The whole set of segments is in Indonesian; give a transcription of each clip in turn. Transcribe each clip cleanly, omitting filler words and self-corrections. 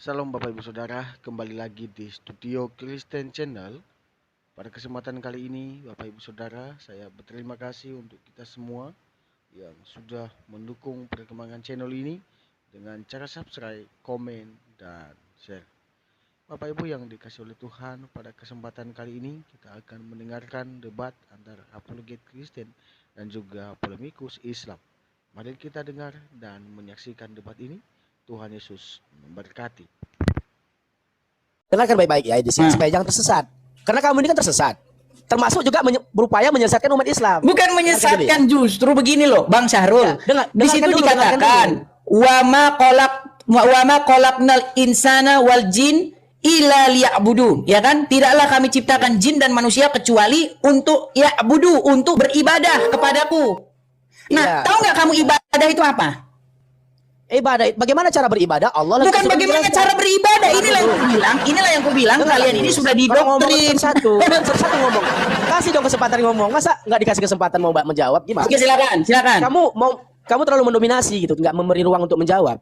Salam Bapak Ibu Saudara, kembali lagi di Studio Kristen Channel. Pada kesempatan kali ini, Bapak Ibu Saudara, saya berterima kasih untuk kita semua yang sudah mendukung perkembangan channel ini dengan cara subscribe, komen, dan share. Bapak Ibu yang dikasih oleh Tuhan, pada kesempatan kali ini kita akan mendengarkan debat antara apologet Kristen dan juga polemikus Islam. Mari kita dengar dan menyaksikan debat ini. Tuhan Yesus memberkati. Dengarkan baik-baik ya di sini supaya jangan tersesat. Karena kamu ini kan tersesat. Termasuk juga berupaya menyesatkan umat Islam. Bukan menyesatkan, justru begini loh, Bang Syahrul. Ya, di situ dikatakan wa ma khalaqnal insana wal jin illa liya'budun, ya kan? Tidaklah kami ciptakan jin dan manusia kecuali untuk ya'budu, untuk beribadah kepadaku. Nah, tahu nggak kamu ibadah itu apa? Ibadah, bagaimana cara beribadah? Allah bukan bagaimana cara beribadah. Inilah yang ku bilang kalian ini sudah didoktrin. Satu ngomong. Kasih dong kesempatan ngomong. Masa nggak dikasih kesempatan mau menjawab gimana? Oke, silakan. Kamu terlalu mendominasi gitu, nggak memberi ruang untuk menjawab.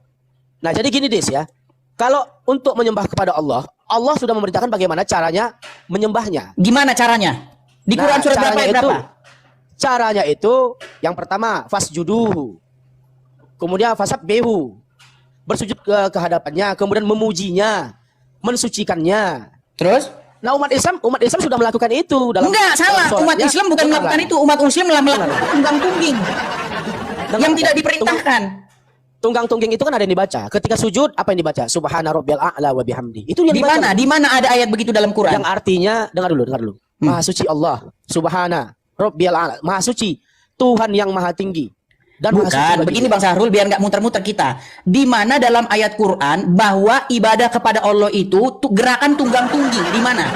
Nah, jadi gini Des ya. Kalau untuk menyembah kepada Allah, Allah sudah memerintahkan bagaimana caranya menyembahnya. Gimana caranya? Di Quran surat berapa? Caranya itu yang pertama fasjuduhu. Kemudian fasab behu, bersujud ke hadapannya, kemudian memujinya, mensucikannya. Terus? Nah umat Islam sudah melakukan itu dalam. Enggak, salah. Umat Islam bukan melakukan itu. Umat Muslim melakukan tunggang-tungging yang tidak diperintahkan. Tunggang-tungging itu kan ada yang dibaca. Ketika sujud apa yang dibaca? Subhana rabbiyal a'la wa bihamdi. Itu yang dibaca. Di mana ada ayat begitu dalam Quran? Yang artinya dengar dulu. Maha suci Allah, Subhana rabbiyal a'la. Maha suci Tuhan yang maha tinggi. Dan bukan begini Bang Syahrul, biar nggak muter-muter kita. Di mana dalam ayat Quran bahwa ibadah kepada Allah itu gerakan tunggang-tungging? Di mana?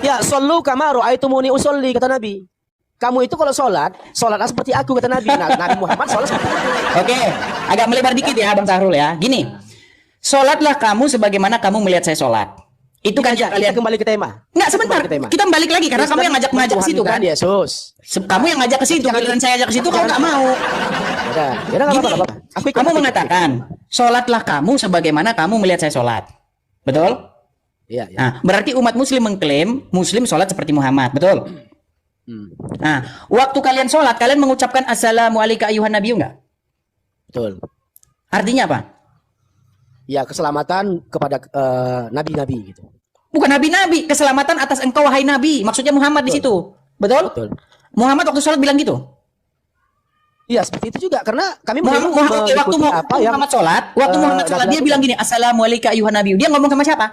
Ya, sallu kama ra'aitumuni usolli, kata Nabi. Kamu itu kalau sholatlah seperti aku, kata Nabi. Nah, Nabi Muhammad sholat seperti aku. Oke, agak melebar dikit ya Bang Syahrul ya. Gini, sholatlah kamu sebagaimana kamu melihat saya sholat. Itu kan kalian kembali ke tema. Enggak, sebentar. Kita balik lagi karena kamu yang ngajak ke situ kan. Yesus. Kamu yang ngajak ke situ, giliran saya ajak ke situ kamu enggak mau. Gini, kamu mengatakan, sholatlah kamu sebagaimana kamu melihat saya sholat. Betul? Iya. Nah, berarti umat muslim mengklaim muslim sholat seperti Muhammad, betul? Nah, waktu kalian sholat, kalian mengucapkan assalamu alayka ayuhan nabiyyu enggak? Betul. Artinya apa? Ya, keselamatan kepada nabi-nabi gitu. Bukan nabi-nabi, keselamatan atas engkau wahai nabi. Maksudnya Muhammad di situ. Betul? Betul. Muhammad waktu sholat bilang gitu. Iya, seperti itu juga karena kami waktu Muhammad sholat, dia bilang gini, assalamu alayka ayuhan nabiyyu. Dia ngomong sama siapa?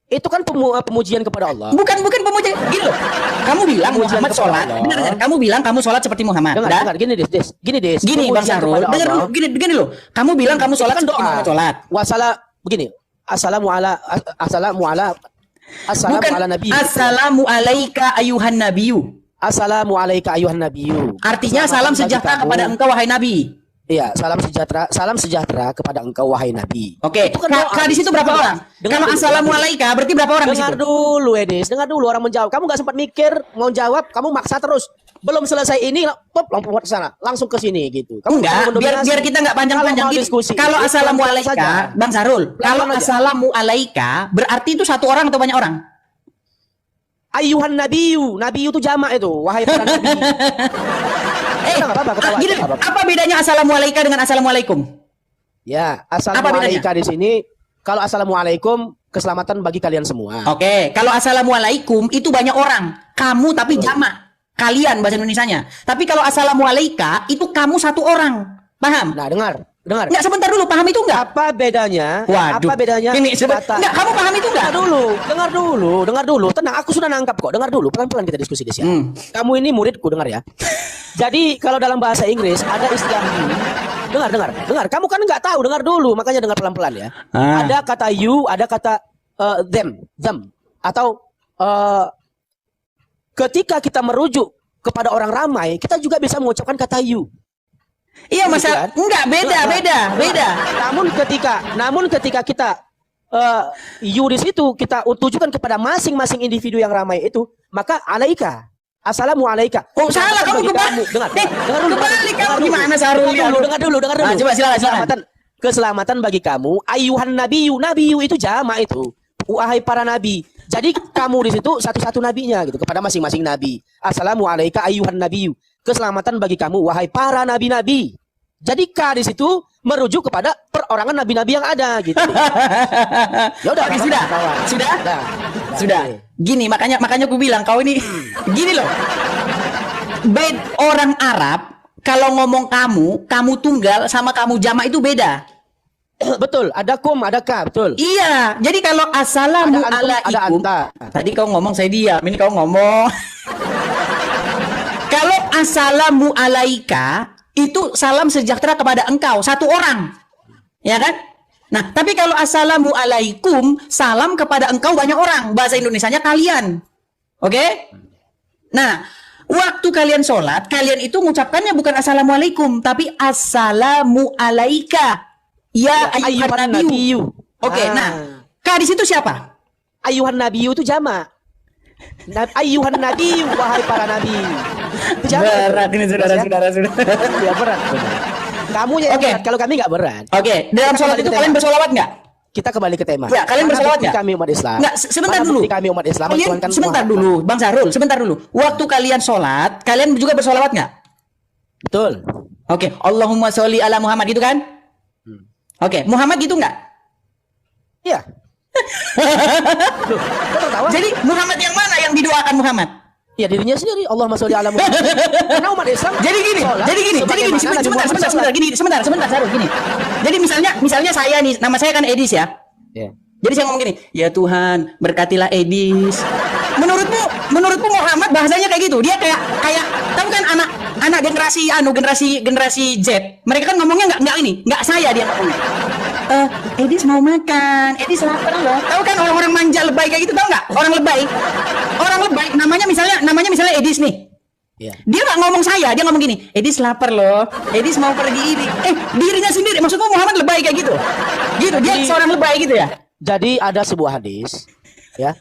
Itu kan pemujian kepada Allah. Bukan pemujian. Gini loh. Kamu bilang Muhammad sholat. Benar. Kamu bilang kamu sholat seperti Muhammad. Dengar. Gini Bang Syahrul. Dengar dulu. Gini loh. Kamu bilang kamu sholat seperti Muhammad sholat. Assalamu ala nabi. Assalamu alayka ayuhan nabiyyu. Assalamu alayka ayuhan nabiyyu. Artinya salam sejahtera kepada engkau wahai nabi. Iya, salam sejahtera kepada engkau wahai nabi. Oke. Kalau di situ berapa orang? Kalau assalamu alayka berarti berapa orang di situ? Dengar dulu, Edis. Dengar dulu orang menjawab. Kamu nggak sempat mikir mau jawab, kamu maksa terus. Belum selesai ini, langsung ke sana, langsung ke sini gitu. Kamu enggak, biar kita enggak panjang-panjang diskusi. Kalau assalamu alayka, Bang Syahrul, kalau assalamu alayka berarti itu satu orang atau banyak orang? Ayuhan nabiyyu. Nabiyyu itu jamak itu, wahai para nabi. Apa bedanya assalamualaikum dengan assalamualaikum? Ya, assalamualaikum di sini. Kalau assalamualaikum, keselamatan bagi kalian semua. Oke, kalau assalamualaikum itu banyak orang, kamu tapi jamak, kalian bahasa Indonesianya. Tapi kalau assalamualaikum itu kamu satu orang, paham? Nah, dengar. Enggak, sebentar dulu, paham itu enggak? Apa bedanya? Waduh. Apa bedanya? Enggak, kamu paham itu enggak? Dengar dulu. Tenang, aku sudah nangkap kok. Dengar dulu, pelan-pelan kita diskusi di sini. Kamu ini muridku, dengar ya. Jadi kalau dalam bahasa Inggris ada istilah dengar. Kamu kan nggak tahu, dengar dulu, makanya dengar pelan-pelan ya. Ada kata you, ada kata them, atau ketika kita merujuk kepada orang ramai, kita juga bisa mengucapkan kata you. Iya, masa enggak beda. Namun ketika kita you di situ kita tujukan kepada masing-masing individu yang ramai itu, maka alaika. Assalamualaikum. Oh, salah kamu kebalik. Dengar dulu. Kebalik kamu gimana Syahrul? Dengar dulu. Coba silakan. keselamatan bagi kamu, ayuhan nabiyu. Nabiyu itu jamak itu. Wahai para nabi. Jadi kamu di situ satu-satu nabinya gitu kepada masing-masing nabi. Assalamu alayka ayuhan nabiyu. Keselamatan bagi kamu wahai para nabi-nabi. Jadi K di situ merujuk kepada perorangan nabi-nabi yang ada gitu. Ya udah, Oke, sudah. Gini, makanya aku bilang kau ini gini loh. Orang Arab kalau ngomong kamu tunggal sama kamu jamak itu beda. Betul, ada kum, ada ka, betul. Iya, jadi kalau assalamu Ada antum, ada alaikum. anta. Tadi kau ngomong saya diam, ini kau ngomong. Kalau assalamu alaika itu salam sejahtera kepada engkau, satu orang. Ya kan? Nah, tapi kalau assalamu alaikum, salam kepada engkau banyak orang. Bahasa Indonesianya kalian. Oke? Nah, waktu kalian sholat, kalian itu mengucapkannya bukan assalamualaikum, tapi assalamu alaika. Ya ayuhan nabiyu. Oke, nah, K di situ siapa? Ayuhan nabiyu itu jamak. Ayuhan nabiyu, wahai para nabi. Itu jamak. Berat ini saudara. Ya berat. Kamu yang Oke. berat, kalau kami nggak berat. Oke, dalam Kita sholat kembali itu ke kalian tema. bersolawat nggak? Kita kembali ke tema. Ya, kalian Mana bersolawat bukti nggak? kami umat Islam. Nggak, sebentar Mana dulu. bukti kami umat Islam Kalian, mentuhankan sebentar Muhammad. dulu, Bang Sarul, sebentar dulu. Waktu kalian sholat, kalian juga bersolawat nggak? Betul. Oke, Allahumma sholli ala Muhammad gitu kan? Oke, Muhammad gitu nggak? Iya. Loh, kok tertawa? Jadi Muhammad yang mana yang didoakan Muhammad? Ya dirinya sendiri. Allahumma sholli ala Muhammad. Karena umat Islam. Jadi gini, sholat sebagaimana Nabi Muhammad sebentar, gini. Jadi misalnya saya nih, nama saya kan Edis ya. Ya. Jadi saya ngomong gini, ya Tuhan, berkatilah Edis. Menurutmu Muhammad bahasanya kayak gitu. Dia kayak tahu kan anak generasi Z. Mereka kan ngomongnya nggak saya dia ngomongnya. Edis mau makan, Edis lapar loh. Tahu kan orang-orang manja lebay kayak gitu, tahu nggak? Orang lebay namanya misalnya Edis nih. Iya. Dia nggak ngomong saya, dia ngomong gini, Edis lapar loh, Edis mau pergi ini. Dirinya sendiri, maksudku Muhammad lebay kayak gitu. Gitu, dia Jadi- seorang lebay gitu ya. Jadi ada sebuah hadis, ya.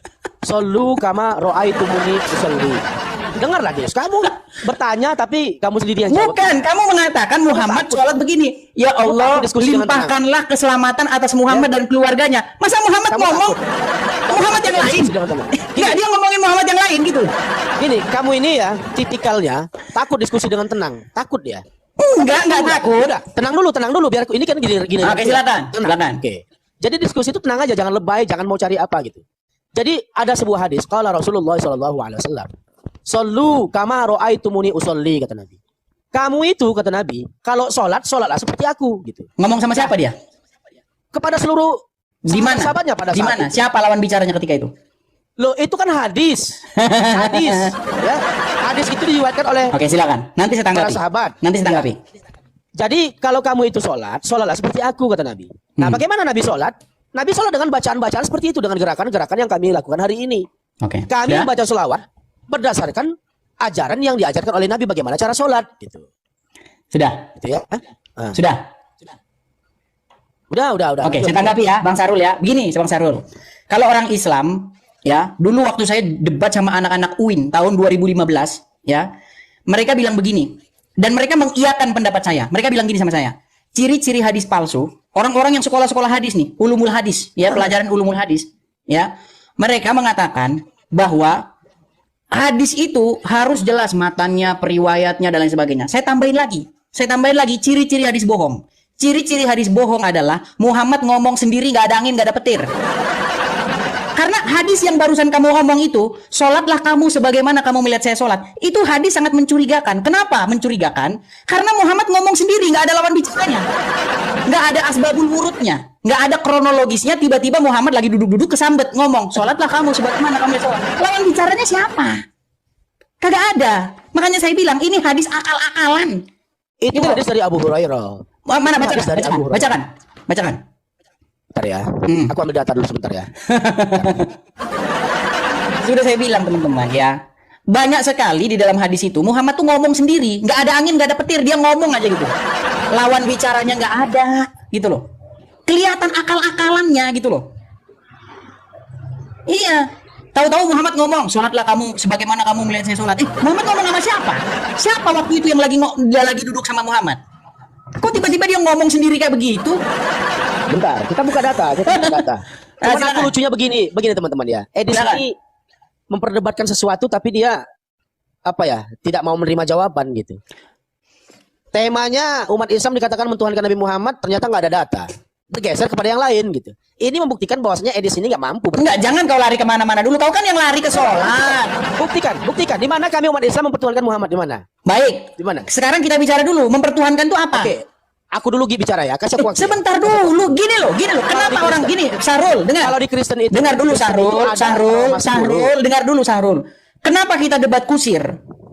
Sallu kama ra'aitumuni usolli. Dengarlah Des, kamu bertanya tapi kamu sendiri yang jawab. Bukan, kamu mengatakan Muhammad takut. sholat begini. Ya Allah, takut diskusi dengan limpahkanlah keselamatan atas Muhammad dan keluarganya. Masa Muhammad Kamu ngomong Muhammad yang lain? Diskusi dengan tenang. Enggak, dia ngomongin Muhammad yang lain gitu. Gini, kamu ini ya tipikalnya takut diskusi dengan tenang, takut dia. Enggak takut. Udah, tenang dulu biar ini kan gini. Oke, silakan. Tenang. Oke. Jadi diskusi itu tenang aja, jangan lebay, jangan mau cari apa gitu. Jadi ada sebuah hadis, qala Rasulullah sallallahu alaihi wasallam. Sallu kama ra'aitumuni usolli, kata Nabi. Kamu itu kata Nabi, kalau sholatlah seperti aku gitu. Ngomong sama siapa dia? Kepada seluruh Di mana? sahabatnya pada Di saat mana? itu. Siapa lawan bicaranya ketika itu? Loh, itu kan hadis. Hadis, ya. Hadis itu diriwayatkan oleh Oke, silakan. Nanti saya tanggapi. para sahabat. Nanti saya tanggapi. Jadi kalau kamu itu sholatlah seperti aku, kata Nabi. Nah, bagaimana Nabi sholat? Nabi sholat dengan bacaan-bacaan seperti itu, dengan gerakan-gerakan yang kami lakukan hari ini. Oke. Kami Sudah? baca sholawat berdasarkan ajaran yang diajarkan oleh Nabi bagaimana cara sholat, gitu. Sudah. Gitu ya? Hah? Ah. Sudah. Udah. Oke, saya tanggapi ya, Bang Sarul ya. Begini, Bang Sarul. Kalau orang Islam, ya, dulu waktu saya debat sama anak-anak UIN tahun 2015, ya, mereka bilang begini, dan mereka mengiyakan pendapat saya. Mereka bilang gini sama saya, ciri-ciri hadis palsu, orang-orang yang sekolah-sekolah hadis nih, ulumul hadis, ya, pelajaran ulumul hadis, ya, mereka mengatakan bahwa hadis itu harus jelas matanya, periwayatnya, dan lain sebagainya. Saya tambahin lagi ciri-ciri hadis bohong. Ciri-ciri hadis bohong adalah Muhammad ngomong sendiri, nggak ada angin, nggak ada petir. Karena hadis yang barusan kamu ngomong itu, sholatlah kamu sebagaimana kamu melihat saya sholat. Itu hadis sangat mencurigakan. Kenapa mencurigakan? Karena Muhammad ngomong sendiri, nggak ada lawan bicaranya. Nggak ada asbabul wurudnya. Nggak ada kronologisnya, tiba-tiba Muhammad lagi duduk-duduk kesambet ngomong, sholatlah kamu sebagaimana kamu melihat sholat. Lawan bicaranya siapa? Kagak ada. Makanya saya bilang, ini hadis akal-akalan. Itu Gitu. hadis dari Abu Hurairah. Mana Hadis dari Abu Hurairah. bacakan. Bentar ya. Aku ambil data dulu sebentar ya. Sudah saya bilang teman-teman ya, banyak sekali di dalam hadis itu Muhammad tuh ngomong sendiri, nggak ada angin, nggak ada petir, dia ngomong aja gitu. Lawan bicaranya nggak ada, gitu loh. Kelihatan akal-akalannya gitu loh. Iya. Tahu-tahu Muhammad ngomong, sholatlah kamu sebagaimana kamu melihat saya sholat. Muhammad ngomong sama siapa? Siapa waktu itu yang dia lagi duduk sama Muhammad? Kok tiba-tiba dia ngomong sendiri kayak begitu? Bentar, kita buka data, kita buka data. Cuman aku silakan. lucunya begini teman-teman ya. Edis Silakan. ini memperdebatkan sesuatu tapi dia apa ya, tidak mau menerima jawaban gitu. Temanya umat Islam dikatakan mentuhankan Nabi Muhammad, ternyata nggak ada data. Bergeser kepada yang lain gitu. Ini membuktikan bahwasanya Edis ini nggak mampu. Enggak, jangan kau lari kemana-mana dulu. Kau kan yang lari ke sholat. Buktikan. Di mana kami umat Islam mempertuhankan Muhammad? Di mana? Baik. Di mana? Sekarang kita bicara dulu. Mempertuhankan itu apa? Oke, aku dulu bicara ya. Kasih aku waktu. Sebentar dulu. Gini loh. Kenapa di orang Kristen- gini? Sahrul, dengar. Kalau di Kristen itu, Dengar dulu Kristen itu ada Sahrul, dengar dulu Sahrul. Kenapa kita debat kusir?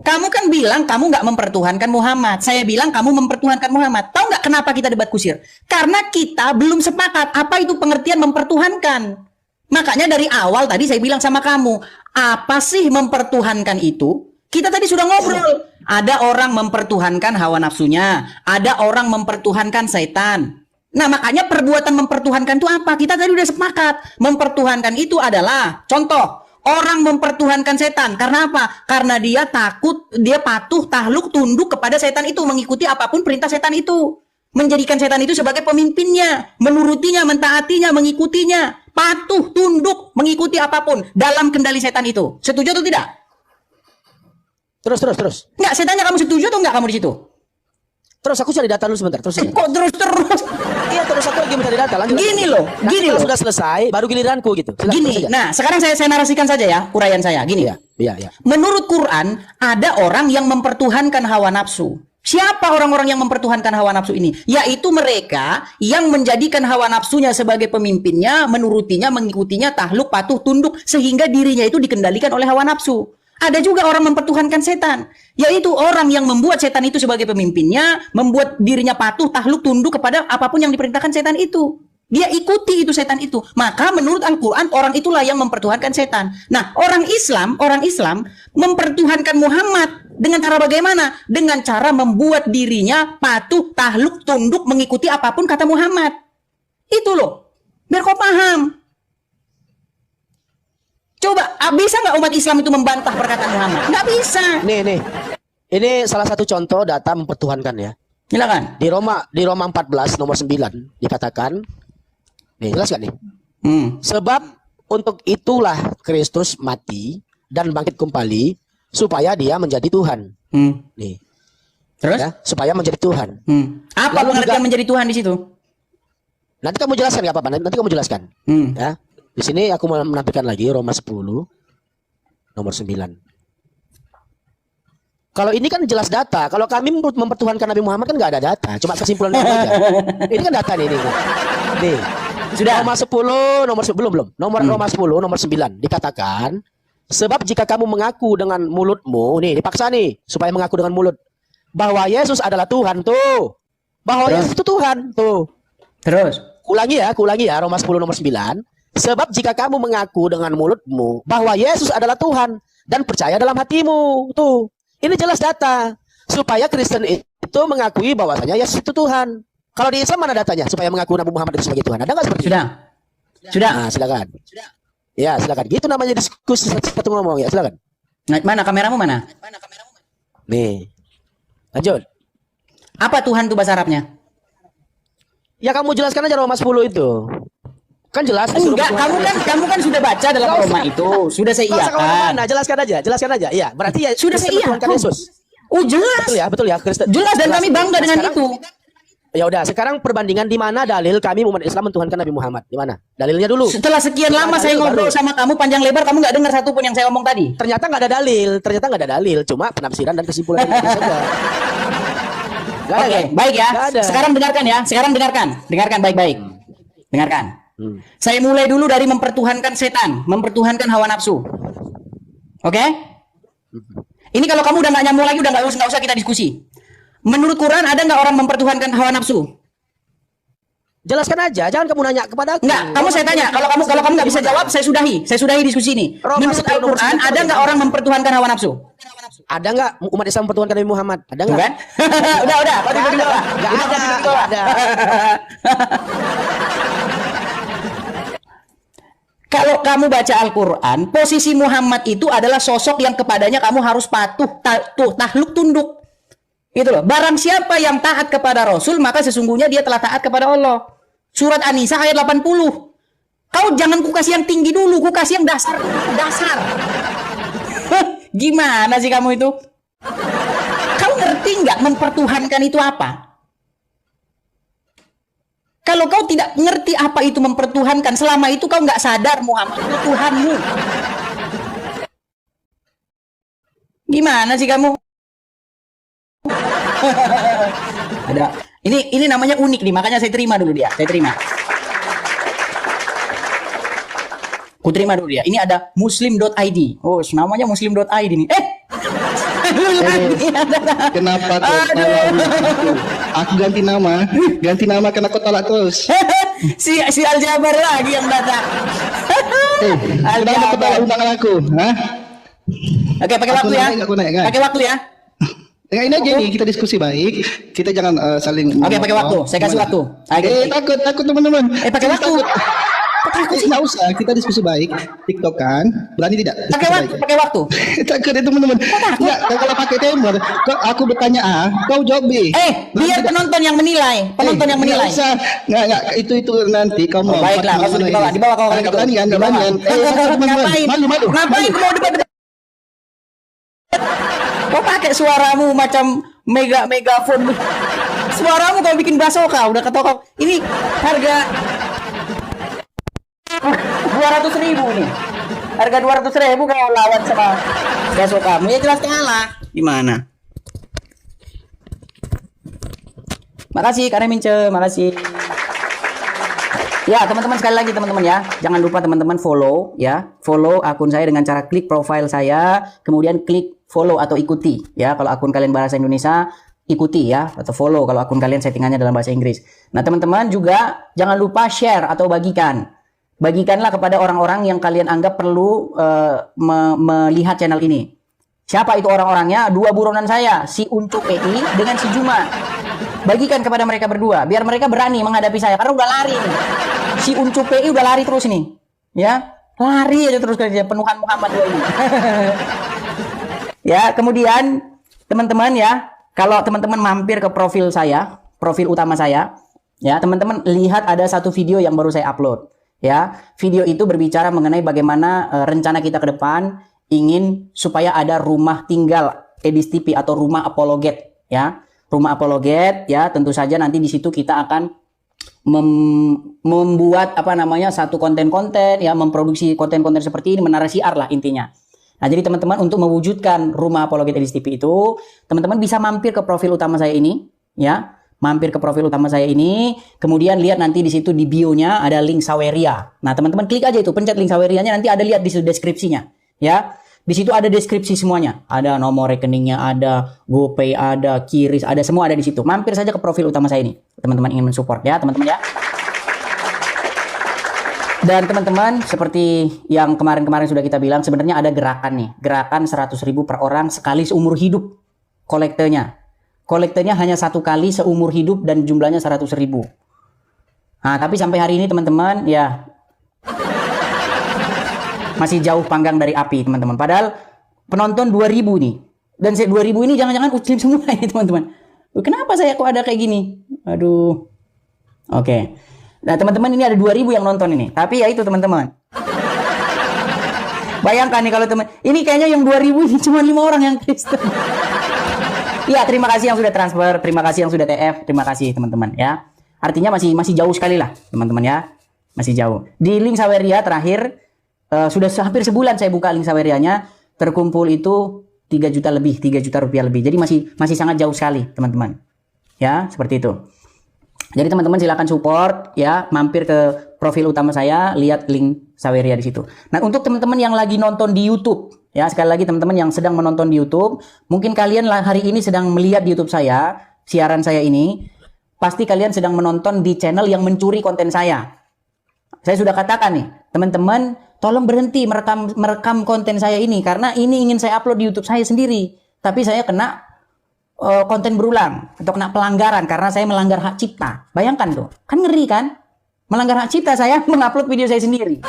Kamu kan bilang kamu nggak mempertuhankan Muhammad. Saya bilang kamu mempertuhankan Muhammad. Tahu nggak kenapa kita debat kusir? Karena kita belum sepakat apa itu pengertian mempertuhankan. Makanya dari awal tadi saya bilang sama kamu, apa sih mempertuhankan itu? Kita tadi sudah ngobrol. Ada orang mempertuhankan hawa nafsunya, ada orang mempertuhankan setan. Nah, makanya perbuatan mempertuhankan itu apa? Kita tadi udah sepakat. Mempertuhankan itu adalah contoh. Orang mempertuhankan setan. Karena apa? Karena dia takut, dia patuh, takluk, tunduk kepada setan itu. Mengikuti apapun perintah setan itu. Menjadikan setan itu sebagai pemimpinnya. Menurutinya, mentaatinya, mengikutinya. Patuh, tunduk, mengikuti apapun. Dalam kendali setan itu. Setuju atau tidak? Terus. Enggak, saya tanya kamu setuju atau enggak kamu di situ? Terus aku cari data dulu sebentar. Terus. Kok terus? Iya, terus aku lagi mencari data. Lanjut. Gini loh. Kalau sudah selesai, baru giliranku gitu. Silakan, Gini, terus aja. nah sekarang saya narasikan saja ya, uraian saya. Gini. Iya. Menurut Quran, ada orang yang mempertuhankan hawa nafsu. Siapa orang-orang yang mempertuhankan hawa nafsu ini? Yaitu mereka yang menjadikan hawa nafsunya sebagai pemimpinnya, menurutinya, mengikutinya, takluk, patuh, tunduk, sehingga dirinya itu dikendalikan oleh hawa nafsu. Ada juga orang mempertuhankan setan, yaitu orang yang membuat setan itu sebagai pemimpinnya, membuat dirinya patuh, takluk, tunduk kepada apapun yang diperintahkan setan itu. Dia ikuti itu setan itu. Maka menurut Al-Quran, orang itulah yang mempertuhankan setan. Nah, orang Islam mempertuhankan Muhammad dengan cara bagaimana? Dengan cara membuat dirinya patuh, takluk, tunduk, mengikuti apapun kata Muhammad. Itu loh. Biar kau paham. Coba, bisa nggak umat Islam itu membantah perkataan Muhammad? Nggak bisa. Nih. Ini salah satu contoh data mempertuhankan ya. Silakan. Di Roma 14 nomor 9 dikatakan, nih jelas gak nih? Sebab untuk itulah Kristus mati dan bangkit kembali supaya dia menjadi Tuhan. Nih. Terus? Ya, supaya menjadi Tuhan. Apa Lalu pengertian juga- menjadi Tuhan di situ? Nanti kamu jelaskan nggak apa-apa. Nanti kamu jelaskan. Ya. Di sini aku menampilkan lagi Roma 10 nomor 9. Kalau ini kan jelas data. Kalau kami mempertuhankan Nabi Muhammad kan nggak ada data, cuma kesimpulan itu aja. Ini kan data nih. Nih. Sudah. Roma 10 nomor belum. Roma 10 nomor 9 dikatakan, sebab jika kamu mengaku dengan mulutmu, nih dipaksa nih supaya mengaku dengan mulut bahwa Yesus adalah Tuhan tuh. Bahwa Yesus itu Tuhan tuh. Terus. Kulangi ya Roma 10 nomor 9. Sebab jika kamu mengaku dengan mulutmu bahwa Yesus adalah Tuhan dan percaya dalam hatimu, tuh. Ini jelas data. Supaya Kristen itu mengakui bahwasanya Yesus itu Tuhan. Kalau di Islam mana datanya supaya mengaku Nabi Muhammad itu sebagai Tuhan? Ada nggak seperti itu? Sudah. Nah, silakan. Ya, silakan. Gitu namanya diskusi satu ngomong ya, silakan. Nah, mana kameramu mana? Nih. Lanjut. Apa Tuhan itu bahasa Arabnya? Ya kamu jelaskan aja Roma 10 itu. Kan jelas. Enggak, kamu kan sudah baca dalam Nggak Roma usah. itu. Sudah saya Nggak usah iyakan. kemana-mana, jelaskan aja. Iya, berarti ya Sudah Kristen saya mempertuhankan iyakan. Yesus. Oh, jelas. Betul ya, Kristen. Jelas dan kami bangga Nah, dengan sekarang- itu. Ya udah, sekarang perbandingan di mana dalil kami umat Islam mentuhankan Nabi Muhammad? Di mana? Dalilnya dulu. Setelah sekian lama saya ngobrol sama kamu panjang lebar, kamu nggak dengar satu pun yang saya omong tadi. Ternyata nggak ada dalil, cuma penafsiran dan kesimpulan itu saja. Nggak ada, Oke, kan? baik ya. Nggak ada. Sekarang dengarkan ya. Dengarkan baik-baik. Dengarkan. Saya mulai dulu dari mempertuhankan setan, mempertuhankan hawa nafsu. Oke? Ini kalau kamu udah nggak nyambung lagi, udah nggak usah kita diskusi. Menurut Quran ada nggak orang mempertuhankan hawa nafsu? Jelaskan aja, jangan kamu nanya kepada aku. Enggak, kamu saya tanya. Kalau kamu nggak bisa jawab, saya sudahi diskusi ini. Roma Menurut 10 nomor Al-Quran 9 ada nggak orang mempertuhankan hawa nafsu? Ada nggak umat Islam mempertuhankan Nabi Muhammad? Ada nggak? Bukan? udah. Kau duduk di bawah. Nggak ada. Kalau kamu baca Al-Quran, posisi Muhammad itu adalah sosok yang kepadanya kamu harus patuh, takluk, tunduk. Itu loh. Barang siapa yang taat kepada Rasul, maka sesungguhnya dia telah taat kepada Allah. Surat An-Nisa ayat 80. Kau jangan ku kasih yang tinggi dulu, ku kasih yang dasar. Dasar. Gimana sih kamu itu? Kau ngerti nggak mempertuhankan itu apa? Kalau kau tidak ngerti apa itu mempertuhankan, selama itu kau nggak sadar Muhammad itu Tuhanmu. Gimana sih kamu? Ada. Ini namanya unik nih, makanya saya terima dulu dia. Saya terima. Ku terima dulu dia. Ini ada muslim.id. Oh, namanya muslim.id nih. Kenapa kau tolak aku? Aku ganti nama karena kau tolak terus. si Aljabar lagi yang datang. Kenapa kau tolak undangan aku? Hah? Oke, pakai waktu ya. Pakai waktu ya. Ini aja nih, kita diskusi baik. Kita jangan saling. Oke, pakai waktu. Saya kasih waktu. Takut teman-teman. Pakai waktu. Nggak usah, kita diskusi baik. TikTok kan, berani tidak? Pakai waktu. Takut ya teman-teman. Enggak, kalau pakai timer, aku bertanya A, kau jawab B. Biar penonton yang menilai. Penonton yang menilai. Nggak usah, nggak itu nanti kamu. Baiklah, kau di bawah kau. Nggak berani kan, nggak berani kan. Malu. Ngapain mau debat? Kau pakai suaramu macam megafon. Suaramu kau bikin basoka, udah ketokok. Ini harga 200.000 nih. Harga 200.000 kau lawan sama basokamu. Ya jelas kalah. Gimana? Makasih karena Mince, makasih. Ya, teman-teman sekali lagi teman-teman ya. Jangan lupa teman-teman follow ya. Follow akun saya dengan cara klik profile saya, kemudian klik follow atau ikuti ya. Kalau akun kalian bahasa Indonesia, ikuti ya, atau follow kalau akun kalian settingannya dalam bahasa Inggris. Nah, teman-teman juga jangan lupa share atau bagikan. Bagikanlah kepada orang-orang yang kalian anggap perlu melihat channel ini. Siapa itu orang-orangnya? Dua buronan saya, si Uncu PI dengan si Juma. Bagikan kepada mereka berdua, biar mereka berani menghadapi saya, karena udah lari nih. Si Uncu PI udah lari terus nih. Ya, lari aja terus kerja penuhan Muhammad dua ini. Ya, kemudian teman-teman ya, kalau teman-teman mampir ke profil saya, profil utama saya, ya, teman-teman lihat ada satu video yang baru saya upload. Ya, video itu berbicara mengenai bagaimana rencana kita ke depan ingin supaya ada rumah tinggal Edis TV atau rumah apologet, ya. Rumah apologet, ya, tentu saja nanti di situ kita akan membuat apa namanya satu konten-konten, ya, memproduksi konten-konten seperti ini, menara siar lah intinya. Nah, jadi teman-teman untuk mewujudkan rumah apologet Edis TV itu, teman-teman bisa mampir ke profil utama saya ini, ya. Mampir ke profil utama saya ini, kemudian lihat nanti di situ di bio-nya ada link Saweria. Nah, teman-teman klik aja itu, pencet link Sawerianya, nanti ada lihat di situ deskripsinya, ya. Di situ ada deskripsi semuanya, ada nomor rekeningnya, ada GoPay, ada Kiris, ada semua ada di situ. Mampir saja ke profil utama saya ini, teman-teman ingin mensupport ya, teman-teman ya. Dan teman-teman, seperti yang kemarin-kemarin sudah kita bilang, sebenarnya ada gerakan nih, gerakan 100.000 per orang sekali seumur hidup kolektornya. Kolektornya hanya satu kali seumur hidup dan jumlahnya 100.000. Nah, tapi sampai hari ini teman-teman ya masih jauh panggang dari api teman-teman. Padahal penonton 2.000 nih. Dan 2.000 ini jangan-jangan muslim semua ini teman-teman. Kenapa saya kok ada kayak gini? Aduh. Oke. Nah, teman-teman ini ada 2.000 yang nonton ini. Tapi ya itu teman-teman. Bayangkan nih kalau teman, ini kayaknya yang 2.000 ini cuma 5 orang yang Kristen. Ya, terima kasih yang sudah transfer, terima kasih yang sudah TF, terima kasih teman-teman ya. Artinya masih jauh sekali lah teman-teman ya. Masih jauh. Di link Saweria terakhir sudah hampir sebulan saya buka link Sawerianya, terkumpul itu 3 juta lebih, 3 juta rupiah lebih. Jadi masih sangat jauh sekali teman-teman. Ya, seperti itu. Jadi teman-teman silakan support ya, mampir ke profil utama saya, lihat link Saweria di situ. Nah, untuk teman-teman yang lagi nonton di YouTube, ya sekali lagi teman-teman yang sedang menonton di YouTube, mungkin kalian hari ini sedang melihat di YouTube saya, siaran saya ini, pasti kalian sedang menonton di channel yang mencuri konten saya. Saya sudah katakan nih, teman-teman, tolong berhenti merekam konten saya ini karena ini ingin saya upload di YouTube saya sendiri, tapi saya kena konten berulang atau kena pelanggaran karena saya melanggar hak cipta. Bayangkan tuh, kan ngeri kan? Melanggar hak cipta saya mengupload video saya sendiri.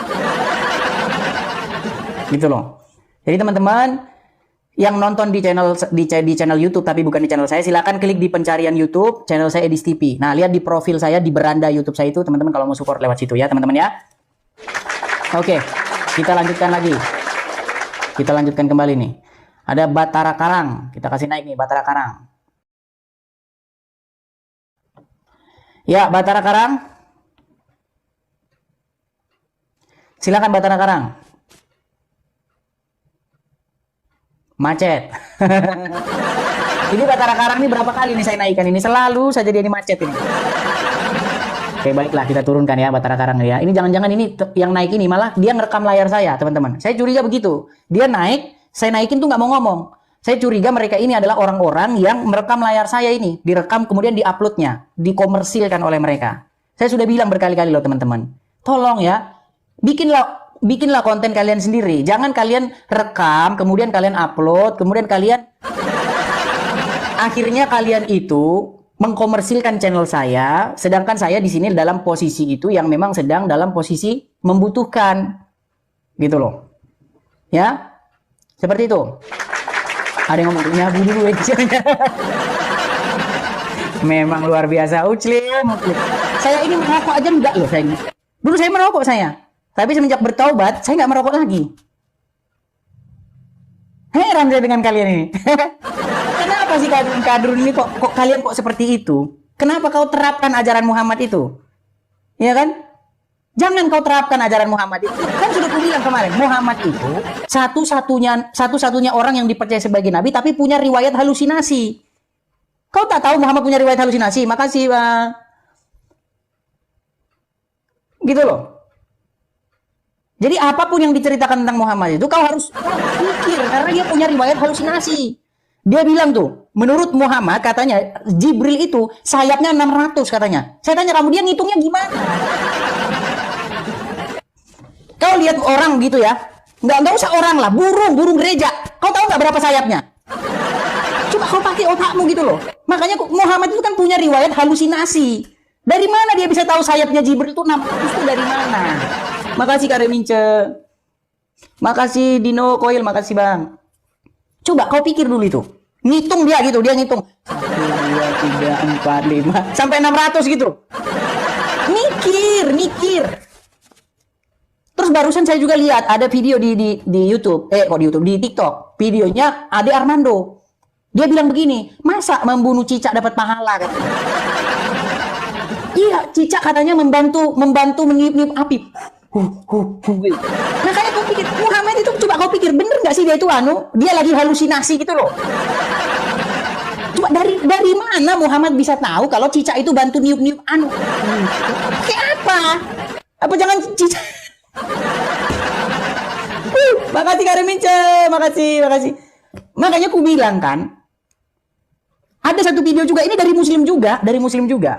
Gitu loh. Jadi teman-teman, yang nonton di channel YouTube tapi bukan di channel saya, silakan klik di pencarian YouTube channel saya Edis TV. Nah, lihat di profil saya di beranda YouTube saya itu, teman-teman, kalau mau support lewat situ ya, teman-teman ya. Oke, kita lanjutkan lagi. Kita lanjutkan kembali nih. Ada Batara Karang. Kita kasih naik nih Batara Karang. Ya, Batara Karang. Silakan Batara Karang. Macet. Ini Batara Karang ini berapa kali nih saya naikkan ini, selalu saja dia ini macet ini. Oke, baiklah kita turunkan ya Batara Karang ya. Ini jangan-jangan ini yang naik ini malah dia ngerekam layar saya, teman-teman. Saya curiga begitu. Dia naik, saya naikin tuh nggak mau ngomong. Saya curiga mereka ini adalah orang-orang yang merekam layar saya ini, direkam kemudian diuploadnya, dikomersilkan oleh mereka. Saya sudah bilang berkali-kali loh teman-teman. Tolong ya, bikinlah konten kalian sendiri. Jangan kalian rekam, kemudian kalian upload, kemudian kalian akhirnya kalian itu mengkomersilkan channel saya, sedangkan saya di sini dalam posisi itu yang memang sedang dalam posisi membutuhkan. Gitu loh. Ya. Seperti itu. Ada yang ngomong nyabu dulu ya. Memang luar biasa Uclim. Saya ini merokok aja enggak loh saya ini. Dulu saya merokok saya. Tapi semenjak bertaubat, saya nggak merokok lagi. Heran saya dengan kalian ini. Kenapa sih kadrun ini kok kalian kok seperti itu? Kenapa kau terapkan ajaran Muhammad itu? Ya kan? Jangan kau terapkan ajaran Muhammad itu. Kan sudah aku bilang kemarin, Muhammad itu satu-satunya orang yang dipercaya sebagai nabi tapi punya riwayat halusinasi. Kau tak tahu Muhammad punya riwayat halusinasi? Makasih, Bang. Gitu loh. Jadi apapun yang diceritakan tentang Muhammad itu kau harus pikir karena dia punya riwayat halusinasi. Dia bilang tuh, menurut Muhammad katanya Jibril itu sayapnya 600 katanya. Saya tanya kamu dia ngitungnya gimana? Kau lihat orang gitu ya, nggak usah orang lah, burung gereja. Kau tahu nggak berapa sayapnya? Coba kau pakai otakmu gitu loh. Makanya Muhammad itu kan punya riwayat halusinasi. Dari mana dia bisa tahu sayapnya Jibril itu 600 itu dari mana? Makasih Kak Remince. Makasih Dino Koil, makasih Bang. Coba kau pikir dulu itu. Ngitung dia gitu, dia ngitung 1, 2, 3, 4, 5 sampai 600 gitu. Mikir. Terus barusan saya juga lihat ada video di YouTube, di TikTok. Videonya Ade Armando. Dia bilang begini, masa membunuh cicak dapat pahala kan? Iya, cicak katanya membantu meniup-niup api. Nah kayak kau pikir Muhammad itu, coba kau pikir bener nggak sih dia itu dia lagi halusinasi gitu loh. Coba dari mana Muhammad bisa tahu kalau cicak itu bantu niup-niup kayak apa? Apa jangan cicak? Makasih Kak Remince, makasih. Makanya aku bilang kan, ada satu video juga, ini dari Muslim juga.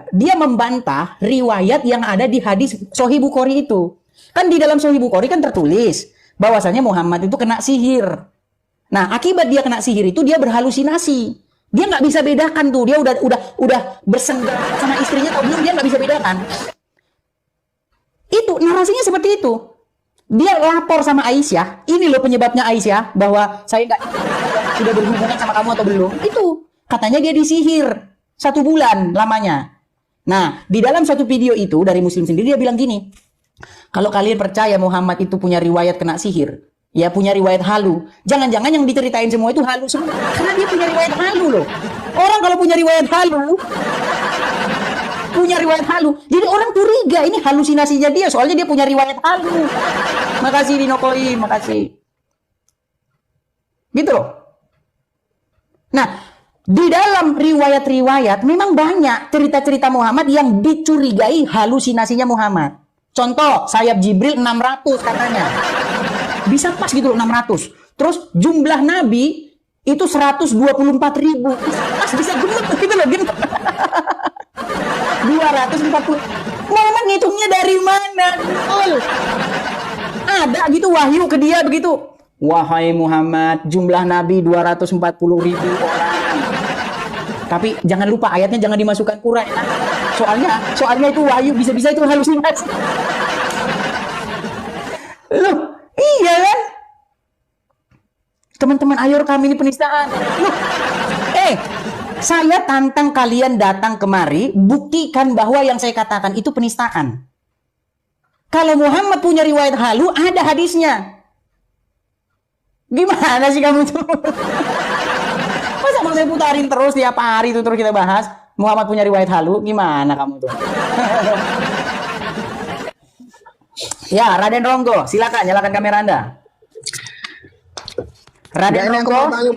Dia membantah riwayat yang ada di hadis Sahih Bukhari itu. Kan di dalam Sahih Bukhari kan tertulis bahwasanya Muhammad itu kena sihir. Nah, akibat dia kena sihir itu dia berhalusinasi. Dia nggak bisa bedakan tuh, dia udah bersenggang sama istrinya atau belum, dia nggak bisa bedakan. Itu narasinya seperti itu. Dia lapor sama Aisyah, ini loh penyebabnya Aisyah, bahwa saya nggak sudah berhubungan sama kamu atau belum. Itu katanya dia disihir 1 bulan lamanya. Nah, di dalam satu video itu dari Muslim sendiri dia bilang gini, kalau kalian percaya Muhammad itu punya riwayat kena sihir, ya punya riwayat halu, jangan-jangan yang diceritain semua itu halu semua, karena dia punya riwayat halu loh. Orang kalau punya riwayat halu, jadi orang curiga ini halusinasinya dia, soalnya dia punya riwayat halu. Makasih Dino Koi, makasih. Gitu loh. Nah, di dalam riwayat-riwayat memang banyak cerita-cerita Muhammad yang dicurigai halusinasinya Muhammad. Contoh, sayap Jibril 600 katanya. Bisa pas gitu loh 600. Terus jumlah nabi itu 124.000. Bisa genep gitu loh, genep. 240. Muhammad ngitungnya dari mana? Ada gitu wahyu ke dia begitu. Wahai Muhammad, jumlah nabi 240.000 orang. Tapi jangan lupa ayatnya jangan dimasukkan Quran. Soalnya itu wahyu, bisa-bisa itu halusinasi. Loh, iya kan? Teman-teman, ayo kami ini penistaan. Loh, saya tantang kalian datang kemari, buktikan bahwa yang saya katakan itu penistaan. Kalau Muhammad punya riwayat halu, ada hadisnya. Gimana sih kamu tuh? Masa mau saya putarin terus tiap hari itu terus kita bahas Muhammad punya riwayat halu? Gimana kamu tuh? Ya, Raden Ronggo, silakan nyalakan kamera Anda. Raden Ya, ini aku Ronggo. mau tanya,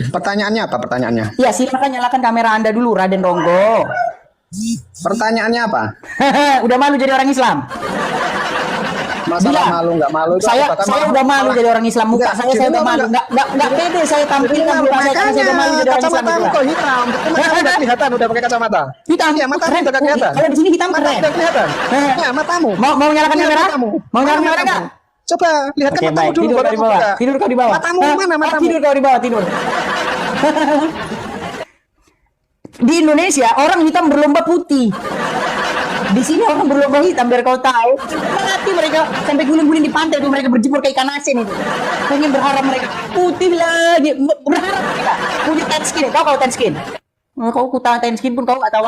pertanyaannya apa pertanyaannya? Ya, silakan nyalakan kamera Anda dulu, Raden Ronggo. Pertanyaannya apa? Udah malu jadi orang Islam? Masalah Bilang. malu nggak malu itu Saya apa? Kan saya malu- udah malu malah- jadi orang Islam. Muka Enggak, saya jadi udah malu malu. Nggak pede saya tampilkan Jadi muka saya karena saya udah malu jadi orang Islam. kacamatamu gitu. kok hitam. Mata udah kelihatan udah pakai kacamata. Hitam. Iya, matamu Keren. udah kelihatan. Kalau di sini hitam Mata keren. udah kelihatan. Ya, matamu. Mau nyalakan Iya, kamera? matamu. Mau nyalakan kamera Matamu. nggak? Coba lihatkan Oke, matamu baik. dulu Tidur baru kau di aku bawah. buka. Tidur kau di bawah. Matamu Hah? mana matamu? Tidur kau di bawah, tidur. Di Indonesia orang hitam berlomba putih. Di sini orang berlomba hitam biar kau tahu. Mati mereka sampai guling-guling di pantai tuh mereka berjemur kayak ikan asin itu. Pengen berharap mereka putih lagi. Berharap mereka punya tan skin. Kau tan skin. Kau kuta tan skin pun kau nggak tahu.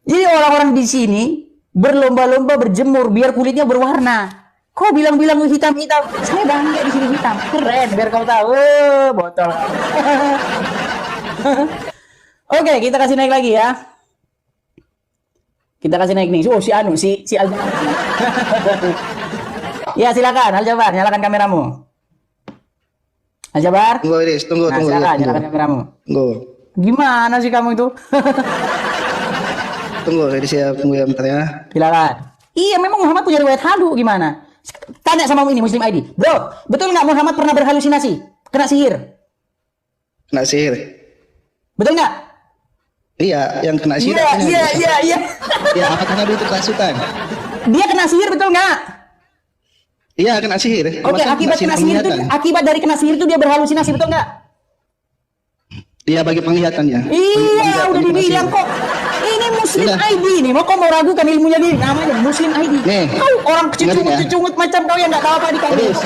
Jadi orang-orang di sini berlomba-lomba berjemur biar kulitnya berwarna. Kau bilang-bilang hitam-hitam, saya bangga di sini hitam, keren biar kau tahu. Botol. Oke, kita kasih naik lagi ya. Kita kasih naik nih. Oh, si Anu, si Aljabar. Ya, silakan Aljabar, nyalakan kameramu. Aljabar. Tunggu, Iris, tunggu. Silakan, nyalakan kameramu. Tunggu. Gimana sih kamu itu? Tunggu, Iris ya, tunggu ya bentar ya. Silakan. Iya, memang Muhammad punya riwayat halu gimana? Tanya sama ini Muslim ID. Bro, betul nggak Muhammad pernah berhalusinasi? Kena sihir? Kena sihir. Betul nggak? Iya, yang kena sihir. Iya. Ya, apakah Nabi itu kerasukan? Dia kena sihir betul nggak? Iya, kena sihir. Oke, Maksudnya akibat kena sihir itu, penglihatan. akibat dari kena sihir itu dia berhalusinasi betul nggak? Iya, bagi penglihatannya. Iya, udah dibilang kok. Ini Muslim Udah. ID nih, mau kau mau ragukan ilmunya dia? Namanya Muslim ID. Nih, Kau orang dengerin ya. cecungut macam kau yang nggak tahu apa di kamu. Terus.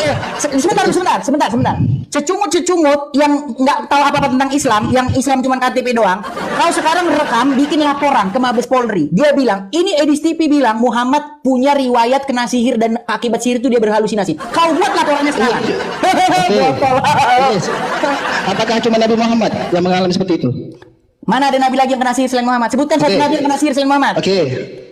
Sebentar. Cecungut yang nggak tahu apa-apa tentang Islam, yang Islam cuma KTP doang. Kau sekarang rekam, bikin laporan ke Mabes Polri. Dia bilang, ini Edis TV bilang Muhammad punya riwayat kena sihir dan akibat sihir itu dia berhalusinasi. Kau buat laporannya sekarang. Botol. Iris, apakah cuma Nabi Muhammad yang mengalami seperti itu? Mana ada nabi lagi yang kena sihir selain Muhammad? Sebutkan satu Oke. nabi yang kena sihir selain Muhammad. Oke,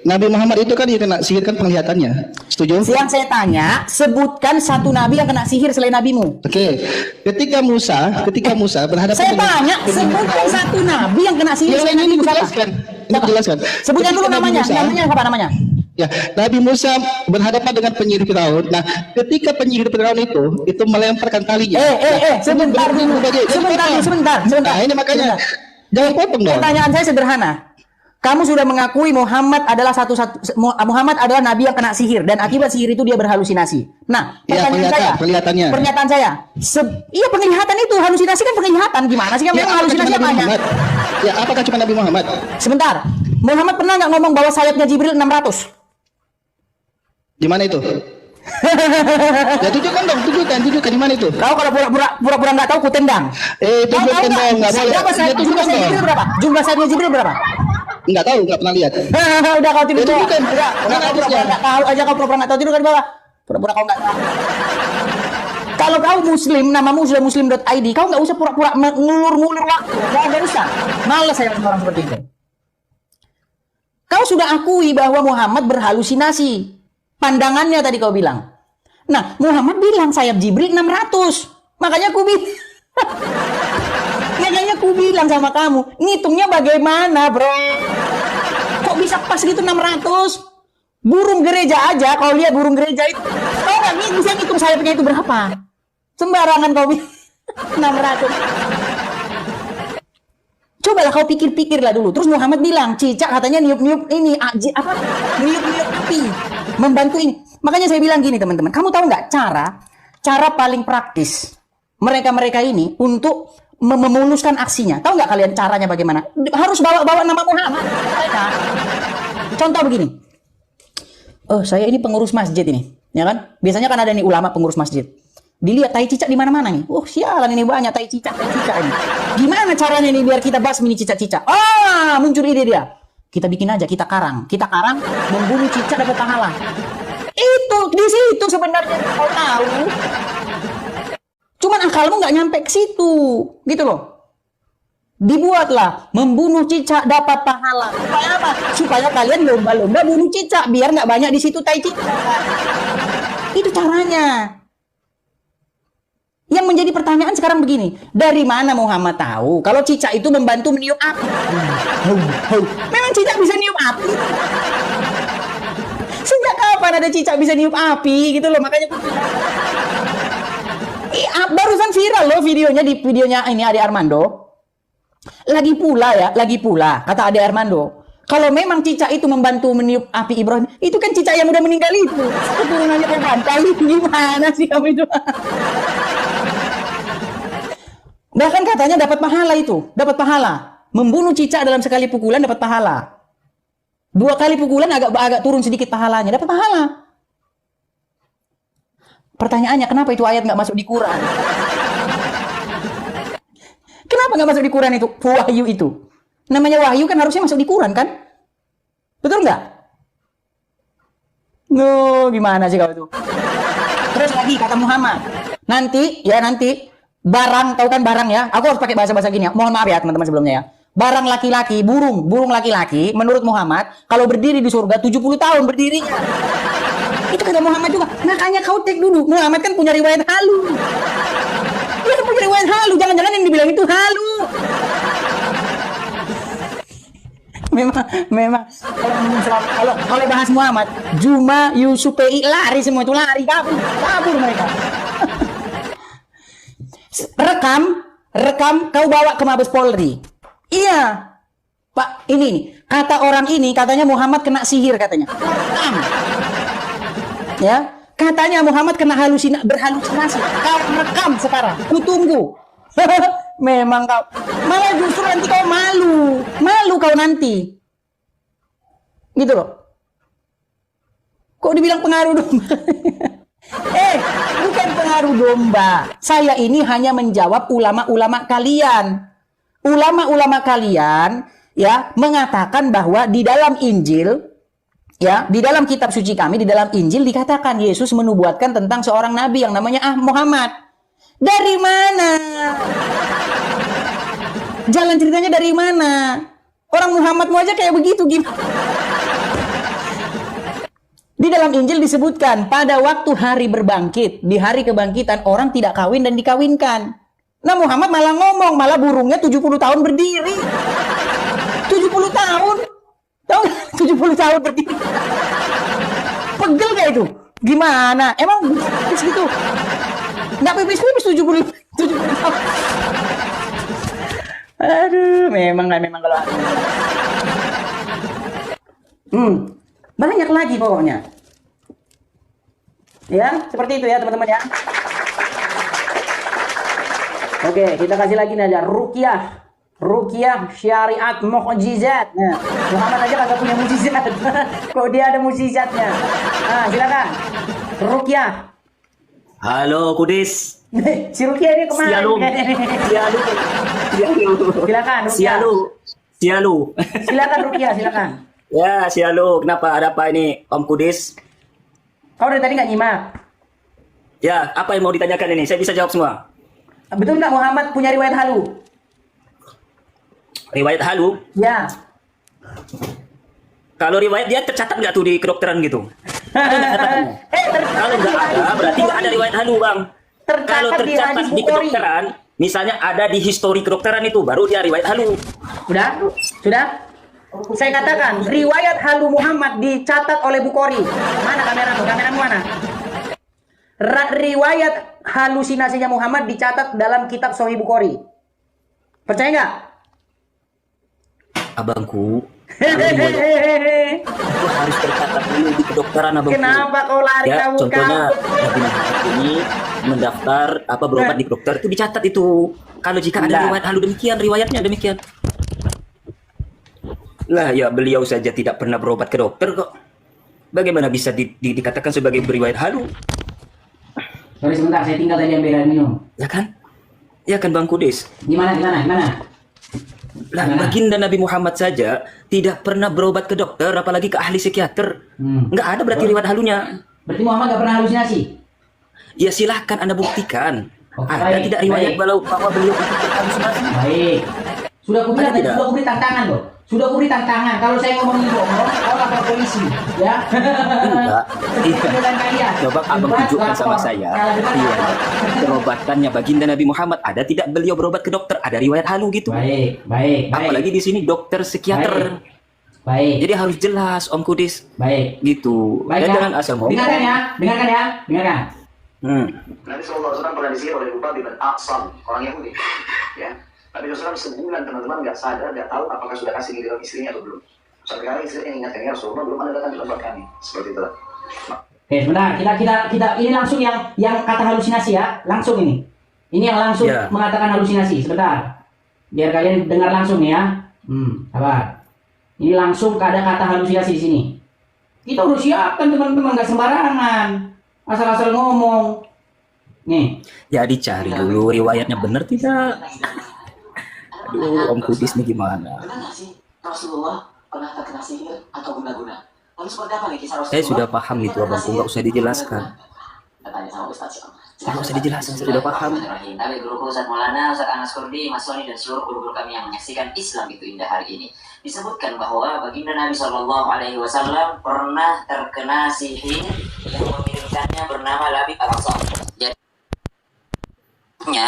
Nabi Muhammad itu kan dia kena sihir kan penglihatannya. Setuju? Yang saya tanya, sebutkan satu nabi yang kena sihir selain nabimu. Oke, ketika Musa berhadapan Saya tanya, sebutkan satu nabi yang kena sihir selain nabimu. Siapa? Ini dijelaskan. Sebutkan dulu Ketika Nabi namanya. Musa- Namanya apa namanya? Ya, Nabi Musa berhadapan dengan penyihir Firaun. Nah, ketika penyihir Firaun itu melemparkan talinya. Sebentar dulu. Sebentar. Nah, ini makanya Sebentar. jangan potong dong. Pertanyaan saya sederhana. Kamu sudah mengakui Muhammad adalah Muhammad adalah nabi yang kena sihir dan akibat sihir itu dia berhalusinasi. Nah, Ya, kelihatannya. Pernyataan saya. Iya, penglihatan itu halusinasi kan penglihatan. Gimana sih? Ya, Memang apakah halusinasi cuma Nabi apanya? Muhammad? Ya, apakah cuma Nabi Muhammad? Sebentar. Muhammad pernah nggak ngomong bahwa sayapnya Jibril 600? Di mana itu? Ya, tunjukkan di mana itu? Kau kalau pura-pura nggak tahu, ku tendang. Tunjukkan dong, nggak boleh. Berapa Ya, tunjukkan sayapnya dong. Jibril berapa? Jumlah sayapnya Jibril berapa? Nggak tahu, nggak pernah lihat. Udah kau tidur. Ya, tunjukkan. Udah Mana kau pura-pura hadisnya? nggak tahu aja, kau pura-pura nggak tahu, tidur kan di bawah. Pura-pura kau nggak tahu. Kalau kau Muslim, namamu sudah muslim.id, kau nggak usah pura-pura ngulur-ngulur waktu. Nggak usah. Males saya dengan orang seperti itu. Kau sudah akui bahwa Muhammad berhalusinasi. Pandangannya tadi kau bilang. Nah, Muhammad bilang sayap Jibril 600. Makanya aku bilang. Makanya aku bilang sama kamu, ngitungnya bagaimana, bro? Kok bisa pas gitu 600? Burung gereja aja, kalau lihat burung gereja itu, kau nggak bisa ngitung sayapnya itu berapa? Sembarangan kau bilang 600. Cobalah kau pikir-pikir lah dulu. Terus Muhammad bilang, cicak katanya niup-niup ini, niup-niup api, membantu ini. Makanya saya bilang gini teman-teman, kamu tahu nggak cara paling praktis mereka ini untuk memuluskan aksinya? Tahu nggak kalian caranya bagaimana? Harus bawa nama Muhammad. Contoh begini, oh saya ini pengurus masjid ini, ya kan? Biasanya kan ada nih ulama pengurus masjid. Dilihat tai cicak di mana-mana nih. Oh, sialan ini banyak tai cicak ini. Gimana caranya nih biar kita basmi nih cicak-cicak? Ah, muncul ide dia. Kita bikin aja, kita karang membunuh cicak dapat pahala. Itu di situ sebenarnya kau tahu. Cuman akalmu nggak nyampe ke situ, gitu loh. Dibuatlah membunuh cicak dapat pahala. Supaya apa? Supaya kalian lomba-lomba bunuh cicak biar nggak banyak di situ tai cicak. Itu caranya. Yang menjadi pertanyaan sekarang begini, dari mana Muhammad tahu kalau cicak itu membantu meniup api? Memang cicak bisa niup api? Sejak kapan ada cicak bisa niup api gitu loh, makanya barusan viral loh videonya ini Ade Armando. Lagi pula kata Ade Armando, kalau memang cicak itu membantu meniup api Ibrahim, itu kan cicak yang udah meninggal itu. Keturunannya kau bantai, gimana sih kamu itu? Bahkan katanya dapat pahala. Membunuh cicak dalam sekali pukulan dapat pahala. 2 kali pukulan agak turun sedikit pahalanya, dapat pahala. Pertanyaannya, kenapa itu ayat nggak masuk di Quran? Kenapa nggak masuk di Quran itu? Wahyu itu. Namanya wahyu kan harusnya masuk di Quran kan? Betul nggak? No, gimana sih kau itu? Terus lagi kata Muhammad, nanti barang, tahu kan barang ya? Aku harus pakai bahasa gini ya. Mohon maaf ya teman-teman sebelumnya ya. Barang laki-laki, burung laki-laki, menurut Muhammad, kalau berdiri di surga 70 tahun berdirinya. Itu kata Muhammad juga. Makanya kau cek dulu. Muhammad kan punya riwayat halu. Dia kan punya riwayat halu. Jangan-jangan yang dibilang itu halu. Memang kalau bahas Muhammad, Juma, Yusuf, PI, lari semua itu, lari, kabur mereka. Rekam kau bawa ke Mabes Polri. Iya Pak, ini kata orang ini katanya Muhammad kena sihir katanya. Rekam. Ya, katanya Muhammad kena berhalusinasi. Kau rekam sekarang, ku tunggu. Memang kau malah justru nanti kau malu kau nanti, gitu loh. Kok dibilang pengaruh domba? Bukan pengaruh domba. Saya ini hanya menjawab ulama-ulama kalian. Ulama-ulama kalian ya mengatakan bahwa di dalam Injil, ya, di dalam kitab suci kami, di dalam Injil dikatakan Yesus menubuatkan tentang seorang nabi yang namanya Muhammad. Dari mana? Jalan ceritanya dari mana? Orang Muhammadmu aja kayak begitu gimana? Di dalam Injil disebutkan pada waktu hari berbangkit, di hari kebangkitan orang tidak kawin dan dikawinkan. Nah Muhammad malah ngomong, malah burungnya 70 tahun berdiri. 70 tahun? Tahu 70 tahun berdiri. Pegel gak itu? Gimana? Emang pipis gitu? Nggak pipis 70 tahun. Aduh, memang kalau banyak lagi pokoknya. Ya, seperti itu ya teman-teman ya. Oke, kita kasih lagi nih aja Ruqyah syariat mukjizat. Nah, Muhammad aja kagak punya mukjizat. Kok dia ada mukjizatnya? Nah, silakan. Ruqyah. Halo Kudis. Si Ruqyah ini kemana? Sialu. Silakan Ruqyah. Sialu. Silakan Ruqyah, silakan. Ya, sialu. Kenapa? Ada apa ini, Om Kudis? Kau dari tadi nggak nyimak? Ya, apa yang mau ditanyakan ini? Saya bisa jawab semua. Betul nggak Muhammad punya riwayat halu? Riwayat halu? Ya. Kalau riwayat dia tercatat nggak tuh di kedokteran gitu? Kalau nggak ada, berarti nggak ada riwayat halu, Bang. Kalau tercatat di kedokteran, misalnya ada di histori kedokteran itu, baru dia riwayat halu. Sudah? Saya katakan, riwayat halu Muhammad dicatat oleh Bukhari. Mana kameramu? Kameramu mana? Riwayat halusinasinya Muhammad dicatat dalam kitab Sahih Bukhari. Percaya nggak? Abangku, itu harus tercatat dulu di kedokteran, abangku. Kenapa kau lari ya, kamu? Contohnya, Nabi Muhammad ini mendaftar berobat di dokter itu dicatat itu. Kalau jika ada riwayat halu demikian, riwayatnya demikian. Lah ya beliau saja tidak pernah berobat ke dokter kok. Bagaimana bisa dikatakan sebagai beriwayat halu? Sorry sebentar, saya tinggal tadi ambil air minum. Ya kan? Ya kan Bang Kudis? Gimana? Lah, baginda Nabi Muhammad saja tidak pernah berobat ke dokter, apalagi ke ahli psikiater. Nggak ada berarti riwayat halunya. Berarti Muhammad nggak pernah halusinasi? Ya silahkan Anda buktikan. Oh, Ada baik, tidak riwayat baik. bahwa beliau itu berhalusinasi? Baik. Sudah aku bilang, Ada tidak? sudah aku beri tantangan loh. Sudah aku beri tantangan. Kalau saya ngomongin bohong, kau lapor polisi, ya. Enggak. Iya. Dengan kalian. Coba abang Debat, tunjukkan sama lapor. saya. Kalau debat, Iya. lapor. Berobatannya baginda Nabi Muhammad, ada tidak beliau berobat ke dokter? Ada riwayat halu gitu. Baik. Apalagi di sini dokter psikiater. Baik. Jadi harus jelas Om Kudis. Baik. Gitu. Baik, Dan ya. jangan asal ngomong. Dengarkan ya. Dengarkan. Nabi SAW pernah disihir oleh Ubay bin Aqsam, orang Yahudi. Ya, Nabi SAW sebulan teman-teman nggak sadar, nggak tahu apakah sudah kasih giliran istrinya atau belum. Sampai kali istrinya ingatkan, ya Rasulullah belum ada datang di tempat kami. Seperti itu. Oke, sebentar. Kita ini langsung yang kata halusinasi ya. Langsung ini. Ini yang langsung Ya. mengatakan halusinasi. Sebentar. Biar kalian dengar langsung nih ya. Sabar. Ini langsung ada kata halusinasi di sini. Kita udah siapkan teman-teman, nggak sembarangan. Asal-asal ngomong. Nih. Ya dicari dulu riwayatnya benar tidak. Aduh, Om Kudis nih gimana? Benar nggak sih Rasulullah pernah terkena sihir atau guna-guna? Lalu seperti apa nih kisah Rasulullah? Saya sudah paham itu abangku, nggak usah dijelaskan. Tanya sama Ustaz Syam. Nggak usah dijelaskan, saya sudah paham. Tapi guruku Ustaz Maulana, Ustaz Anas Kurdi, Mas Soni dan seluruh guru-guru kami yang menyaksikan Islam itu indah hari ini, disebutkan bahwa baginda Nabi Shallallahu Alaihi Wasallam pernah terkena sihir yang mengirimkannya bernama Labib Al-Aqsa.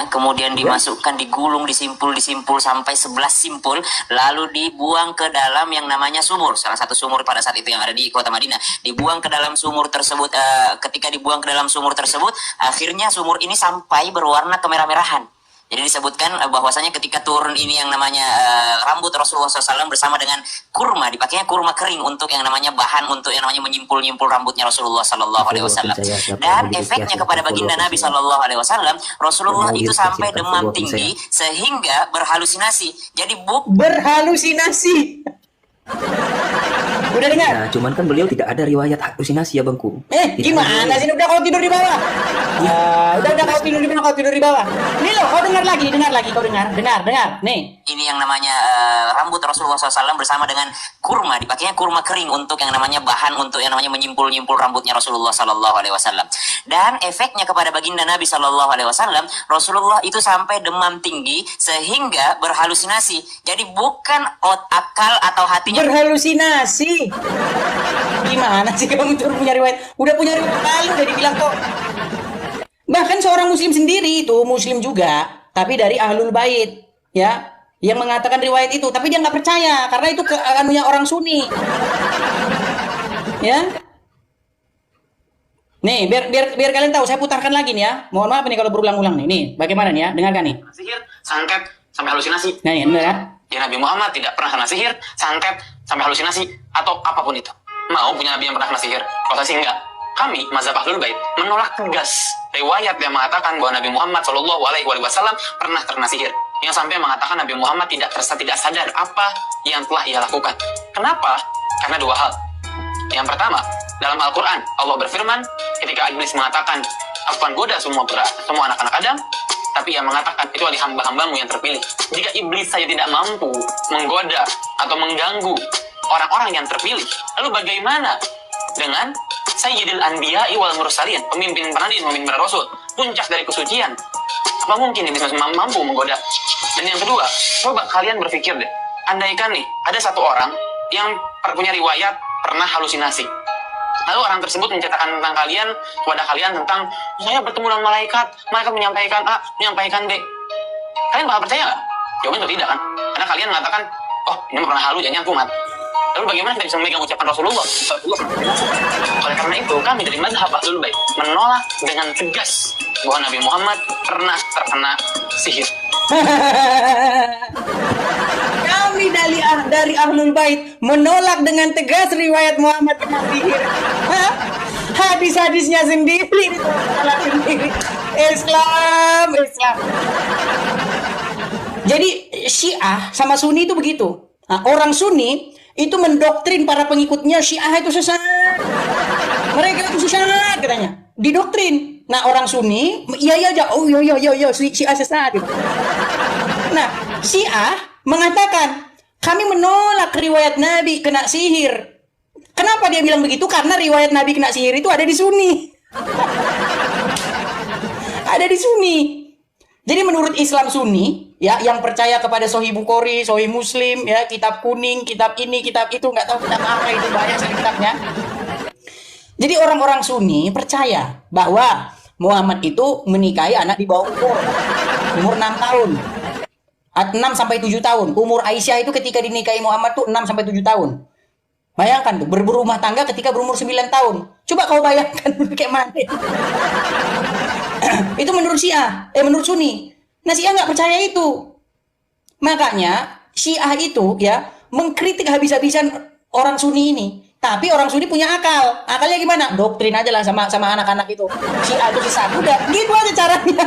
Kemudian dimasukkan, digulung, disimpul sampai 11 simpul, lalu dibuang ke dalam yang namanya sumur, salah satu sumur pada saat itu yang ada di kota Madinah. Dibuang ke dalam sumur tersebut. Ketika dibuang ke dalam sumur tersebut, akhirnya sumur ini sampai berwarna kemerah-merahan. Jadi disebutkan bahwasanya ketika turun ini yang namanya rambut Rasulullah SAW bersama dengan kurma, dipakainya kurma kering untuk yang namanya bahan untuk yang namanya menyimpul-nyimpul rambutnya Rasulullah SAW. Dan efeknya kepada baginda Nabi SAW, Rasulullah itu sampai demam tinggi sehingga berhalusinasi. Jadi Berhalusinasi. Udah dengar? Nah, cuman kan beliau tidak ada riwayat halusinasi ya bangku. Gimana sih? Udah kau tidur di bawah. Udah kau tidur di bawah. Nih loh, kau dengar lagi, kau dengar. Nih. ini yang namanya rambut Rasulullah SAW bersama dengan kurma, dipakainya kurma kering untuk yang namanya bahan untuk yang namanya menyimpul-nyimpul rambutnya Rasulullah SAW. Dan efeknya kepada baginda Nabi SAW, Rasulullah itu sampai demam tinggi sehingga berhalusinasi. Jadi bukan akal atau hatinya Berhalusinasi. Gimana sih kamu tuh punya riwayat? Udah punya riwayat lalu udah dibilang kok. Bahkan seorang muslim sendiri itu, muslim juga, tapi dari Ahlul Bait, ya, yang mengatakan riwayat itu, tapi dia nggak percaya karena itu anunya orang Sunni. Ya. Nih, biar kalian tahu, saya putarkan lagi nih ya. Mohon maaf nih kalau berulang-ulang nih. Nih, bagaimana nih ya? Dengarkan nih. Sihir, santet, sampai halusinasi. Nah, ini benar ya? Ya Nabi Muhammad tidak pernah kena sihir, santet, sampai halusinasi, atau apapun itu. Mau punya Nabi yang pernah kena sihir? Kalau saya sih enggak. Kami, mazhab Ahlul Bait, menolak tegas riwayat yang mengatakan bahwa Nabi Muhammad SAW pernah terkena sihir. Yang sampai mengatakan Nabi Muhammad tidak sadar apa yang telah ia lakukan. Kenapa? Karena dua hal. Yang pertama, dalam Al-Quran, Allah berfirman ketika Iblis mengatakan, aku akan goda semua anak-anak Adam, tapi ia mengatakan, itu adalah hamba-hambamu yang terpilih. Jika Iblis saja tidak mampu menggoda atau mengganggu orang-orang yang terpilih, lalu bagaimana dengan Sayyidil Anbiya'i wal Mursalin, pemimpin para nabi, pemimpin para rasul, puncak dari kesucian? Apa mungkin Iblis mampu menggoda? Dan yang kedua, coba kalian berpikir deh, andaikan nih, ada satu orang yang punya riwayat pernah halusinasi. Lalu orang tersebut menceritakan tentang kalian, kepada kalian tentang, saya bertemu dengan malaikat menyampaikan A, menyampaikan B. Kalian bakal percaya nggak? Jawabannya itu tidak kan? Karena kalian mengatakan, oh ini pernah halu, jangan kumat. Lalu bagaimana kita bisa memegang ucapan Rasulullah? Oleh karena itu, kami dari mazhab Ahlul Bait menolak dengan tegas bahwa Nabi Muhammad pernah terkena sihir. Kami dari Ahlul Bait menolak dengan tegas riwayat Muhammad kena sihir. Hadis-hadisnya sendiri ditolak sendiri. Islam. Jadi Syiah sama Sunni itu begitu. Nah, orang Sunni itu mendoktrin para pengikutnya Syiah itu sesat. Mereka itu sesat katanya. Didoktrin. Nah, orang Sunni, iya aja. Oh, iya, Syiah sesat gitu. Nah, Syiah mengatakan, kami menolak riwayat Nabi kena sihir. Kenapa dia bilang begitu? Karena riwayat Nabi kena sihir itu ada di Sunni. Ada di Sunni. Jadi menurut Islam Sunni, ya, yang percaya kepada Sahih Bukhari, Sahih Muslim, ya, kitab kuning, kitab ini, kitab itu, nggak tahu kitab apa itu, banyak sekali kitabnya. Jadi orang-orang Sunni percaya bahwa Muhammad itu menikahi anak di bawah umur 6 tahun. 6 sampai 7 tahun. Umur Aisyah itu ketika dinikahi Muhammad tuh 6 sampai 7 tahun. Bayangkan tuh, berumah tangga ketika berumur 9 tahun. Coba kau bayangkan kayak mana. Itu menurut Syiah, menurut Sunni. Nah, Syiah nggak percaya itu. Makanya Syiah itu ya mengkritik habis-habisan orang Sunni ini. Tapi orang Sunni punya akal. Akalnya gimana? Doktrin aja lah sama anak-anak itu. Syiah itu sesat, udah gitu aja caranya.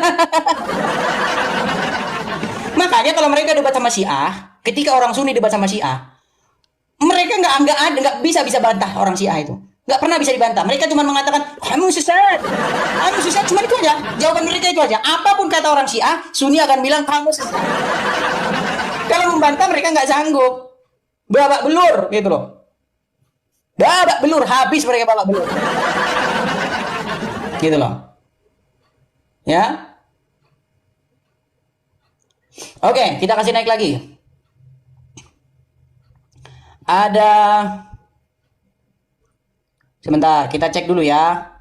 Makanya kalau mereka debat sama Syiah, ketika orang Sunni debat sama Syiah, mereka nggak bisa bantah orang Syiah itu. Nggak pernah bisa dibantah. Mereka cuma mengatakan, kamu sesat. Kamu sesat, cuma itu aja. Jawaban mereka itu aja. Apapun kata orang Syiah, Sunni akan bilang, kamu sesat. Kalau membantah, mereka nggak sanggup. Babak belur, gitu loh. Babak belur, habis mereka babak belur. Gitu loh. Ya. Oke, kita kasih naik lagi. Ada... Sebentar, kita cek dulu ya.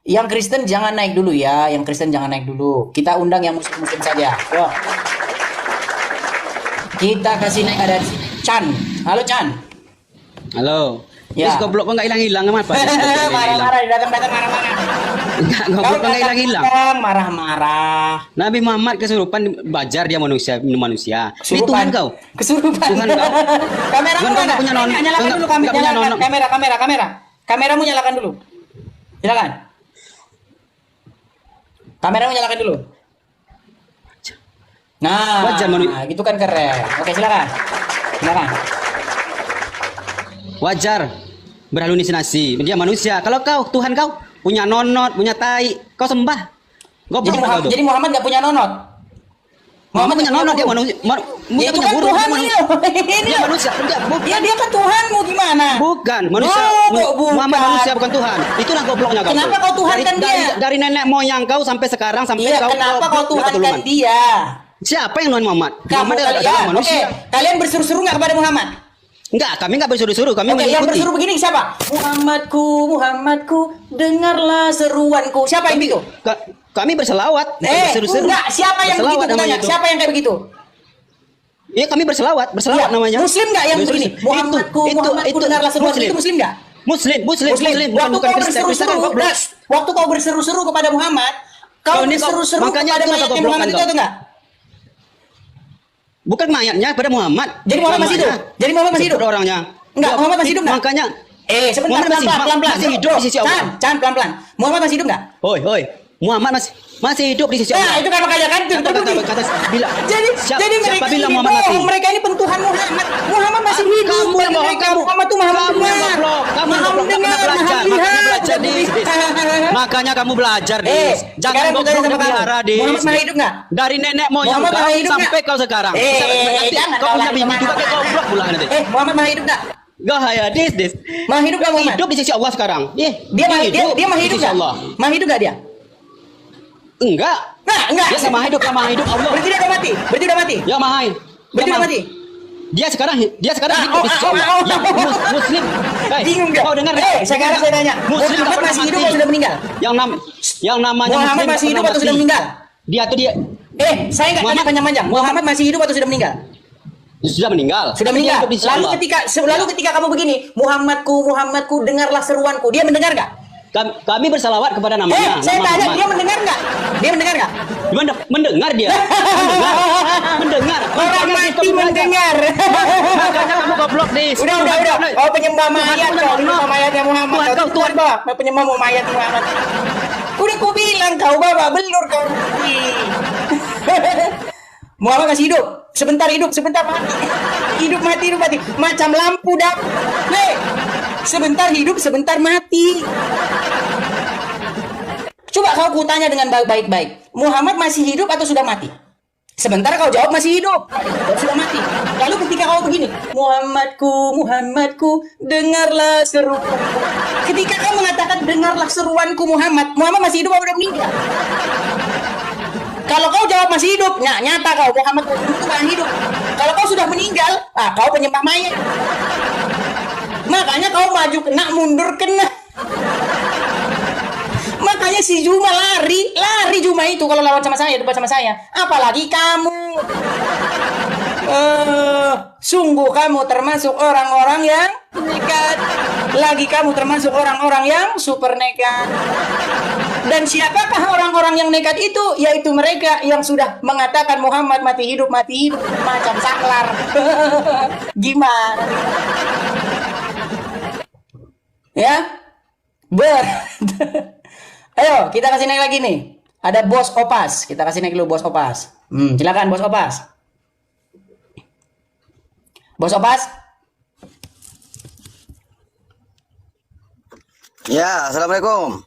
Yang Kristen jangan naik dulu ya. Yang Kristen jangan naik dulu. Kita undang yang Muslim-Muslim saja. Yo. Kita kasih naik, ada Chan. Halo Chan. Halo. Ya. Terus goblok kok nggak hilang-hilang apa? Marah-marah, datang-datang marah-marah. Enggak, goblok kok nggak hilang-hilang. Marah-marah. Nabi Muhammad kesurupan, bajar dia manusia, Ini Tuhan kau. Kesurupan. Tuhan kau. Kameramu Tuhan kau mana? nggak punya non. Nyalakan dulu Nggak punya non. kamera. Kameramu nyalakan dulu. Silakan. Kameramu nyalakan dulu. Nah, Wajar gitu kan keren. Oke, silakan. Wajar berhalusinasi. Dia manusia. Kalau kau, Tuhan kau punya nonot, punya tai, kau sembah. Goblok. Jadi Muhammad nggak punya nonot. Muhammad punya nonot, dia manusia. Dia itu kan Tuhan dia. Dia manusia. Dia kan Tuhanmu gimana? Bukan, manusia. Muhammad manusia bukan Tuhan. Itulah gobloknya kau. Kenapa kau Tuhankan dia? Dari nenek moyang kau sampai sekarang sampai Iya, kau. kenapa kau Tuhankan dia? Siapa yang Tuhan Muhammad? Kamu kalian. Oke, kalian berseru-seru nggak kepada Muhammad? Enggak, kami enggak berseru-seru, kami Oke, yang mengikuti. berseru begini siapa? Muhammadku, dengarlah seruanku. Siapa yang begitu? Kami berselawat, bukan berseru-seru. Enggak, siapa yang begitu? Tanya, siapa yang kayak begitu? Iya, kami berselawat Ya, namanya. Muslim nggak yang begini? Muhammadku, dengarlah seruanku. Itu Muslim nggak? Muslim. Bukan Kristen. Waktu kau berseru-seru kepada Muhammad, kau berseru-seru kepada mayat Muhammad itu atau enggak? Bukan mayatnya, pada Muhammad. Jadi Muhammad masih hidup? Orangnya. Enggak, Muhammad masih hidup enggak? Makanya. Sebentar, pelan-pelan. Masih hidup di sisi Allah. Can, pelan-pelan. Muhammad masih hidup enggak? Hoi. Muhammad masih hidup di sisi Allah. Nah, itu kan makanya kan jadi siapa mereka bilang ini Muhammad mati? bohong. Mereka ini pentuhan Muhammad. Muhammad masih hidup. Kamu yang bohong, kamu. Muhammad tuh maha mendengar. Kamu yang goblok, mendengar, belajar. maha Makanya lihat. belajar, Dis. Makanya kamu belajar, Dis. Jangan sekarang goblok bertanya sama dipelihara, kamu. Dis. Muhammad masih hidup enggak? Dari nenek moyang Muhammad kau masih hidup sampai nggak? kau sekarang. Jangan Kau punya bini juga kayak goblok pula nanti. Muhammad masih hidup enggak? Gaya, Dis. Masih hidup enggak Muhammad? Hidup di sisi Allah sekarang. Dia masih hidup di enggak? sisi Allah. Masih hidup enggak dia? Enggak. Nah, enggak. Dia sama hidup Allah. Berarti dia udah mati. Ya mahai. Berarti udah mati. Dia sekarang hidup di sisi Allah. Yang Muslim. Bingung enggak? Kau dengar? Sekarang saya tanya. Muslim Muhammad masih hidup atau sudah meninggal? Yang namanya Muhammad Muslim masih hidup pernah atau sudah mati. meninggal? Dia. Saya enggak tanya panjang-panjang. Muhammad masih hidup atau sudah meninggal? Sudah meninggal. Sudah Tapi dia meninggal. hidup di sisi Allah. Lalu ketika kamu begini, Muhammadku, dengarlah seruanku. Dia mendengar enggak? Kami bersalawat kepada namanya. Saya nama tanya, Muhammad. dia mendengar enggak? Dia mendengar enggak? Mendengar dia. Mendengar. Orang mati mendengar. Makanya kamu goblok, Dis. Udah. Oh, penyembah mayat kau. Penyembah mayatnya Muhammad. Tuhan, penyembah mayat Muhammad. Udah ku bilang kau babak belur kau. Muhammad masih hidup. Sebentar hidup, sebentar mati. Hidup mati. Macam lampu dah. Sebentar hidup, sebentar mati. Coba kau kutanya dengan baik-baik. Muhammad masih hidup atau sudah mati? Sebentar kau jawab masih hidup, sudah mati. Lalu ketika kau begini, Muhammadku, Muhammadku, dengarlah seruanku. Ketika kau mengatakan dengarlah seruanku Muhammad, Muhammad masih hidup atau sudah meninggal? Kalau kau jawab masih hidup, nyata kau Muhammad itu masih hidup. Kalau kau sudah meninggal, kau penyembah mayat. Makanya kau maju kena, mundur kena. Makanya si Juma lari Juma itu kalau lawan sama saya, debat sama saya. Apalagi kamu. Sungguh kamu termasuk orang-orang yang nekat. Lagi kamu termasuk orang-orang yang super nekat. Dan siapakah orang-orang yang nekat itu? Yaitu mereka yang sudah mengatakan Muhammad mati hidup macam saklar. Gimana? Ya? Ayo, kita kasih naik lagi nih. Ada Bos Opas. Kita kasih naik dulu Bos Opas. Silakan Bos Opas. Bos Opas. Ya, assalamualaikum.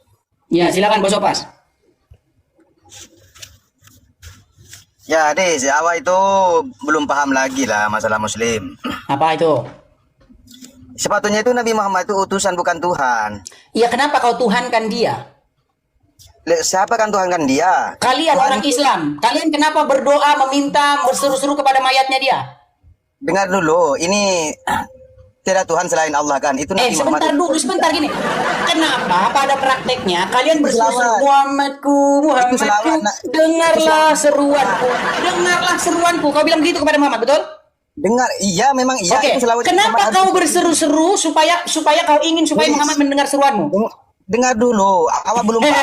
Ya, silakan Bos Opas. Ya, Des, awak itu belum paham lagi lah masalah Muslim. Apa itu? Sepatutnya itu Nabi Muhammad itu utusan bukan Tuhan. Ya, kenapa kau tuhankan dia? Siapa kan Tuhan kan dia? Kalian Tuhan orang Islam, kalian kenapa berdoa, meminta, berseru-seru kepada mayatnya dia? Dengar dulu, ini tidak Tuhan selain Allah kan? Itu Nabi Muhammad. Sebentar gini. Kenapa pada prakteknya kalian berseru Muhammadku, dengarlah seruanku, dengarlah seruanku. Kau bilang begitu kepada Muhammad, betul? Dengar, iya memang iya. Oke. Itu Kenapa kau berseru-seru supaya kau ingin supaya Muhammad mendengar seruanmu? Dengar dulu, awak belum paham.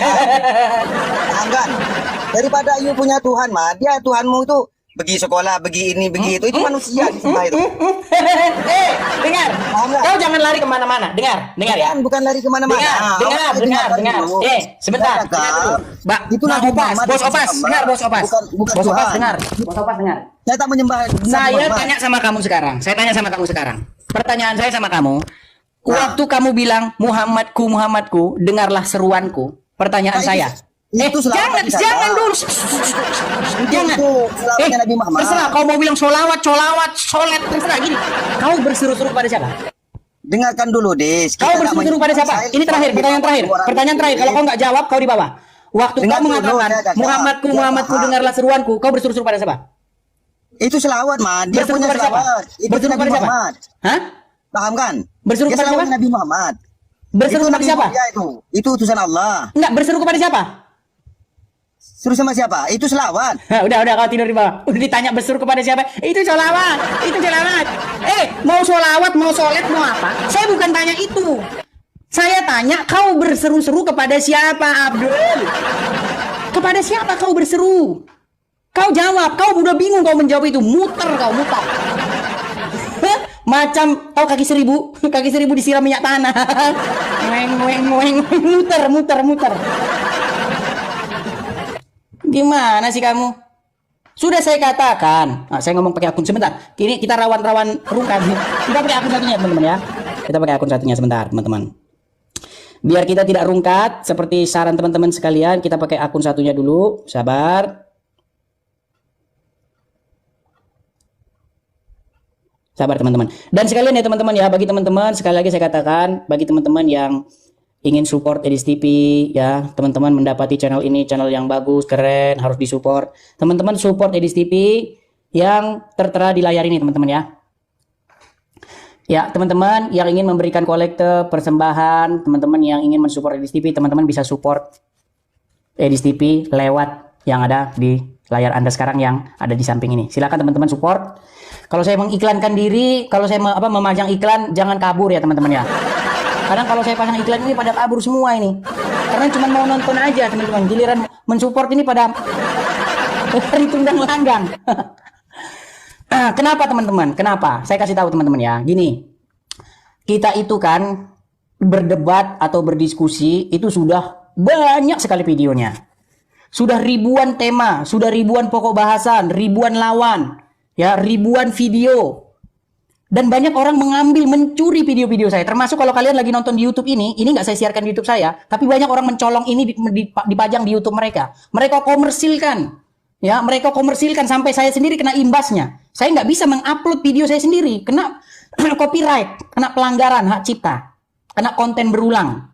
Paham kan? Daripada you punya Tuhan mah, dia Tuhanmu itu pergi sekolah, pergi ini, pergi itu manusia disembah itu. Dengar. Kau jangan lari kemana-mana. Dengar ya. Bukan lari kemana-mana. Dengar. Sebentar. Itu Bos Opas. Dengar Bos Opas. Bos Opas dengar. Bos Opas dengar. Saya tak menyembah. Saya tanya sama kamu sekarang. Pertanyaan saya sama kamu. Waktu kamu bilang Muhammadku, dengarlah seruanku. Pertanyaan saya. Jangan dulu. Jangan. Terserah kau mau bilang solawat, solet, terserah gini. Kau berseru-seru pada siapa? Dengarkan dulu, Des. Kau berseru-seru pada siapa? Ini terakhir, pertanyaan terakhir. Kalau kau nggak jawab, kau di bawah. Waktu kau mengatakan Muhammadku, dengarlah seruanku, kau berseru-seru pada siapa? Itu selawat, mah. Dia Berseru punya pada siapa? selawat. Itu Berseru Nabi pada siapa? Muhammad. Hah? Paham kan? Berseru Dia kepada selawat siapa? Nabi Muhammad. Berseru kepada siapa? Itu utusan Allah. Enggak, berseru kepada siapa? Suruh sama siapa? Itu selawat. Udah kau tidur di bawah. Udah ditanya berseru kepada siapa? Itu sholawat. Mau sholawat, mau solet, mau apa? Saya bukan tanya itu. Saya tanya kau berseru-seru kepada siapa, Abdul? Kepada siapa kau berseru? Kau jawab. Kau udah bingung kau menjawab itu. Muter. Macam tahu kaki seribu disiram minyak tanah. Muter. Gimana sih kamu? Sudah saya katakan. Saya ngomong pakai akun sebentar. Kini kita rawan rungkat. Kita pakai akun satunya teman-teman ya. Kita pakai akun satunya sebentar teman-teman. Biar kita tidak rungkat seperti saran teman-teman sekalian, kita pakai akun satunya dulu. Sabar teman-teman. Dan sekalian ya teman-teman ya, bagi teman-teman sekali lagi saya katakan, bagi teman-teman yang ingin support Edis TV ya, teman-teman mendapati channel ini channel yang bagus, keren, harus disupport. Teman-teman support Edis TV yang tertera di layar ini teman-teman ya. Ya, teman-teman yang ingin memberikan kolekte persembahan, teman-teman yang ingin mensupport Edis TV, teman-teman bisa support Edis TV lewat yang ada di layar Anda sekarang yang ada di samping ini. Silakan teman-teman support. Kalau saya mengiklankan diri, kalau saya memajang iklan, jangan kabur ya teman-teman ya. Kadang kalau saya pasang iklan ini pada kabur semua ini. Karena cuma mau nonton aja teman-teman. Giliran mensupport ini pada tunggang langgang. Kenapa teman-teman? Kenapa? Saya kasih tahu teman-teman ya. Gini, kita itu kan berdebat atau berdiskusi itu sudah banyak sekali videonya. Sudah ribuan tema, sudah ribuan pokok bahasan, ribuan lawan, ya ribuan video. Dan banyak orang mencuri video-video saya. Termasuk kalau kalian lagi nonton di YouTube ini nggak saya siarkan di YouTube saya, tapi banyak orang mencolong ini dipajang di YouTube mereka. Mereka komersilkan. Ya, mereka komersilkan sampai saya sendiri kena imbasnya. Saya nggak bisa mengupload video saya sendiri, kena copyright, kena pelanggaran hak cipta, kena konten berulang.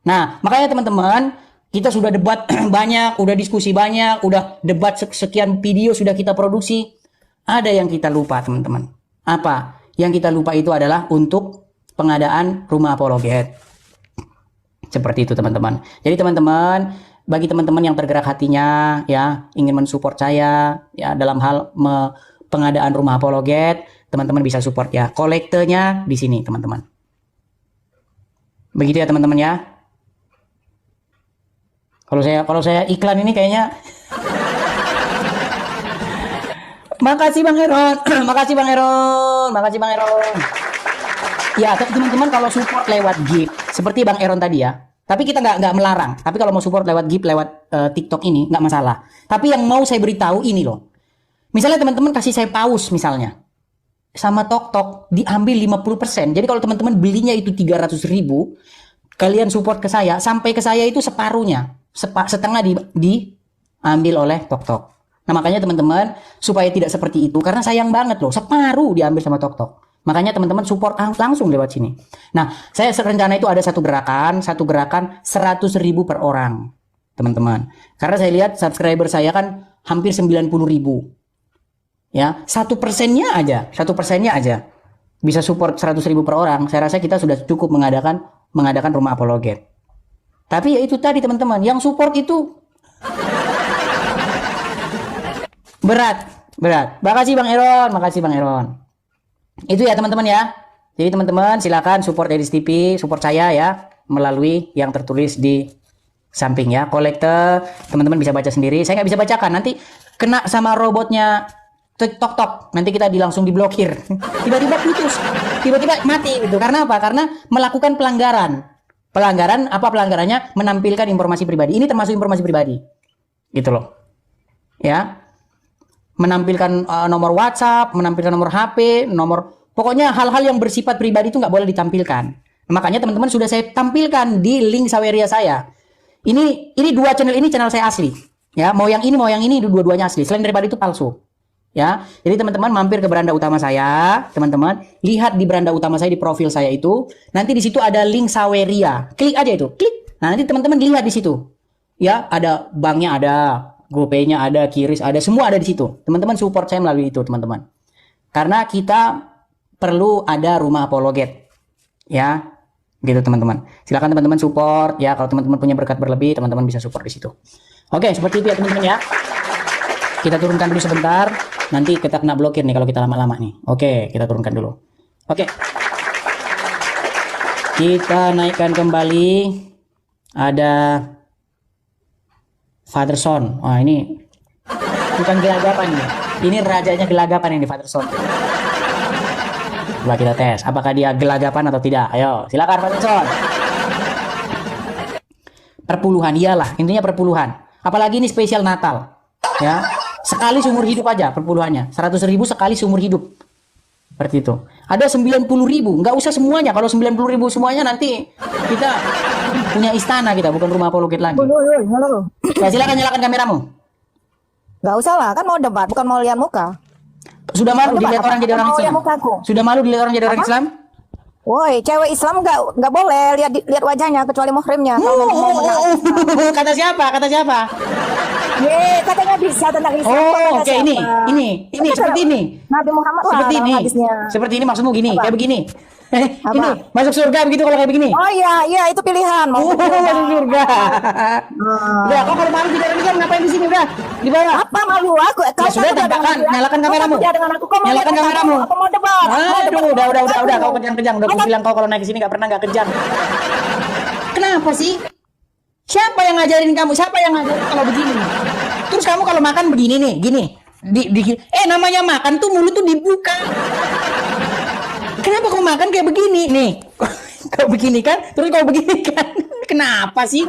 Nah, makanya teman-teman, kita sudah debat banyak, udah diskusi banyak, udah debat sekian video sudah kita produksi. Ada yang kita lupa, teman-teman. Apa? Yang kita lupa itu adalah untuk pengadaan rumah apologet. Seperti itu, teman-teman. Jadi teman-teman, bagi teman-teman yang tergerak hatinya ya ingin mensupport saya ya dalam hal pengadaan rumah apologet, teman-teman bisa support ya. Kolektornya di sini, teman-teman. Begitu ya, teman-teman ya. Kalau saya iklan ini kayaknya Makasih Bang Heron. Makasih Bang Heron. Makasih Bang Heron. Ya, teman-teman kalau support lewat gift seperti Bang Heron tadi ya. Tapi kita nggak melarang. Tapi kalau mau support lewat gift lewat TikTok ini nggak masalah. Tapi yang mau saya beritahu ini loh. Misalnya teman-teman kasih saya paus misalnya. Sama TokTok diambil 50%. Jadi kalau teman-teman belinya itu 300.000, kalian support ke saya, sampai ke saya itu separuhnya. Setengah diambil oleh TokTok. Nah makanya teman-teman supaya tidak seperti itu, karena sayang banget loh, separuh diambil sama TokTok. Makanya teman-teman support langsung lewat sini. Nah saya rencana itu ada satu gerakan 100.000 per orang, teman-teman. Karena saya lihat subscriber saya kan hampir 90.000. Ya, 1%-nya aja bisa support 100.000 per orang. Saya rasa kita sudah cukup mengadakan rumah apologet. Tapi ya itu tadi teman-teman, yang support itu berat. Makasih Bang Eron. Itu ya teman-teman ya. Jadi teman-teman silakan support Edis TV, support saya ya melalui yang tertulis di samping ya. Kolektor, teman-teman bisa baca sendiri. Saya nggak bisa bacakan, nanti kena sama robotnya TokTok. Nanti kita langsung diblokir. Tiba-tiba putus, tiba-tiba mati gitu. Karena apa? Karena melakukan pelanggaran. Apa pelanggarannya? Menampilkan informasi pribadi. Ini termasuk informasi pribadi. Gitu loh. Ya. Menampilkan nomor WhatsApp, menampilkan nomor HP, pokoknya hal-hal yang bersifat pribadi itu nggak boleh ditampilkan. Makanya teman-teman sudah saya tampilkan di link Saweria saya. Ini dua channel ini channel saya asli. Ya, mau yang ini dua-duanya asli. Selain daripada itu palsu. Ya, jadi teman-teman mampir ke beranda utama saya, teman-teman lihat di beranda utama saya di profil saya itu, nanti di situ ada link Saweria, klik aja itu, klik. Nah nanti teman-teman lihat di situ, ya ada banknya ada, GoPay-nya ada, Kiris ada, semua ada di situ. Teman-teman support saya melalui itu teman-teman, karena kita perlu ada rumah apologet, ya, gitu teman-teman. Silakan teman-teman support, ya kalau teman-teman punya berkat berlebih, teman-teman bisa support di situ. Oke, seperti itu ya teman-teman ya. Kita turunkan dulu sebentar. Nanti kita kena blokir nih kalau kita lama-lama nih. Oke, kita turunkan dulu. Oke. Kita naikkan kembali. Ada Father Son. Wah, ini bukan gelagapan nih. Ini rajanya gelagapan ini Father Son. Coba kita tes. Apakah dia gelagapan atau tidak? Ayo, silakan Father Son. Perpuluhan, iyalah. Intinya perpuluhan. Apalagi ini spesial Natal. Ya. Sekali seumur hidup aja perpuluhannya. 100.000 sekali seumur hidup. Seperti itu. Ada 90.000. Nggak usah semuanya. Kalau 90.000 semuanya nanti kita punya istana kita. Bukan rumah apologet lagi. Ya silakan nyalakan kameramu. Nggak usah lah. Kan mau debat. Bukan mau lihat muka. Sudah malu dilihat orang jadi orang Islam? Sudah malu dilihat orang jadi orang Islam? Woi, cewek Islam nggak boleh lihat wajahnya kecuali muhrimnya. Kata siapa? Ye, katanya bisa tentang Islam. Oh, oke, ini seperti ini. Nabi Muhammad seperti ini. hadisnya. Seperti ini maksudmu gini, Apa? kayak begini. Ini masuk surga begitu kalau kayak begini. Oh iya, itu pilihan. Masuk surga. Udah, kau kalau malu tidak Islam ngapain di sini udah? Di bawah. Apa malu aku? Ya sudah, tampakkan, nyalakan kameramu. Nyalakan kameramu. Apa mau debat? Aduh, udah, kau kejang-kejang. Udah aku bilang kau kalau naik ke sini nggak pernah nggak kejang. Kenapa sih? Siapa yang ngajarin kamu? Siapa yang ngajarin kalau begini? Terus kamu kalau makan begini nih, gini. Namanya makan tuh mulut tuh dibuka. Kenapa kau makan kayak begini? Nih, kau begini kan? Terus kau begini kan? Kenapa sih?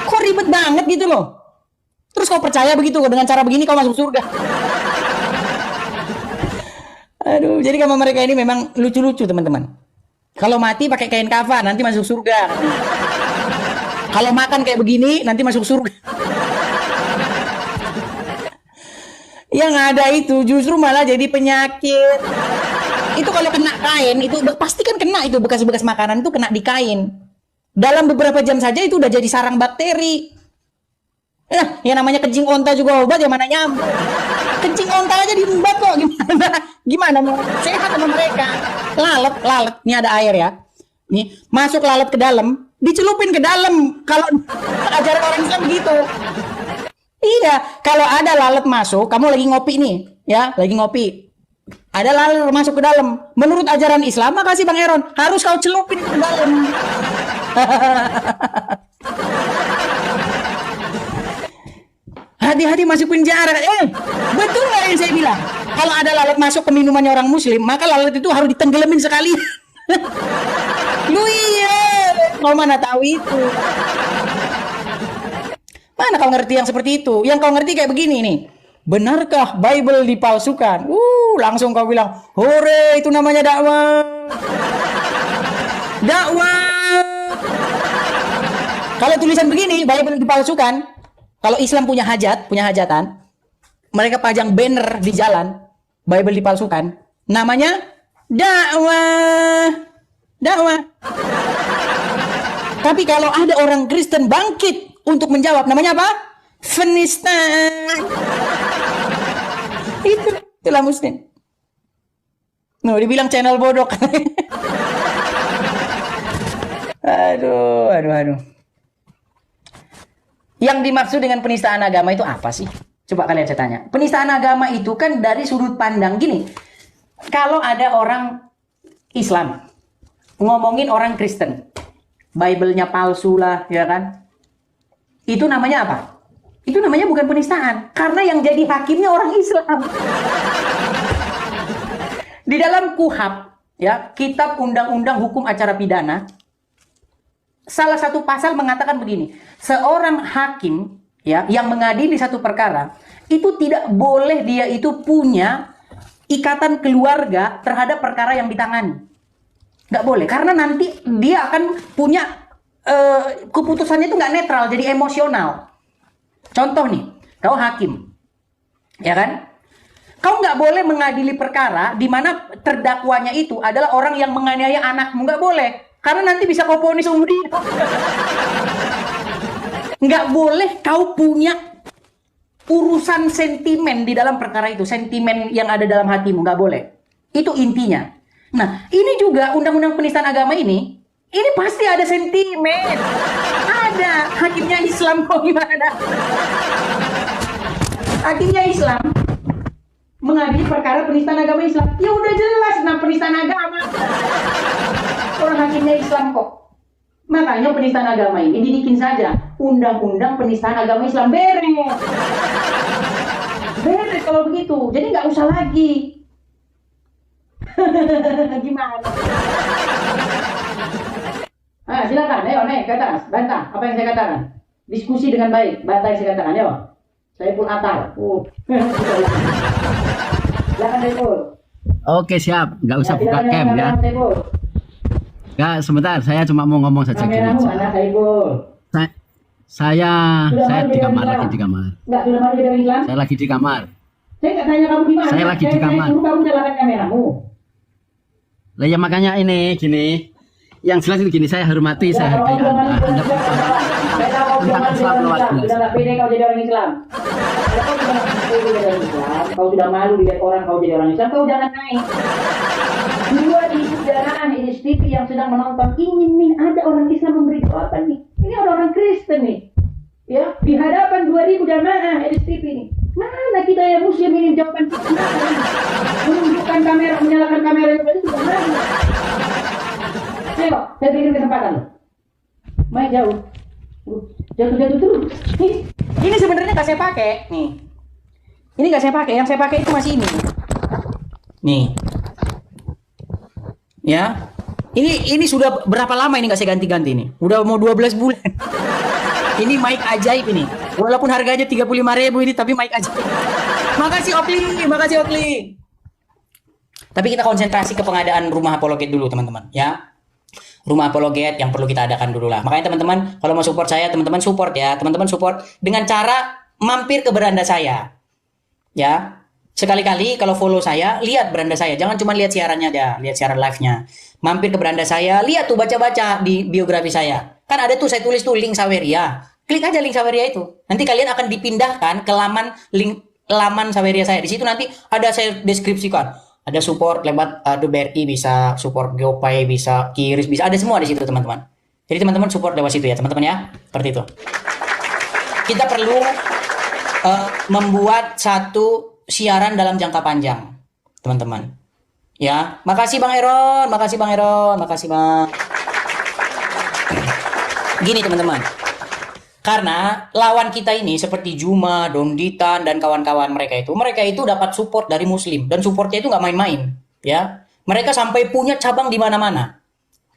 Kok ribet banget gitu loh? Terus kau percaya begitu dengan cara begini kau masuk surga? Aduh, jadi sama mereka ini memang lucu-lucu teman-teman. Kalau mati pakai kain kafan nanti masuk surga. Kalau makan kayak begini nanti masuk surga. Yang ada itu justru malah jadi penyakit. Itu kalau kena kain itu pasti kan kena, itu bekas-bekas makanan itu kena di kain. Dalam beberapa jam saja itu udah jadi sarang bakteri. Ya namanya kencing onta juga obat, ya mana nyambung. Kencing onta aja diembat kok, gimana mau sehat sama mereka. Lalat, ini ada air ya. Nih, masuk lalat ke dalam, dicelupin ke dalam. Kalau ajaran orang Islam begitu. Iya, kalau ada lalat masuk, kamu lagi ngopi nih, ya, lagi ngopi. Ada lalat masuk ke dalam. Menurut ajaran Islam, makasih Bang Eron, harus kau celupin ke dalam. Hati-hati masuk penjara. Betul nggak yang saya bilang? Kalau ada lalat masuk ke minumannya orang Muslim, maka lalat itu harus ditenggelamin sekali. Lu iya, kau mana tahu itu? Mana kau ngerti yang seperti itu? Yang kau ngerti kayak begini nih. Benarkah Bible dipalsukan? Langsung kau bilang, hore, itu namanya dakwah. Dakwah. Kalau tulisan begini, Bible dipalsukan. Kalau Islam punya hajatan, mereka pajang banner di jalan, Bible dipalsukan. Namanya dakwah. Dakwah. Tapi kalau ada orang Kristen bangkit untuk menjawab, namanya apa? Penista. Itulah Muslim. Dibilang channel bodoh. Aduh. Yang dimaksud dengan penistaan agama itu apa sih? Coba kalian saya tanya. Penistaan agama itu kan dari sudut pandang gini. Kalau ada orang Islam ngomongin orang Kristen, Bible-nya palsu lah, ya kan? Itu namanya apa? Itu namanya bukan penistaan, karena yang jadi hakimnya orang Islam. Di dalam KUHAP, ya, Kitab Undang-Undang Hukum Acara Pidana, salah satu pasal mengatakan begini, seorang hakim, ya, yang mengadili satu perkara, itu tidak boleh dia itu punya ikatan keluarga terhadap perkara yang ditangani. Nggak boleh, karena nanti dia akan punya keputusannya itu nggak netral, jadi emosional. Contoh nih, kau hakim, ya kan? Kau nggak boleh mengadili perkara di mana terdakwanya itu adalah orang yang menganiaya anakmu, nggak boleh. Karena nanti bisa kau vonis umur hidup. Nggak boleh kau punya urusan sentimen di dalam perkara itu. Sentimen yang ada dalam hatimu, nggak boleh. Itu intinya. Nah, ini juga undang-undang penistaan agama ini pasti ada sentimen. Ada. Hakimnya Islam kok gimana? Hakimnya Islam mengadili perkara penistaan agama Islam. Ya udah jelas, penistaan agama. Orang hakimnya Islam kok. Makanya penistaan agama ini dibikin saja undang-undang penistaan agama Islam, beres. Beres kalau begitu. Jadi nggak usah lagi. Gimana? Silakan, ayo naik ke atas, bantah apa yang saya katakan. Diskusi dengan baik, bantah yang saya katakan, ayo. Saya pun atal. Silakan Saiful. Oke, siap, nggak usah buka cam ya. Ya, sebentar, saya cuma mau ngomong saja gini. Saya di kamar, lagi di kamar. Enggak, sudah malu jadi orang Islam? Saya lagi di kamar. Saya nggak tanya kamu di mana. Saya lagi di kamar. Saya kamu nyalakan kameramu. Lah ya makanya ini gini. Yang jelas itu gini, saya hormati, saya hargai Anda tentang Islam lewat jelas. Sudah nggak pede kau jadi orang Islam. Kau sudah malu dilihat orang kau jadi orang Islam, kau jangan naik. Dua di kendaraan HTV yang sedang menonton ingin nih ada orang Islam memberi jawaban nih. Ini orang Kristen nih, ya, di hadapan 2000 jamaah HTV nih. Mana kita yang Muslim ini jawaban kita? Menunjukkan kamera, menyalakan kamera itu sudah mana? Ayo, saya berikan kesempatan. Main jauh. Jatuh terus. Ini sebenarnya nggak saya pakai. Nih. Ini nggak saya pakai. Yang saya pakai itu masih ini. Nih. Ya. Ini sudah berapa lama ini nggak saya ganti-ganti nih? Udah mau 12 bulan. Ini mic ajaib ini. Walaupun harganya 35.000 ini, tapi mic ajaib. Makasih Okli. Tapi kita konsentrasi ke pengadaan rumah apologet dulu teman-teman ya. Rumah apologet yang perlu kita adakan dulu lah. Makanya teman-teman kalau mau support saya, teman-teman support ya. Teman-teman support dengan cara mampir ke beranda saya. Ya. Sekali-kali kalau follow saya, lihat beranda saya. Jangan cuma lihat siarannya aja, lihat siaran live-nya. Mampir ke beranda saya, lihat tuh baca-baca di biografi saya. Kan ada tuh saya tulis tuh link Saweria. Klik aja link Saweria itu. Nanti kalian akan dipindahkan ke laman Saweria saya. Di situ nanti ada saya deskripsikan. Ada support lewat BRI bisa, support GoPay bisa, Kiris bisa, ada semua di situ teman-teman. Jadi teman-teman support lewat situ ya teman-teman ya. Seperti itu. Kita perlu membuat satu siaran dalam jangka panjang, teman-teman. Ya, makasih Bang Eron, makasih Bang Eron, makasih Bang. Gini teman-teman. Karena lawan kita ini seperti Juma, Donditan dan kawan-kawan mereka itu dapat support dari Muslim dan supportnya itu nggak main-main, ya. Mereka sampai punya cabang di mana-mana.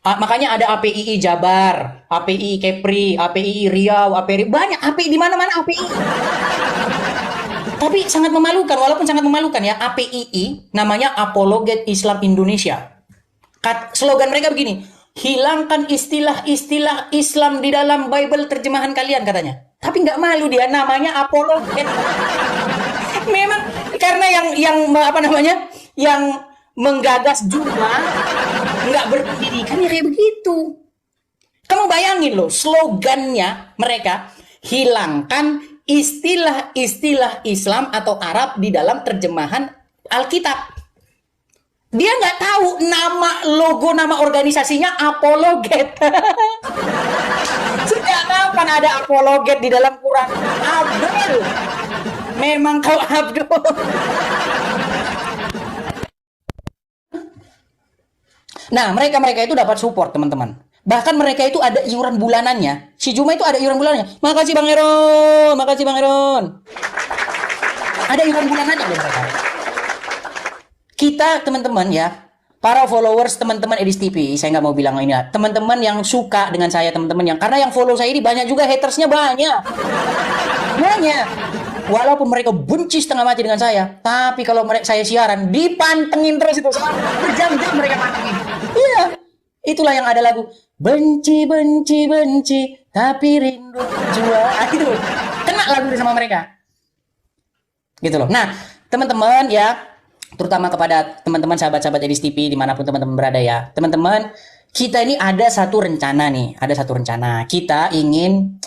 Makanya ada APII Jabar, APII Kepri, APII Riau, APII banyak API di mana-mana API. Tapi sangat memalukan, walaupun sangat memalukan ya, APII namanya Apologet Islam Indonesia. Slogan mereka begini, hilangkan istilah-istilah Islam di dalam Bible terjemahan kalian katanya. Tapi nggak malu dia, namanya apologet. Memang karena yang menggagas Juma nggak berpendidikan ya kayak begitu. Kamu bayangin loh, slogannya mereka hilangkan istilah-istilah Islam atau Arab di dalam terjemahan Alkitab. Dia nggak tahu nama organisasinya apologet. Sejak kapan ada apologet di dalam Quran? Abdul. Memang kau Abdul. Nah, mereka itu dapat support, teman-teman. Bahkan mereka itu ada iuran bulanannya. Si Juma itu ada iuran bulanannya. Makasih Bang Eron, makasih Bang Eron. Ada iuran bulanannya loh mereka. Kita teman-teman ya, para followers teman-teman Edis TV, saya nggak mau bilang ini ya, teman-teman yang suka dengan saya, teman-teman yang karena yang follow saya ini banyak juga hatersnya banyak. Walaupun mereka benci setengah mati dengan saya, tapi kalau saya siaran dipantengin terus itu berjam-jam mereka pantengin. Iya, itulah yang ada lagu benci tapi rindu jua. Itu kena lagu sama mereka. Gitu loh. Nah, teman-teman ya, terutama kepada teman-teman sahabat-sahabat Edis TV dimanapun teman-teman berada ya, teman-teman, kita ini ada satu rencana. Kita ingin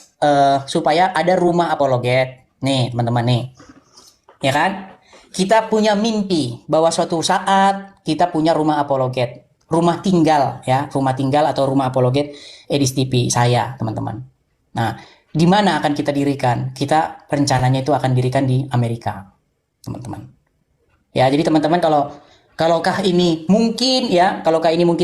supaya ada rumah apologet nih teman-teman nih, ya kan? Kita punya mimpi bahwa suatu saat kita punya rumah apologet, rumah tinggal ya, rumah tinggal atau rumah apologet Edis TV saya teman-teman. Nah, di mana akan kita dirikan? Kita rencananya itu akan dirikan di Amerika teman-teman. Ya, jadi teman-teman kalaukah ini mungkin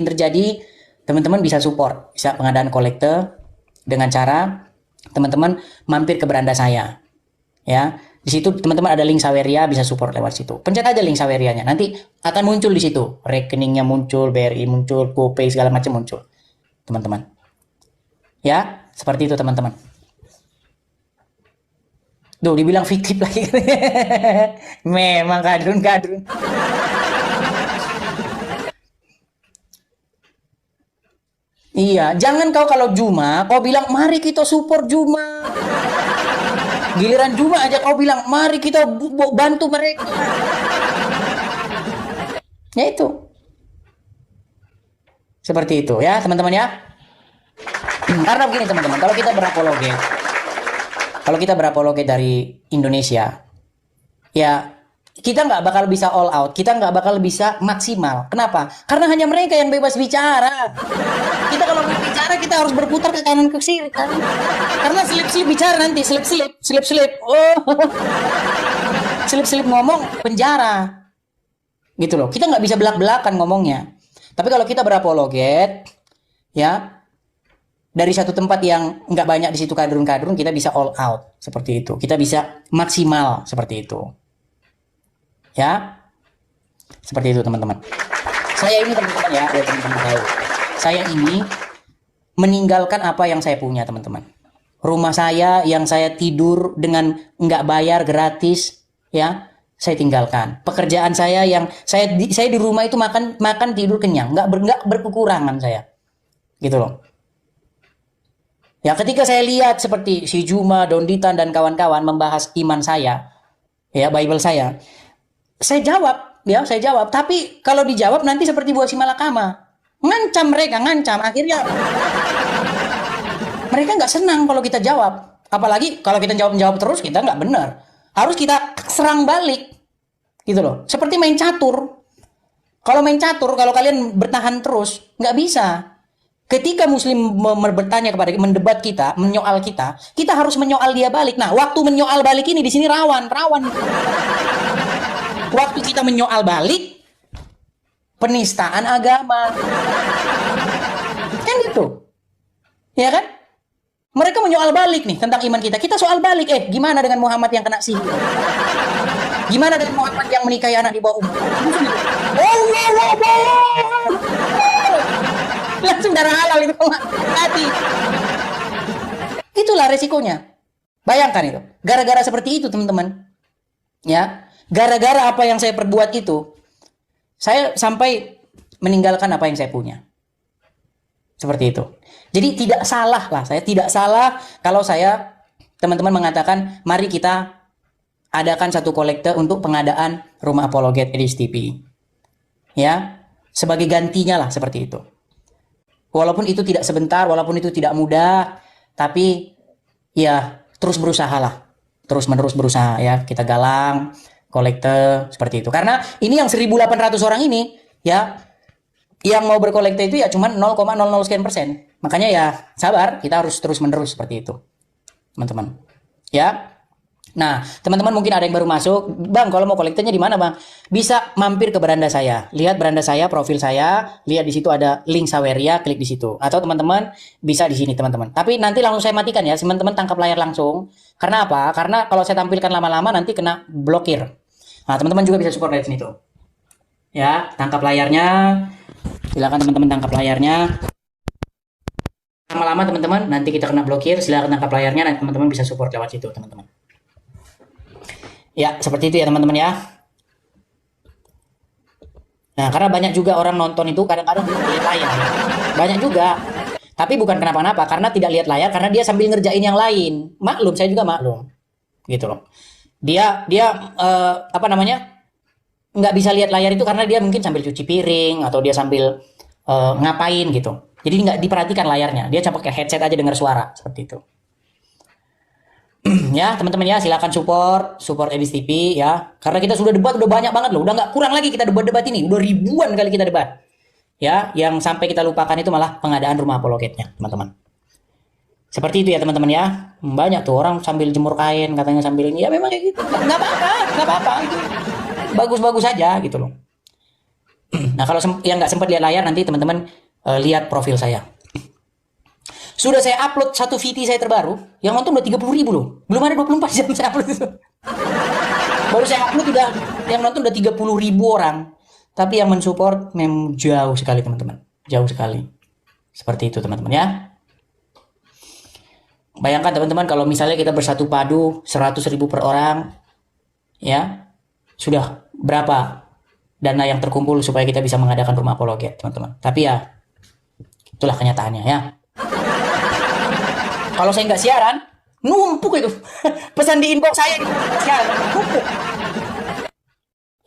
terjadi, teman-teman bisa support, bisa pengadaan kolektor dengan cara teman-teman mampir ke beranda saya. Ya, di situ teman-teman ada link Saweria, bisa support lewat situ. Pencet aja link Sawerianya, nanti akan muncul di situ. Rekeningnya muncul, BRI muncul, GoPay segala macam muncul. Teman-teman. Ya, seperti itu teman-teman. Duh, dibilang fiktif lagi. Memang kadrun. Iya, jangan kau kalau Juma, kau bilang mari kita support Juma. Giliran Juma aja kau bilang mari kita bantu mereka. Ya itu. Seperti itu ya, teman-teman ya. Karena begini teman-teman, kalau kita berapologet dari Indonesia, ya kita nggak bakal bisa all out, kita nggak bakal bisa maksimal. Kenapa? Karena hanya mereka yang bebas bicara. Kita kalau berbicara kita harus berputar ke kanan ke kiri kan? Karena selip-selip bicara nanti, selip-selip. Oh, selip-selip ngomong penjara, gitu loh. Kita nggak bisa belak-belakan ngomongnya. Tapi kalau kita berapologet, ya. Dari satu tempat yang nggak banyak di situ kadrun-kadrun, kita bisa all out seperti itu. Kita bisa maksimal seperti itu. Ya, seperti itu teman-teman. Saya ini teman-teman ya, teman-teman tahu. Saya ini meninggalkan apa yang saya punya teman-teman. Rumah saya yang saya tidur dengan nggak bayar gratis, ya. saya tinggalkan. Pekerjaan saya yang saya di rumah itu makan tidur kenyang, nggak berkekurangan saya, gitu loh. Ya ketika saya lihat seperti si Juma, Donditan dan kawan-kawan membahas iman saya, ya Bible saya jawab, ya saya jawab. Tapi kalau dijawab nanti seperti buah si malakama, ngancam mereka, akhirnya mereka nggak senang kalau kita jawab. Apalagi kalau kita jawab terus, kita nggak benar. Harus kita serang balik, gitu loh. Seperti main catur. Kalau main catur, kalau kalian bertahan terus, nggak bisa. Ketika Muslim bertanya kepada kita, mendebat kita, menyoal kita harus menyoal dia balik. Nah, waktu menyoal balik ini di sini rawan. Waktu kita menyoal balik, penistaan agama, kan gitu, ya kan? Mereka menyoal balik nih tentang iman kita. Kita soal balik, gimana dengan Muhammad yang kena sihir? Gimana dengan Muhammad yang menikahi anak di bawah umur? Langsung darah halal itu mati. Itulah resikonya. Bayangkan itu. Gara-gara seperti itu teman-teman. Ya, gara-gara apa yang saya perbuat itu, saya sampai meninggalkan apa yang saya punya. Seperti itu. Jadi tidak salah lah, saya tidak salah kalau saya, teman-teman mengatakan, mari kita adakan satu kolekte untuk pengadaan rumah apologet Edis TV. Ya, sebagai gantinya lah seperti itu. Walaupun itu tidak sebentar, walaupun itu tidak mudah, tapi ya terus berusaha lah. Terus menerus berusaha ya, kita galang, kolekte seperti itu. Karena ini yang 1.800 orang ini, ya, yang mau berkolekte itu ya cuma 0,00 sekian persen. Makanya ya sabar, kita harus terus menerus seperti itu, teman-teman. Ya, nah teman-teman mungkin ada yang baru masuk, bang kalau mau kolektenya di mana bang? Bisa mampir ke beranda saya, lihat beranda saya, profil saya, lihat di situ ada link Saweria, klik di situ. Atau teman-teman bisa di sini teman-teman. Tapi nanti langsung saya matikan ya, teman-teman tangkap layar langsung. Karena apa? Karena kalau saya tampilkan lama-lama nanti kena blokir. Nah teman-teman juga bisa support dari sini tuh. Ya, tangkap layarnya. Silakan teman-teman tangkap layarnya. Lama-lama teman-teman nanti kita kena blokir, silakan tangkap layarnya, nanti teman-teman bisa support lewat situ teman-teman. Ya seperti itu ya teman-teman ya. Nah karena banyak juga orang nonton itu kadang-kadang lihat layar, banyak juga. Tapi bukan kenapa-napa, karena tidak lihat layar, karena dia sambil ngerjain yang lain. Maklum, saya juga maklum, gitu loh. Dia apa namanya, nggak bisa lihat layar itu karena dia mungkin sambil cuci piring atau dia sambil ngapain gitu. Jadi nggak diperhatikan layarnya, dia cuma pakai headset aja dengar suara seperti itu. Ya teman-teman ya, silakan support Edis TV ya, karena kita sudah debat udah banyak banget loh, udah nggak kurang lagi kita debat ini, udah ribuan kali kita debat. Ya, yang sampai kita lupakan itu malah pengadaan rumah apologetnya teman-teman. Seperti itu ya teman-teman ya, banyak tuh orang sambil jemur kain katanya sambil ini, ya memang kayak gitu, nggak apa-apa, itu bagus-bagus aja gitu loh. Nah kalau yang nggak sempat lihat layar nanti teman-teman lihat profil saya. Sudah saya upload satu VT saya terbaru, yang nonton udah 30.000 loh. Belum ada 24 jam saya upload itu. Baru saya upload udah, yang nonton udah 30.000 orang. Tapi yang mensupport memang jauh sekali teman-teman. Jauh sekali. Seperti itu teman-teman ya. Bayangkan teman-teman kalau misalnya kita bersatu padu 100.000 per orang. Ya. Sudah berapa dana yang terkumpul supaya kita bisa mengadakan rumah apologet teman-teman. Tapi ya itulah kenyataannya ya. Kalau saya nggak siaran, numpuk itu. Pesan di inbox saya siaran, numpuk.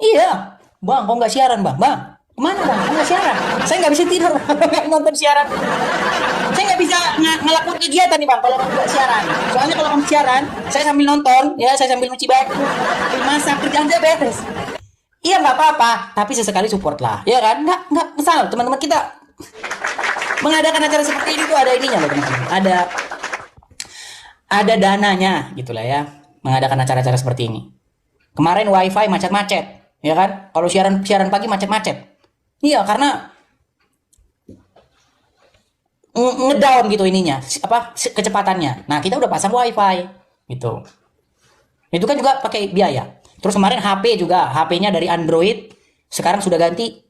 Iya, bang, kok nggak siaran bang? Bang, kemana bang? Kok nggak siaran? Saya nggak bisa tidur nggak nonton siaran. Saya nggak bisa ngelakuin kegiatan nih bang kalau nggak siaran. Soalnya kalau kamu siaran, saya sambil nonton, ya saya sambil nyuci baju, sambil masak, kerjaan saya beres. Iya nggak apa-apa, tapi sesekali support lah, ya kan? Nggak salah teman-teman, kita mengadakan acara seperti ini tuh ada ininya loh teman-teman. Ada dananya gitulah ya, mengadakan acara-acara seperti ini. Kemarin wifi macet-macet, ya kan? Kalau siaran pagi macet-macet. Iya, karena ngedown gitu ininya, apa kecepatannya. Nah, kita udah pasang wifi gitu. Itu kan juga pakai biaya. Terus kemarin HP juga, HP-nya dari Android sekarang sudah ganti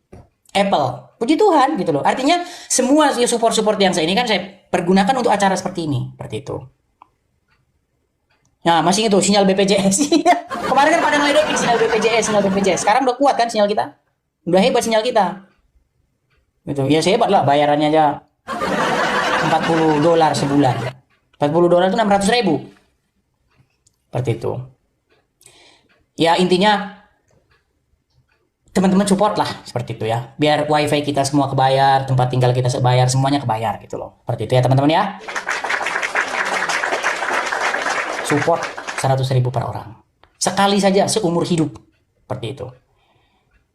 Apple. Puji Tuhan gitu loh. Artinya semua support yang saya ini kan saya pergunakan untuk acara seperti ini, seperti itu. Nah, masih itu sinyal BPJS. Kemarin kan pada ngeledekin sinyal BPJS. Sekarang udah kuat kan sinyal kita? Udah hebat sinyal kita. Gitu. Ya hebat lah, bayarannya aja $40 sebulan. $40 itu 600.000. Seperti itu. Ya intinya teman-teman support lah seperti itu ya. Biar wifi kita semua kebayar, tempat tinggal kita sebayar, semuanya kebayar gitu loh. Seperti itu ya teman-teman ya. Support 100.000 per orang. Sekali saja seumur hidup. Seperti itu.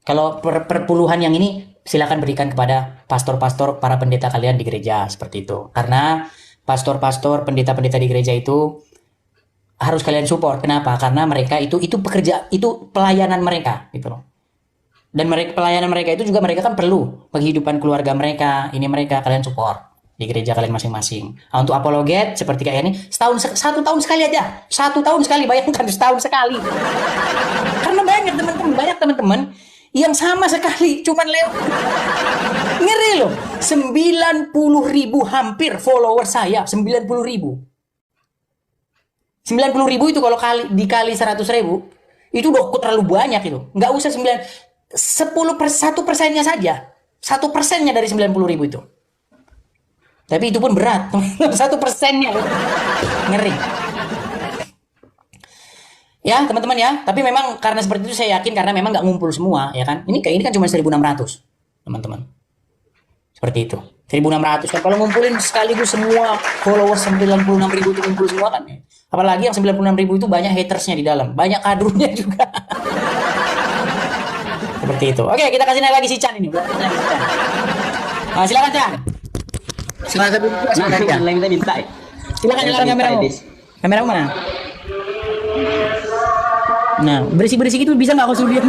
Kalau per puluhan yang ini silakan berikan kepada pastor-pastor, para pendeta kalian di gereja seperti itu. Karena pastor-pastor, pendeta-pendeta di gereja itu harus kalian support. Kenapa? Karena mereka itu pekerja, itu pelayanan mereka gitu loh. Dan pelayanan mereka itu juga mereka kan perlu penghidupan keluarga mereka. Ini mereka kalian support di gereja kalian masing-masing. Nah, untuk apologet seperti kayak ini, satu tahun sekali aja. 1 tahun sekali, bayangkan setahun sekali. Karena banyak teman-teman yang sama sekali cuman lewat. Ngeri loh, 90.000 hampir follower saya, 90.000. 90.000 itu kalau dikali 100.000 itu udah terlalu banyak itu. Nggak usah 1%-nya saja. 1%-nya dari 90.000 itu. Tapi itu pun berat. 1%-nya ngeri. Ya teman-teman ya. Tapi memang karena seperti itu saya yakin karena memang nggak ngumpul semua ya kan. Ini kan cuma 1.600 teman-teman. Seperti itu. 1.600 kan kalau ngumpulin sekaligus semua followers 96.000 itu ngumpul semua kan. Apalagi yang 96.000 itu banyak hatersnya di dalam, banyak kadrunya juga. Seperti itu. Oke, kita kasih naik lagi si Chan ini. Nah, silakan Chan. Silakan minta. Silakan nyalakan kameramu. Kameramu mana? Nah, bersih-bersih gitu bisa nggak kau suruh diam?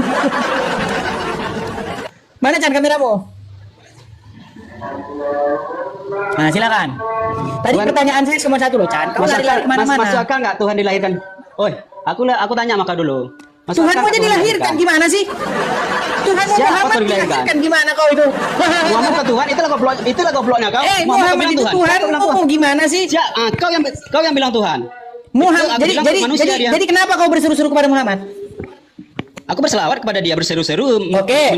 Mana Chan kameramu? Nah, silakan. Tadi pertanyaan saya cuma satu loh, Chan. Kau lari-lari kemana-mana? Masuk akal nggak Tuhan dilahirkan? Oi, aku tanya sama kau dulu. Tuhan mau jadi dilahirkan gimana sih? Tuhan Muhammad dilahirkan gimana kau itu? Muhammad ke Tuhan, itulah gobloknya kau. Muhammad itu Tuhan, mau gimana sih? Kau yang bilang Tuhan. Muhammad, jadi kenapa kau berseru-seru kepada Muhammad? Aku berselawat kepada dia, berseru-seru. Oke.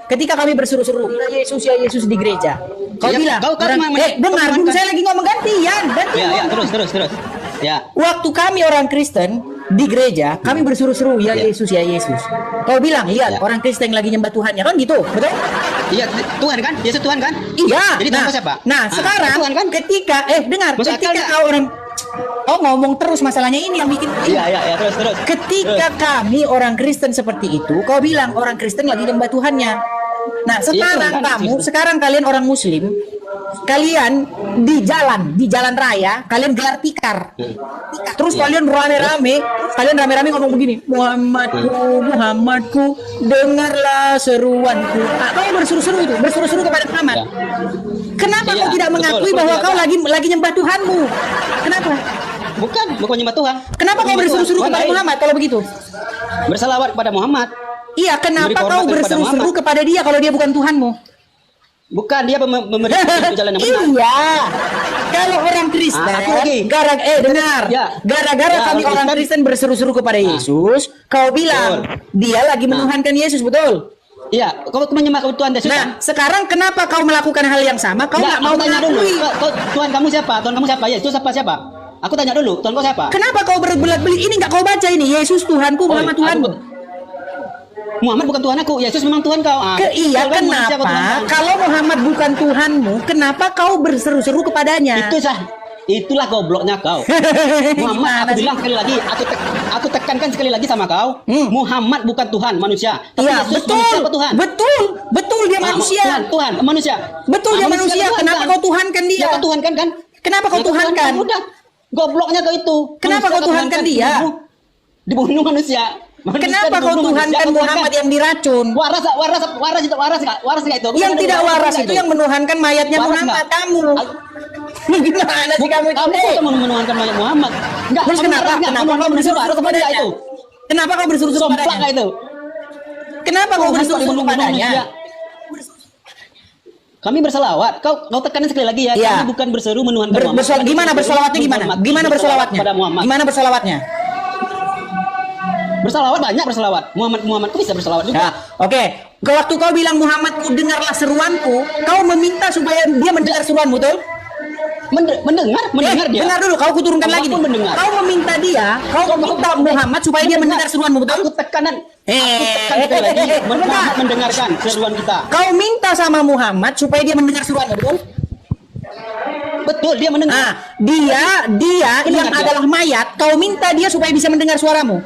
Ketika kami berseru-seru, ya Yesus di gereja. Kau bilang, dengar dulu saya lagi ngomong gantian. Ya, terus. Ya. Waktu kami orang Kristen di gereja, kami berseru-seru, ya Yesus. Kau bilang, lihat orang Kristen yang lagi nyembah Tuhannya, kan gitu, betul? Iya, Tuhan kan? Yesus Tuhan kan? Iya. Jadi Tuhan siapa? Nah, sekarang Tuhan kan? ketika kau orang ngomong terus masalahnya ini yang bikin. Iya, terus. Ketika kami orang Kristen seperti itu, kau bilang orang Kristen lagi nyembah Tuhannya. Nah, sekarang kalian orang Muslim, kalian di jalan raya, kalian gelar tikar. Terus kalian rame-rame ngomong begini, Muhammadku, dengarlah seruanku. Nah, kau berseru-seru kepada Muhammad. Kenapa kau tidak mengakui bahwa kau lagi nyembah Tuhanmu? Kenapa? Bukan nyembah Tuhan. Kenapa kau berseru-seru kepada Muhammad kalau begitu? Berselawat kepada Muhammad. Iya, kenapa kau berseru-seru kepada dia kalau dia bukan Tuhanmu? Bukan, dia memberi jalan yang benar. Iya. Kalau orang Kristen, gara-gara kami orang Kristen berseru-seru kepada Yesus, kau bilang dia lagi menuhankan Yesus, betul? Iya, kau menyembah Tuhan Yesus. Nah, sekarang kenapa kau melakukan hal yang sama? Kau nggak mau tanya dulu. mengakui. Tuhan kamu siapa? Yesus siapa? Aku tanya dulu, Tuhan kau siapa? Kenapa kau berbelat-belit? Ini nggak kau baca ini. Yesus Tuhanku, Muhammad Tuhanmu. Muhammad bukan Tuhan aku, Yesus memang Tuhan kau. Iya, kenapa? Kalau Muhammad bukan Tuhanmu, kenapa kau berseru-seru kepadanya? Itulah gobloknya kau. Muhammad, aku bilang sekali lagi, aku tekankan sekali lagi sama kau. Muhammad bukan Tuhan manusia. Tapi Yesus manusia apa Tuhan? Betul dia manusia. Tuhan manusia. Betul dia manusia. Kenapa kau tuhankan dia? Ya, kau tuhankan kan? Kenapa kau tuhankan? Udah, gobloknya kau itu. Kenapa kau tuhankan dia? Dibunuh manusia. Kenapa kau tuhankan Muhammad yang diracun? Waras itu. Yang tidak waras itu yang menuhankan mayatnya Muhammad. Kamu. Gimana sih kamu itu? Kamu menuhankan mayat Muhammad. Enggak. Terus kenapa kau berseru-seru kepadanya itu? Kenapa kau berseru-seru kepadanya itu? Kenapa kau berseru-seru kepadanya? Kami berselawat. Kau tekankan sekali lagi ya. Iya. Kami bukan berseru menuhankan Muhammad. Gimana bersolawatnya gimana? Gimana bersolawatnya? Pada Muhammad. Gimana bersolawatnya? Berselawat banyak berselawat. Muhammad kau bisa berselawat juga. Nah, oke. Waktu kau bilang Muhammadku dengarlah seruanku, kau meminta supaya dia mendengar seruanmu, betul? Mendengar dia. Dengar dulu, kau kuturunkan lagi nih. Mendengar. Kau meminta dia, kau meminta Muhammad supaya dia mendengar seruanmu, betul? Aku tekan sekali lagi. Muhammad mendengarkan seruan kita. Kau minta sama Muhammad supaya dia mendengar seruanmu, betul? Betul, dia mendengar. Nah, dia yang adalah mayat, kau minta dia supaya bisa mendengar suaramu.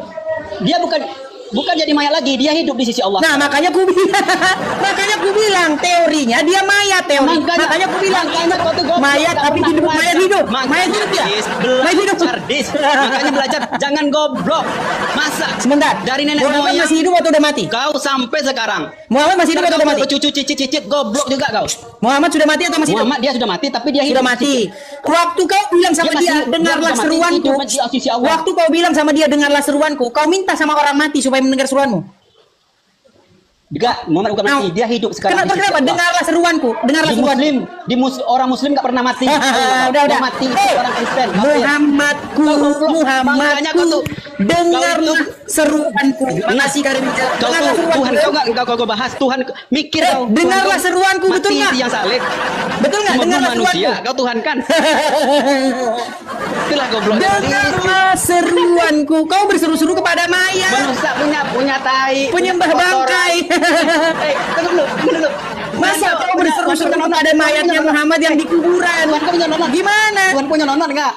Dia bukan jadi mayat lagi, dia hidup di sisi Allah. Nah, makanya ku bilang teorinya dia mayat teori. Makanya ku bilang mayat tapi hidup, mayat hidup. Mayat hidup ya. Mayat hidup. Cerdas. Makanya belajar jangan goblok. Masa sebentar. Dari nenek Muhammad moyang masih hidup atau udah mati? Kau sampai sekarang. Muhammad masih hidup atau udah mati? Cucu cicit goblok juga kau. Muhammad sudah mati atau masih hidup? Muhammad dia sudah mati tapi dia sudah hidup. mati. Waktu kau bilang sama dia dengarlah seruanku. Waktu kau bilang sama dia dengarlah seruanku, kau minta sama orang mati supaya mendengar seruanmu. Enggak, Muhammad bukan mati, dia hidup sekarang. Kenapa? Dengarlah seruanku, dengarlah seruanku. Orang muslim enggak pernah mati. Udah. Mati orang Kristen. Muhammadku, dengarlah seruanku. Makasih Karim. Tuhan kau bahas Tuhan mikir kau. Dengarlah seruanku, betul enggak? Yang salib. Betul enggak? Dengarlah manusia, seruanku. kau Tuhan kan. Itulah goblok. Dengarlah seruanku. Kau berseru-seru kepada mayat. Manusia punya tai. Penyembah bangkai. Tunggu dulu. Masa kau berseru-seru kepada mayatnya Muhammad yang di kuburan? Tuhan kau punya nonton. Gimana? Tuhan punya nonton enggak?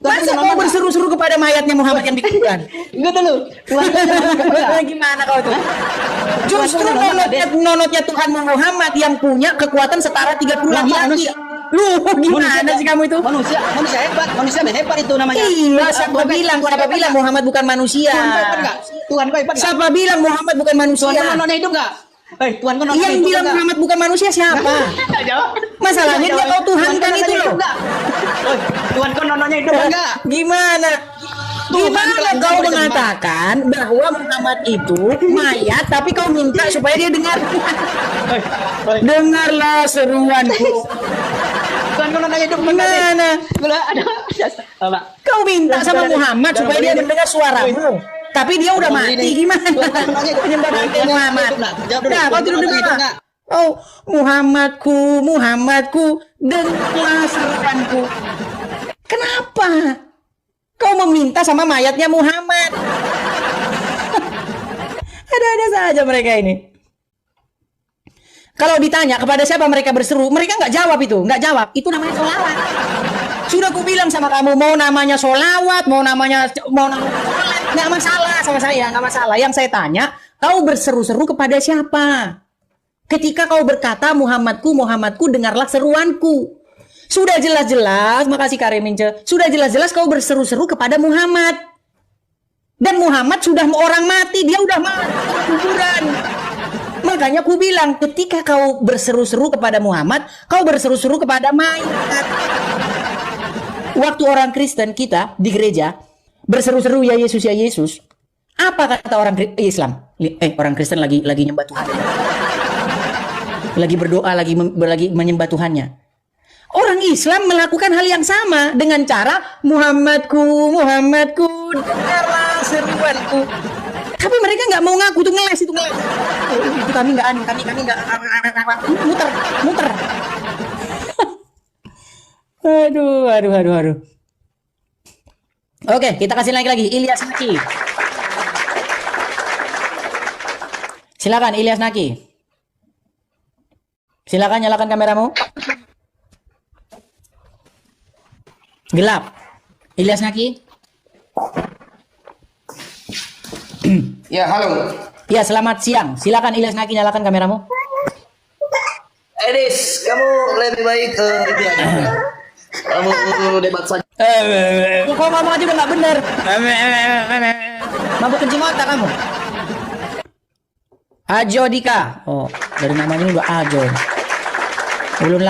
Masa kau berseru-seru kepada mayatnya Muhammad yang di kuburan? Enggak dulu. Tuhan gimana kau tuh? Justru nonotnya Tuhan Muhammad yang punya kekuatan setara 30 laki-laki. Lu gimana sih kamu itu? Manusia hebat itu namanya. Iya, siapa bilang Muhammad bukan manusia? Tuhan kau hebat enggak? Siapa bilang Muhammad bukan manusia? Tuhan kau nonton hidup enggak? Tuhan kau nonton yang hidup bilang enggak? Muhammad bukan manusia siapa? Masalahnya dia kau Tuhan kan itu loh. Tuhan kau nontonnya hidup enggak? Gimana kau mengatakan bahwa Muhammad itu mayat tapi kau minta supaya dia dengar? Dengarlah seruanku. Tuhan kau nontonnya hidup gimana? Kau minta sama Muhammad supaya dia mendengar suaramu. Tapi dia udah mati, gimana? Penyembah bangkai Muhammad. Nah, kau tidur di mana? Oh, Muhammadku, dengarlah seruanku. Kenapa? Kau meminta sama mayatnya Muhammad. Ada-ada saja mereka ini. Kalau ditanya kepada siapa mereka berseru, mereka nggak jawab itu, nggak jawab. Itu namanya sholawat. Sudah aku bilang sama kamu, mau namanya sholawat, mau namanya nggak masalah sama saya, nggak masalah. Yang saya tanya, kau berseru-seru kepada siapa? Ketika kau berkata Muhammadku, dengarlah seruanku. Sudah jelas-jelas, makasih Karim Mince. Sudah jelas-jelas kau berseru-seru kepada Muhammad. Dan Muhammad sudah orang mati, dia udah mati kuburan. Makanya aku bilang, ketika kau berseru-seru kepada Muhammad, kau berseru-seru kepada mayat. Waktu orang Kristen kita di gereja berseru-seru ya Yesus, apa kata orang Islam? Orang Kristen lagi nyembah Tuhan, lagi berdoa, lagi menyembah Tuhannya. Orang Islam melakukan hal yang sama dengan cara Muhammadku, dengarlah seruanku. Tapi mereka nggak mau ngaku tuh, ngeles itu. Itu kami nggak muter. Aduh. Oke, kita kasih lagi Ilyas Naki. Silakan Ilyas Naki. Silakan nyalakan kameramu. Gelap. Ilyas Naki. Ya, halo. Ya, selamat siang. Silakan Ilyas Naki, nyalakan kameramu. Edis, kamu lebih baik kamu debat saja. Kau ngomong aja nggak bener. Mabuk kencing otak kamu. Ajo Dika. Oh, dari namanya ini udah Ajo. Ulun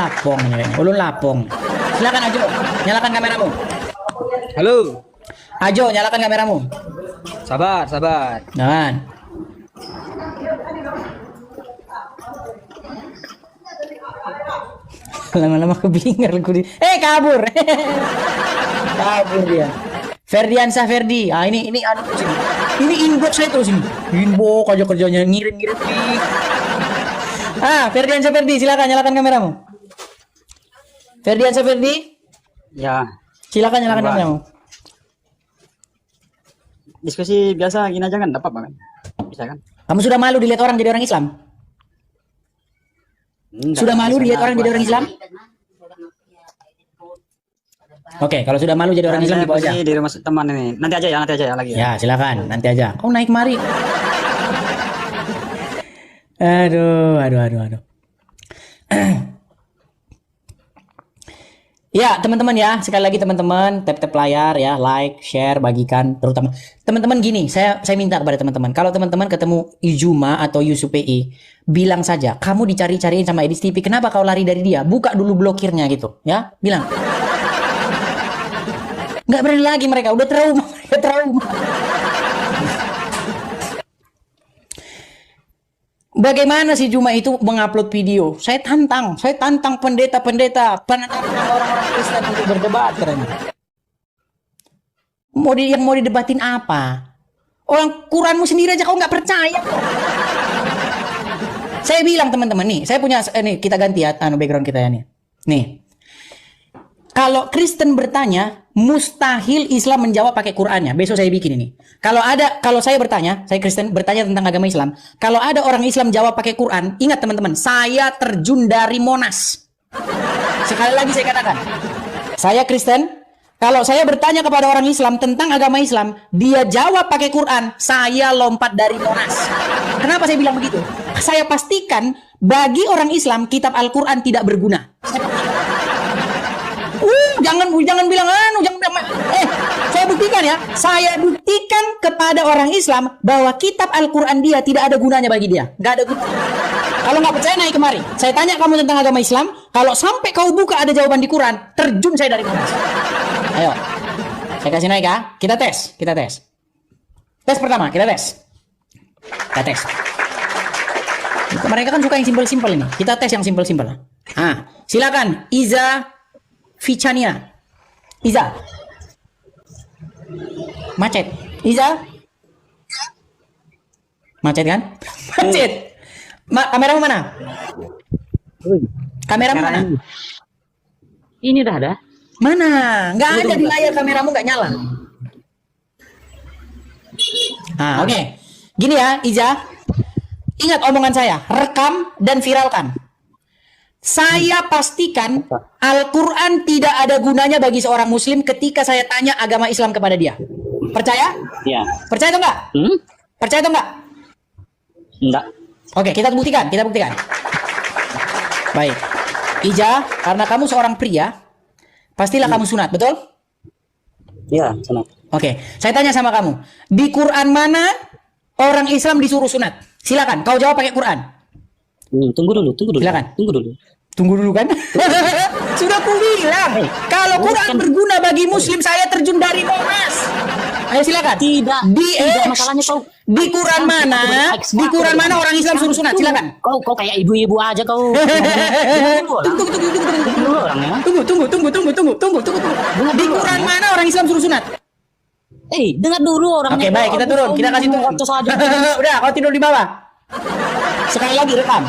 Lapong. Silakan Ajo, nyalakan kameramu. Halo. Ajo, nyalakan kameramu. Sabar. Jangan. Lama-lama keblinger kabur. Kabur dia. Ferdiansyah Ferdi. Ah ini sini. Ini inbox saya terus ini. Inbox aja kerjanya ngirim-ngirim link. Ferdiansyah Ferdi, silakan nyalakan kameramu. Ferdiansyah Ferdi? Ya. Silakan nyalakan kameramu. Diskusi biasa gini aja kan, dapat kan? Bisa kan? Kamu sudah malu dilihat orang jadi orang Islam? Sudah malu dilihat orang jadi orang Islam? Oke, kalau sudah malu jadi orang Islam dibawa aja. Di rumah teman ini. Nanti aja ya lagi. Ya, silakan, nanti aja. Kau naik mari. Aduh. Ya, teman-teman ya, sekali lagi teman-teman, tap layar ya, like, share, bagikan, terutama teman-teman gini, saya minta kepada teman-teman, kalau teman-teman ketemu Ijuma atau Yusuf PI, bilang saja, kamu dicari-cariin sama Edis TV, kenapa kau lari dari dia? Buka dulu blokirnya gitu, ya, bilang. Nggak berani lagi mereka, udah trauma. Bagaimana si Juma itu mengupload video? Saya tantang pendeta-pendeta, orang-orang Kristen untuk berdebat katanya. Yang mau didebatin apa? Orang Quranmu sendiri aja kau nggak percaya. Saya bilang teman-teman nih, saya punya nih kita ganti ya background kita ya nih. Nih. Kalau Kristen bertanya, mustahil Islam menjawab pakai Qurannya. Besok saya bikin ini. Kalau saya bertanya, saya Kristen bertanya tentang agama Islam. Kalau ada orang Islam jawab pakai Quran, ingat teman-teman, saya terjun dari Monas. Sekali lagi saya katakan, saya Kristen. Kalau saya bertanya kepada orang Islam tentang agama Islam, dia jawab pakai Quran, saya lompat dari Monas. Kenapa saya bilang begitu? Saya pastikan bagi orang Islam kitab Al-Quran tidak berguna. Jangan bilang saya buktikan ya. Saya buktikan kepada orang Islam bahwa kitab Al-Quran dia tidak ada gunanya bagi dia. Nggak ada gunanya. Kalau nggak percaya naik kemari. Saya tanya kamu tentang agama Islam. Kalau sampai kau buka ada jawaban di Quran, terjun saya dari Monas. Ayo. Saya kasih naik ya. Kita tes. Tes pertama, kita tes. Mereka kan suka yang simpel-simpel ini. Kita tes yang simpel-simpel. Silakan Iza Ficania. Iza. Macet. Iza. Macet kan? Macet. Kameramu mana? Kameramu mana? Ini dah ada. Mana? Nggak ada di layar, kameramu nggak nyala. Oke. Gini ya, Iza. Ingat omongan saya, rekam dan viralkan. Saya pastikan Al-Quran tidak ada gunanya bagi seorang muslim ketika saya tanya agama Islam kepada dia. Percaya? Iya. Percaya atau enggak? Percaya atau enggak? Enggak. Oke, kita buktikan. Baik. Ija, karena kamu seorang pria, pastilah kamu sunat, betul? Iya, sunat. Oke, saya tanya sama kamu. Di Quran mana orang Islam disuruh sunat? Silakan, kau jawab pakai Quran. Tunggu dulu. Silakan. Tunggu dulu kan? Sudah ku bilang, kalau Quran berguna bagi muslim, saya terjun dari Monas. Ayo silakan. Tidak masalahnya kau. Di Quran mana orang Islam suruh sunat? Silakan. Kau kayak ibu-ibu aja kau. Tunggu. Di Quran mana orang Islam suruh sunat? Dengar dulu orangnya. Oke, baik, kita turun. Kita kasih turun. Udah, kau tidur di bawah. Sekali lagi rekam.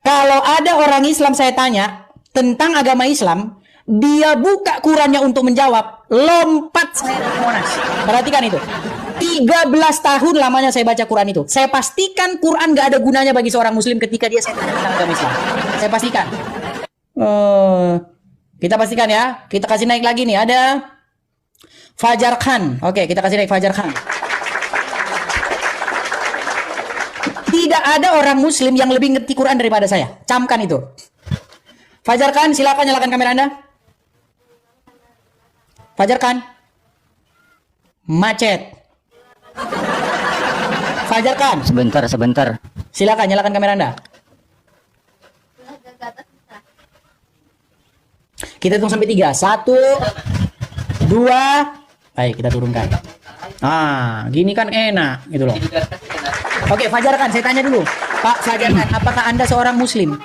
Kalau ada orang Islam saya tanya tentang agama Islam, dia buka Qurannya untuk menjawab, lompat saya dari Monas. Perhatikan itu. 13 tahun lamanya saya baca Quran itu. Saya pastikan Quran gak ada gunanya bagi seorang muslim ketika dia saya tanya tentang agama Islam. Saya pastikan. Kita pastikan ya. Kita kasih naik lagi nih. Ada Fajar Khan. Oke, kita kasih naik Fajar Khan. Tidak ada orang muslim yang lebih ngerti Quran daripada saya. Camkan itu. Fajar Khan, silakan nyalakan kamera Anda. Fajar Khan. Macet. Fajar Khan. Sebentar. Silakan nyalakan kamera Anda. Kita hitung sampai 3. 1, 2. Baik, kita turunkan. Gini kan enak gitu loh. Oke, Fajar Khan, saya tanya dulu. Pak Fajar Khan, apakah Anda seorang muslim?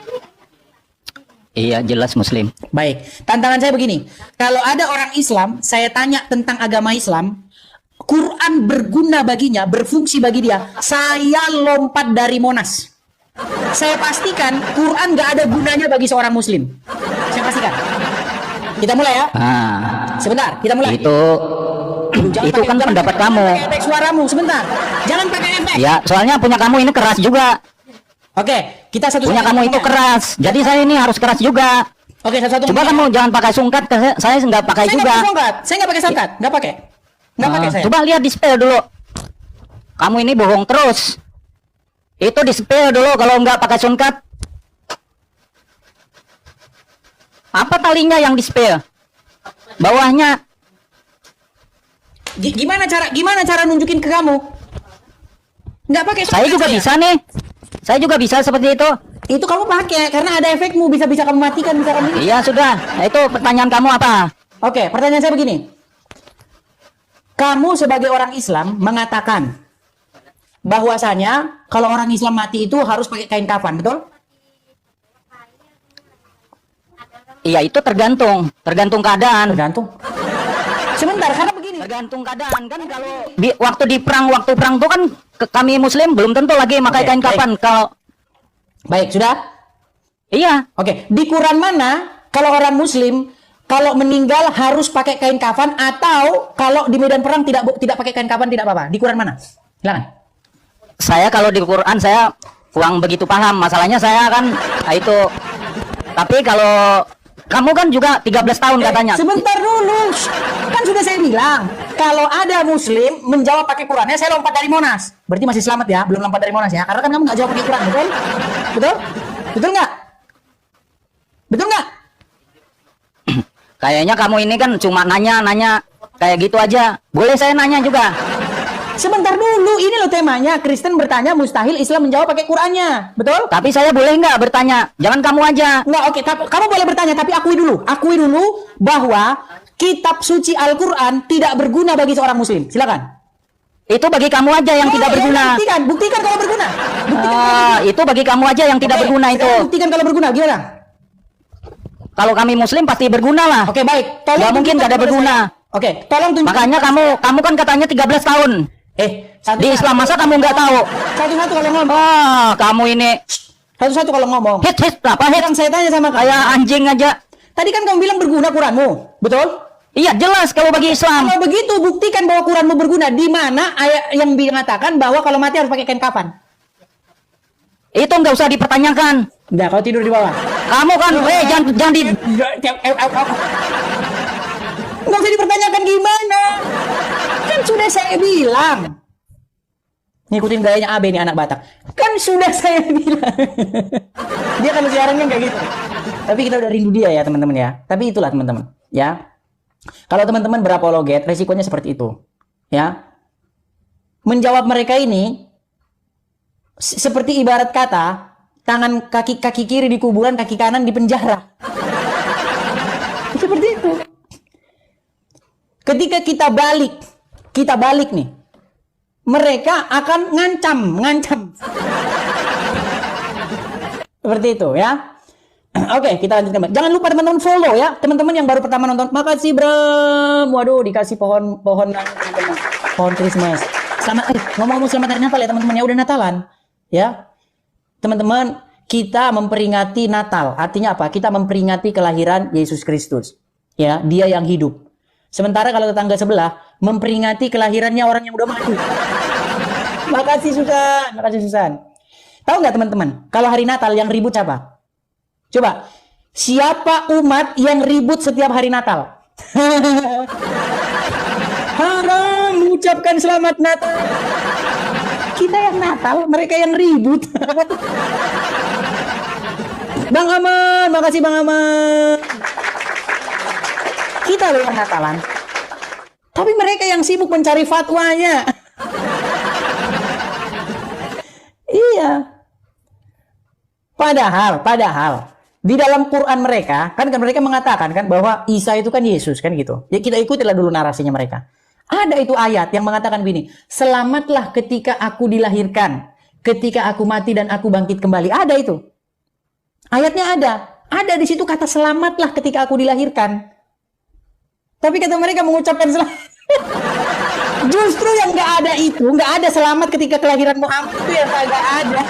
Iya, jelas Muslim. Baik, tantangan saya begini. Kalau ada orang Islam, saya tanya tentang agama Islam, Quran berguna baginya, berfungsi bagi dia, saya lompat dari Monas. Saya pastikan Quran gak ada gunanya bagi seorang Muslim. Saya pastikan. Kita mulai ya. Sebentar, kita mulai. Itu kan pendapat kamu. Jangan pakai efek suaramu, sebentar. Jangan pakai efek. Ya, soalnya punya kamu ini keras juga. Oke, kita satu-satu. Punya kamu itu keras. Jadi saya ini harus keras juga. Oke, satu-satu. Coba kamu jangan pakai sungkat, saya nggak pakai Saya juga. nggak pakai sungkat. Saya nggak pakai sungkat. Nggak pakai. Nggak pakai saya. Coba lihat di spell dulu. Kamu ini bohong terus. Itu di spell dulu kalau nggak pakai sungkat. Apa talinya yang di spell? Bawahnya. Gimana cara nunjukin ke kamu? Nggak pakai sungkat. Saya juga bisa nih. Saya juga bisa seperti itu. Itu kamu pakai karena ada efekmu, bisa kamu matikan, bisa kamu. Iya sudah. Nah, itu pertanyaan kamu apa? Oke, pertanyaan saya begini. Kamu sebagai orang Islam mengatakan bahwasanya kalau orang Islam mati itu harus pakai kain kafan, betul? Iya, itu tergantung keadaan. Tergantung. Sebentar, karena begini. Tergantung keadaan kan kalau waktu perang tuh kan kami Muslim belum tentu lagi pakai kain kafan. Kalau baik, sudah? Iya. Oke, di Quran mana kalau orang Muslim kalau meninggal harus pakai kain kafan, atau kalau di medan perang tidak pakai kain kafan tidak apa-apa? Di Quran mana? Silakan. Saya kalau di Quran saya kurang begitu paham. Masalahnya saya kan itu. Tapi kalau kamu kan juga 13 tahun katanya. Sebentar dulu. Kan sudah saya bilang, kalau ada Muslim menjawab pakai Qurannya, saya lompat dari Monas. Berarti masih selamat ya, belum lompat dari Monas ya. Karena kan kamu nggak jawab pakai Quran, betul? Betul? Betul nggak? Betul nggak? Kayaknya kamu ini kan cuma nanya kayak gitu aja. Boleh saya nanya juga? Sebentar dulu, ini loh temanya. Kristen bertanya, mustahil Islam menjawab pakai Qurannya, betul? Tapi saya boleh nggak bertanya? Jangan kamu aja. Nggak, oke. Kamu boleh bertanya, tapi akui dulu bahwa kitab suci Al-Quran tidak berguna bagi seorang Muslim. Silakan. Itu bagi kamu aja yang tidak berguna. Buktikan kalau berguna. Itu bagi kamu aja yang tidak berguna itu. Buktikan kalau berguna, gimana? Kalau kami Muslim pasti berguna lah. Oke, baik. Nggak mungkin nggak ada berguna. Oke, tolong tunjukkan. Makanya kamu kan katanya 13 tahun. Di Islam masa kamu nggak tahu? Satu-satu kalau ngomong. Kamu ini. Satu-satu kalau ngomong. Apa hit? Yang saya tanya sama kamu. Kayak anjing aja. Tadi kan kamu bilang berguna Quranmu, betul? Iya, jelas kalau bagi Islam. Kalau begitu buktikan bahwa Quranmu berguna. Di mana ayat yang mengatakan bahwa kalau mati harus pakai kain kafan? Itu nggak usah dipertanyakan. Nggak, kalau tidur di bawah. Kamu kan, jangan di. Nggak usah dipertanyakan gimana. Kan sudah saya bilang. Ngikutin gayanya AB nih anak Batak. Kan sudah saya bilang. Dia kalau siaran kan kayak gitu. Tapi kita udah rindu dia ya teman-teman ya. Tapi itulah teman-teman ya. Kalau teman-teman berapologet, resikonya seperti itu ya. Menjawab mereka ini seperti ibarat kata tangan kaki kiri di kuburan, kaki kanan di penjara. Seperti itu. Ketika kita balik nih, mereka akan ngancam. Seperti itu ya. Oke, kita lanjutkan. Jangan lupa teman-teman follow ya. Teman-teman yang baru pertama nonton, makasih Bram. Waduh, dikasih pohon Christmas. Selamat ngomong-ngomong selamat hari Natal ya teman-teman ya, udah Natalan. Ya. Teman-teman, kita memperingati Natal. Artinya apa? Kita memperingati kelahiran Yesus Kristus. Ya, dia yang hidup. Sementara kalau tetangga sebelah memperingati kelahirannya orang yang udah mati. Makasih Susan. Tahu nggak teman-teman? Kalau hari Natal yang ribut siapa? Coba, siapa umat yang ribut setiap hari Natal? Haram mengucapkan selamat Natal. Kita yang Natal, mereka yang ribut. Bang Aman, makasih Bang Aman. Kita loh yang Natalan. Tapi mereka yang sibuk mencari fatwanya. Iya. Padahal di dalam Quran mereka kan mereka mengatakan kan bahwa Isa itu kan Yesus kan gitu. Ya kita ikutilah dulu narasinya mereka. Ada itu ayat yang mengatakan begini, selamatlah ketika aku dilahirkan, ketika aku mati dan aku bangkit kembali. Ada itu. Ayatnya ada. Ada di situ kata selamatlah ketika aku dilahirkan. Tapi kata mereka mengucapkan selamat. Justru yang nggak ada itu, nggak ada selamat ketika kelahiran Muhammad itu yang nggak ada.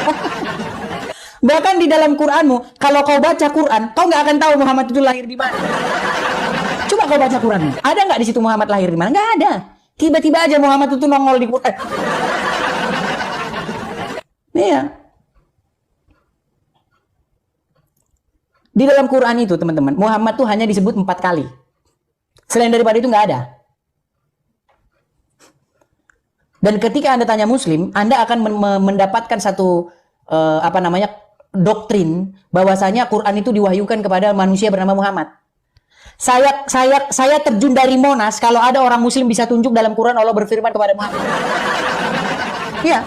Bahkan di dalam Quranmu, kalau kau baca Quran, kau nggak akan tahu Muhammad itu lahir di mana. Coba kau baca Quran, ada nggak di situ Muhammad lahir di mana? Nggak ada. Tiba-tiba aja Muhammad itu nongol di Quran. Iya. Di dalam Quran itu teman-teman, Muhammad tuh hanya disebut 4 kali. Selain daripada itu nggak ada. Dan ketika Anda tanya Muslim, Anda akan mendapatkan satu doktrin bahwasanya Quran itu diwahyukan kepada manusia bernama Muhammad. Saya terjun dari Monas kalau ada orang Muslim bisa tunjuk dalam Quran Allah berfirman kepada Muhammad. Iya.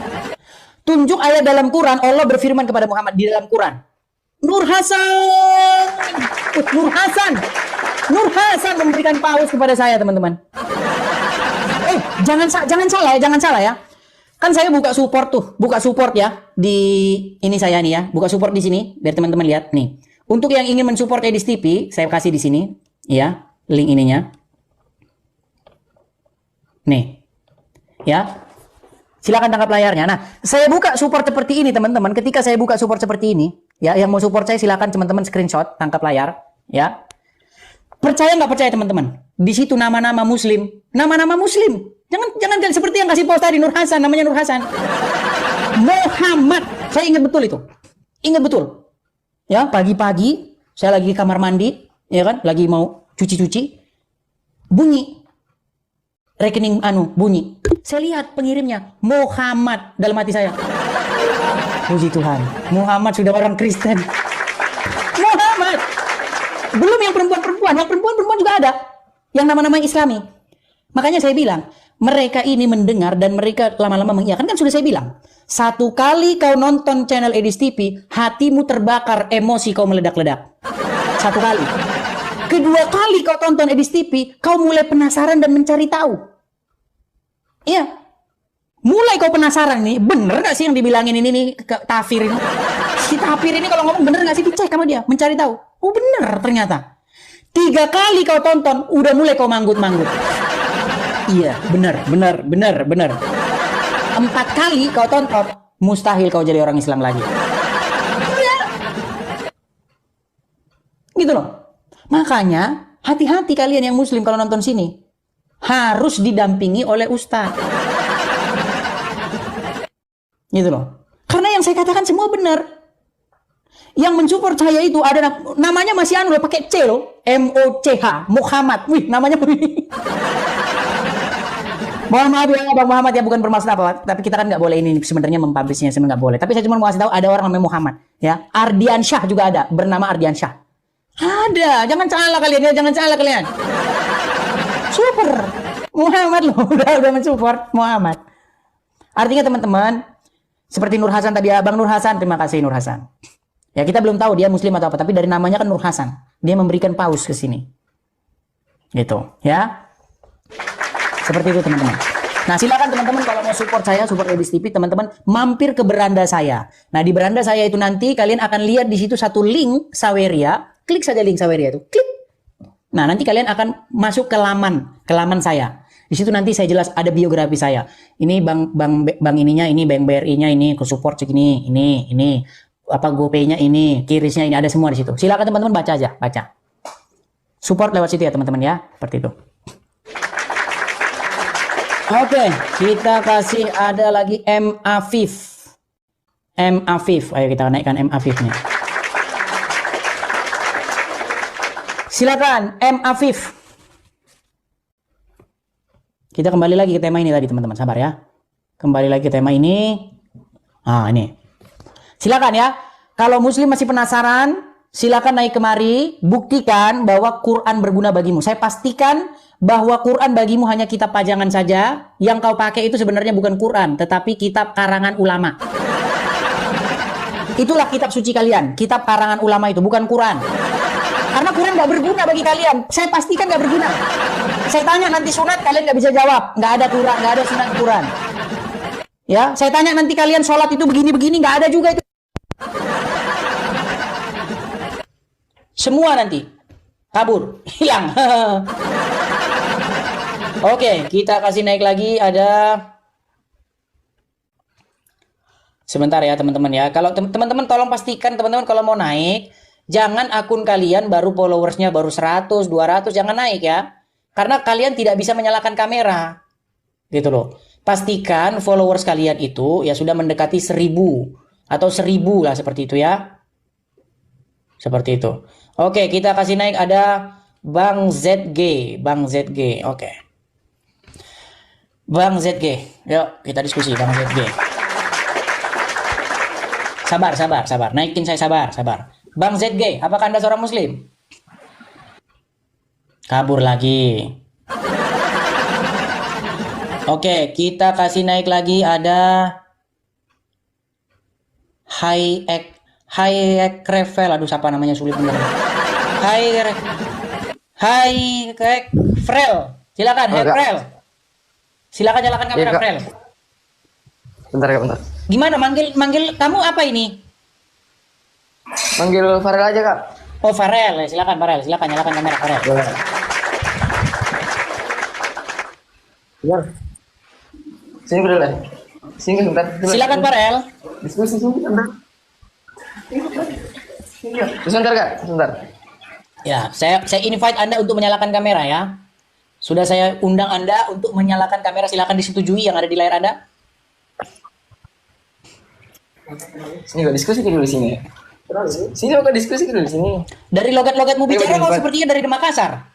Tunjuk ayat dalam Quran Allah berfirman kepada Muhammad di dalam Quran. Nur Hasan memberikan paus kepada saya, teman-teman. Jangan salah ya. Kan saya buka support ya di ini saya nih ya, buka support di sini biar teman-teman lihat nih. Untuk yang ingin mensupport Edis TV, saya kasih di sini ya, link ininya. Nih. Ya. Silakan tangkap layarnya. Nah, saya buka support seperti ini, teman-teman. Ketika saya buka support seperti ini, ya, yang mau support saya silakan teman-teman screenshot, tangkap layar, ya. Percaya nggak percaya, teman-teman? Di situ nama-nama Muslim. Jangan seperti yang kasih post tadi Nur Hasan, namanya Nur Hasan. Muhammad. Saya ingat betul itu. Ingat betul. Ya, pagi-pagi saya lagi di kamar mandi, ya kan? Lagi mau cuci-cuci. Bunyi. Rekening bunyi. Saya lihat pengirimnya Muhammad dalam hati saya. Puji Tuhan. Muhammad sudah orang Kristen. Muhammad. Belum yang perempuan-perempuan, yang perempuan-perempuan juga ada. Yang nama-nama Islami. Makanya saya bilang, mereka ini mendengar dan mereka lama-lama mengiyakan. Kan sudah saya bilang, satu kali kau nonton channel Edis TV, hatimu terbakar, emosi kau meledak-ledak. Satu kali. Kedua kali kau tonton Edis TV, kau mulai penasaran dan mencari tahu. Iya. Mulai kau penasaran nih, bener gak sih yang dibilangin ini nih, Tafir ini? Si Tafir ini kalau ngomong bener gak sih, dicek sama dia, mencari tahu. Oh bener ternyata. 3 kali kau tonton, udah mulai kau manggut-manggut. Iya, bener. 4 kali kau tonton, mustahil kau jadi orang Islam lagi. Iya. Gitu loh. Makanya, hati-hati kalian yang Muslim kalau nonton sini. Harus didampingi oleh ustadz. Gitu loh. Karena yang saya katakan semua benar. Yang mensupport saya itu ada namanya masih loh, pakai C loh. MOCH, Muhammad. Wih, namanya begini. Mohon maaf ya Bang Muhammad ya, bukan bermaksud apa, tapi kita kan nggak boleh ini sebenarnya mempublishnya, sebenarnya nggak boleh. Tapi saya cuma mau kasih tahu ada orang namanya Muhammad ya. Ardiansyah juga ada, bernama Ardiansyah. Ada, jangan salah kalian ya, jangan salah kalian. Super Muhammad loh, udah mensupport Muhammad. Artinya teman-teman, seperti Nur Hasan tadi ya, Bang Nur Hasan, terima kasih Nur Hasan. Ya kita belum tahu dia Muslim atau apa, tapi dari namanya kan Nur Hasan, dia memberikan paus ke sini, gitu ya. Seperti itu teman-teman. Nah silakan teman-teman kalau mau support saya, support Edis TV, teman-teman mampir ke beranda saya. Nah di beranda saya itu nanti kalian akan lihat di situ satu link Saweria, klik saja link Saweria itu, klik. Nah nanti kalian akan masuk ke laman saya. Di situ nanti saya jelas ada biografi saya. Ini bang ininya, ini bank BRI-nya, ini ke support segini, ini apa GoPay-nya, ini kirisnya, ini ada semua di situ. Silakan teman-teman baca aja, baca. Support lewat situ ya teman-teman ya, seperti itu. Oke, kita kasih ada lagi M Afif. Ayo kita naikkan M Afif nih. Silakan M Afif. Kita kembali lagi ke tema ini tadi teman-teman, sabar ya. Kembali lagi ke tema ini. Ah, ini. Silakan ya. Kalau Muslim masih penasaran, silakan naik kemari, buktikan bahwa Quran berguna bagimu. Saya pastikan bahwa Quran bagimu hanya kitab pajangan saja. Yang kau pakai itu sebenarnya bukan Quran, tetapi kitab karangan ulama. Itulah kitab suci kalian, kitab karangan ulama itu, bukan Quran. Karena Quran nggak berguna bagi kalian. Saya pastikan nggak berguna. Saya tanya nanti sunat, kalian nggak bisa jawab. Nggak ada Quran, nggak ada sunat Quran. Ya, saya tanya nanti kalian sholat itu begini-begini, nggak ada juga itu. Semua nanti kabur, hilang. Oke, kita kasih naik lagi ada. Sebentar ya teman-teman ya. Kalau teman-teman tolong pastikan teman-teman kalau mau naik, jangan akun kalian baru followersnya baru 100, 200, jangan naik ya. Karena kalian tidak bisa menyalakan kamera. Gitu loh. Pastikan followers kalian itu ya sudah mendekati 1000 atau 1000 lah seperti itu ya. Seperti itu. Oke, kita kasih naik ada Bang ZG, Bang ZG. Oke. Bang ZG. Yuk, kita diskusi Bang ZG. Sabar. Naikin saya sabar. Bang ZG, apakah Anda seorang muslim? Kabur lagi. Oke, kita kasih naik lagi ada Hai Krevel. Aduh, siapa namanya sulit bener. Hai Frel. Silakan, Hai Frel. Silakan nyalakan kamera, Frel. Bentar. Gimana manggil kamu apa ini? Manggil Farel aja, Kak. Oh, Farel. Silakan Farel, silakan nyalakan kamera Farel. Ya. Sini dulu deh. Sini bentar. Silakan Farel. Diskusi sini bentar. Sebentar, Kak. Sebentar. Ya, saya invite Anda untuk menyalakan kamera ya. Sudah saya undang Anda untuk menyalakan kamera, silakan disetujui yang ada di layar Anda. Sini kok diskusi dulu sini. Sini kok diskusi dulu sini. Dari logat-logatmu bicara kok sepertinya dari Makassar.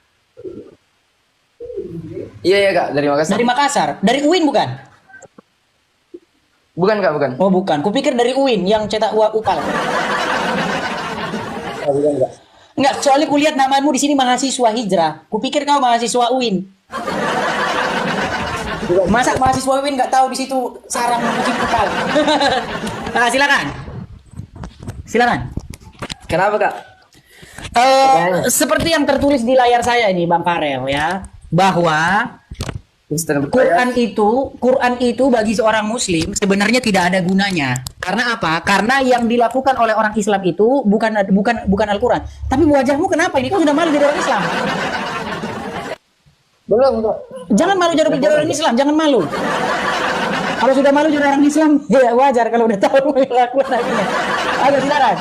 Iya Kak, dari Makassar. Dari Makassar, dari UIN bukan? Bukan Kak, bukan. Oh bukan, kupikir dari UIN yang cetak uang upal. Oh, bukan Kak. Enggak, soalnya kulihat namamu di sini mahasiswa hijrah. Kupikir kau mahasiswa UIN. Masa mahasiswa UIN nggak tahu di situ sarang mencuci upal? Nah, silakan. Kenapa Kak? Seperti yang tertulis di layar saya ini Bang Farel ya, bahwa Quran itu bagi seorang muslim sebenarnya tidak ada gunanya. Karena apa? Karena yang dilakukan oleh orang Islam itu bukan Al-Quran. Tapi wajahmu kenapa ini? Kau sudah malu jadi orang Islam? Belum Kak. Jangan malu jadi orang Islam, jangan malu. Kalau sudah malu jadi orang Islam, ya wajar kalau udah tahu melakukan akhirnya. Ayo silakan.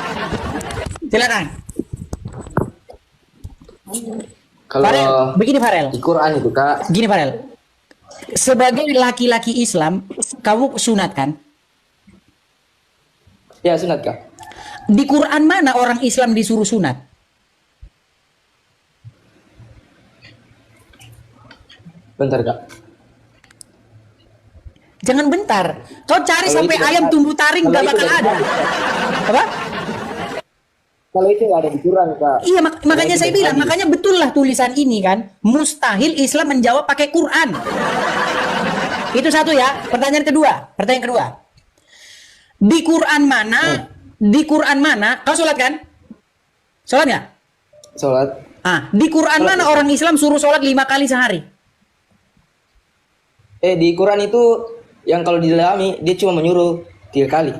Kalau Farel, begini Farel. Di Quran itu Kak. Gini Farel. Sebagai laki-laki Islam, kamu sunat kan? Ya, sunat Kak. Di Quran mana orang Islam disuruh sunat? Bentar Kak. Jangan bentar. Kau cari Kalau sampai itu ayam ada. tumbuh taring Kalau gak itu bakal ada. ada. Apa? Kalau itu nggak ada di Quran Kak. Iya, makanya saya bilang, makanya betul lah tulisan ini kan. Mustahil Islam menjawab pakai Quran. Itu satu ya. Pertanyaan kedua. Di Quran mana? Kau sholat kan? Sholat nggak? Sholat. Di Quran mana orang Islam suruh sholat 5 kali sehari? Di Quran itu yang kalau didalami dia cuma menyuruh 3 kali.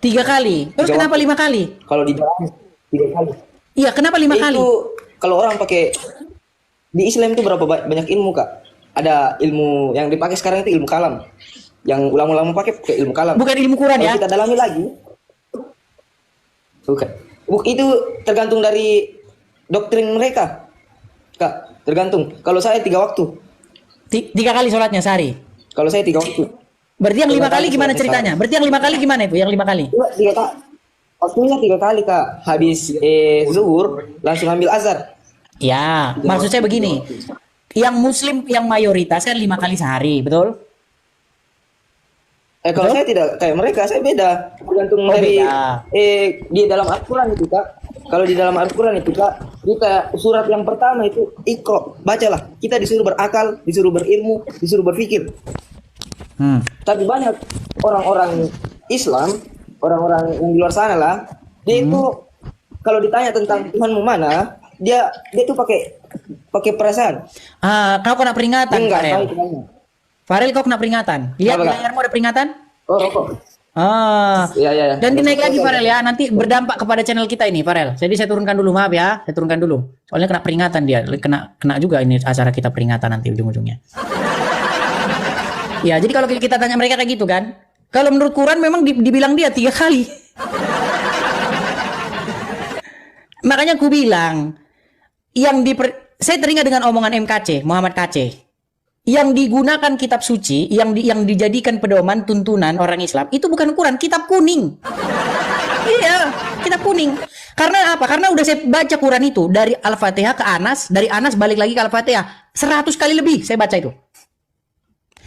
3 kali. Terus kenapa 5 kali? Kalau didalami 3 kali. Iya, kenapa 5 kali? Itu kalau orang pakai di Islam itu berapa banyak ilmu Kak? Ada ilmu yang dipakai sekarang itu ilmu kalam. Yang ulama-ulama pakai ilmu kalam. Bukan ilmu Quran ya? Kalau kita dalami lagi. Bukan. Itu tergantung dari doktrin mereka. Kak, tergantung. Kalau saya 3 waktu. 3 kali sholatnya sehari. Kalau saya 3 waktu. Berarti yang 5 kali gimana ceritanya? Berarti yang 5 kali gimana itu? Yang 5 kali? 3 Kak. Waktunya 3 kali Kak. Habis zuhur langsung ambil azan. Ya, maksud saya begini. Yang muslim yang mayoritas kan 5 kali sehari, betul? Kalau saya tidak kayak mereka, saya beda. Tergantung dari di dalam Al-Quran itu Kak. Kalau di dalam Al-Quran itu Kak, kita surat yang pertama itu Iqra, bacalah. Kita disuruh berakal, disuruh berilmu, disuruh berpikir. Tapi banyak orang-orang Islam, orang-orang yang di luar sana lah, dia itu kalau ditanya tentang Tuhanmu mana, dia tuh pakai perasaan. Kau kena peringatan, Enggak, Farel. Farel, kau kena peringatan. Lihat di layarmu ada peringatan? Oh, rokok. Iya, iya, iya. Dan dinaik lagi Farel ya, nanti berdampak kepada channel kita ini Farel. Jadi saya turunkan dulu, maaf ya, saya turunkan dulu. Soalnya kena peringatan dia, kena juga ini acara kita peringatan nanti ujung-ujungnya. Ya, jadi kalau kita tanya mereka kayak gitu kan, kalau menurut Quran memang dibilang dia 3 kali. Makanya aku bilang, saya teringat dengan omongan MKC, Muhammad KC. Yang digunakan kitab suci, yang dijadikan pedoman tuntunan orang Islam, itu bukan Quran, kitab kuning. Iya, kitab kuning. Karena apa? Karena udah saya baca Quran itu dari Al-Fatihah ke Anas, dari Anas balik lagi ke Al-Fatihah. 100 kali lebih saya baca itu.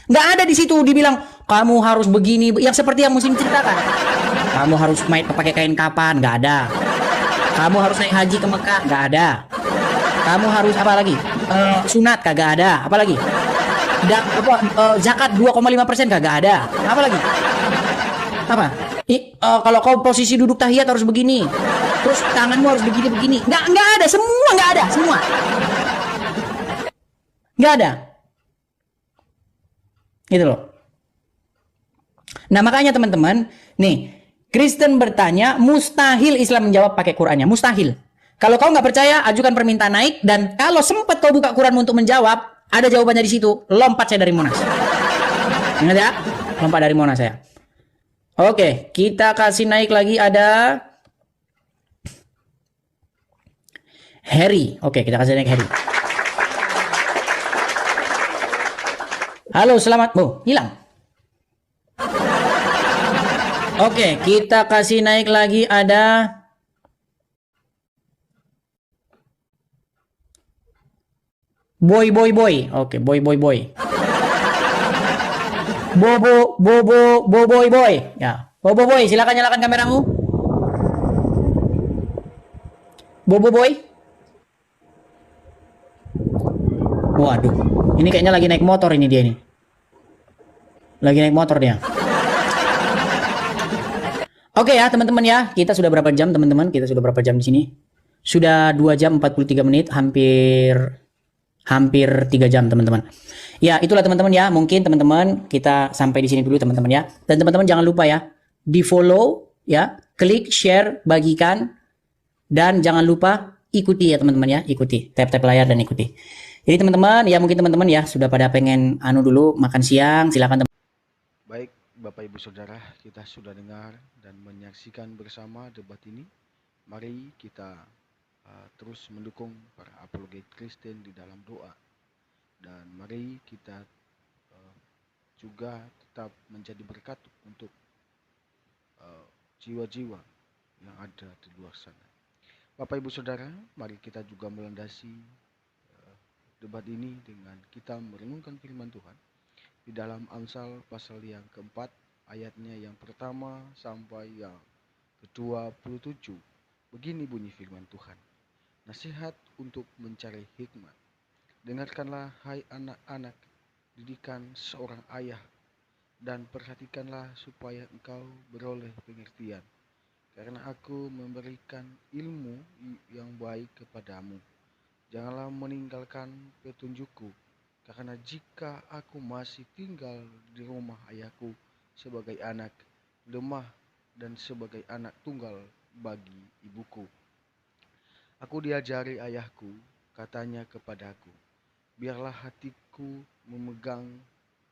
Nggak ada di situ dibilang kamu harus begini, yang seperti yang Muslim ceritakan. Kamu harus pakai kain kapan? Nggak ada. Kamu harus naik haji ke Mekah? Nggak ada. Kamu harus apa lagi? Sunat kagak ada. Apa lagi? Zakat 2,5% kagak ada. Apa lagi? Apa? Kalau kau posisi duduk tahiyat harus begini. Terus tanganmu harus begini. Nggak ada. Semua nggak ada. Semua. Nggak ada. Gitu loh. Nah makanya teman-teman, nih Kristen bertanya, mustahil Islam menjawab pakai Qurannya. Mustahil. Kalau kau nggak percaya, ajukan permintaan naik. Dan kalau sempat kau buka Quran untuk menjawab, ada jawabannya di situ. Lompat saya dari Monas. Ingat ya? Lompat dari Monas saya. Oke, kita kasih naik lagi ada Harry. Oke, kita kasih naik Harry. Halo, selamat. Oh, hilang. Oke, kita kasih naik lagi ada Boy. Oke, boy. Boy. Ya, boy, silakan nyalakan kameramu. Boy. Waduh, ini kayaknya lagi naik motor ini dia nih. Lagi naik motor dia. Oke ya, teman-teman ya. Kita sudah berapa jam, teman-teman? Kita sudah berapa jam di sini? Sudah 2 jam 43 menit, hampir 3 jam, teman-teman. Ya, itulah teman-teman ya. Mungkin teman-teman kita sampai di sini dulu, teman-teman ya. Dan teman-teman jangan lupa ya, di-follow ya, klik, share, bagikan, dan jangan lupa ikuti ya, teman-teman ya. Ikuti, tap-tap layar dan ikuti. Jadi teman-teman, ya mungkin teman-teman ya sudah pada pengen dulu makan siang, silakan teman. Baik, Bapak Ibu Saudara, kita sudah dengar dan menyaksikan bersama debat ini. Mari kita terus mendukung para apologet Kristen di dalam doa. Dan mari kita juga tetap menjadi berkat untuk jiwa-jiwa yang ada di luar sana. Bapak Ibu Saudara, mari kita juga melandasi debat ini dengan kita merenungkan firman Tuhan di dalam Amsal pasal yang keempat, ayatnya yang pertama sampai yang ke-27. Begini bunyi firman Tuhan. Nasihat untuk mencari hikmat. Dengarkanlah hai anak-anak didikan seorang ayah, dan perhatikanlah supaya engkau beroleh pengertian. Karena aku memberikan ilmu yang baik kepadamu. Janganlah meninggalkan petunjukku, karena jika aku masih tinggal di rumah ayahku sebagai anak lemah dan sebagai anak tunggal bagi ibuku. Aku diajari ayahku, katanya kepadaku, biarlah hatiku memegang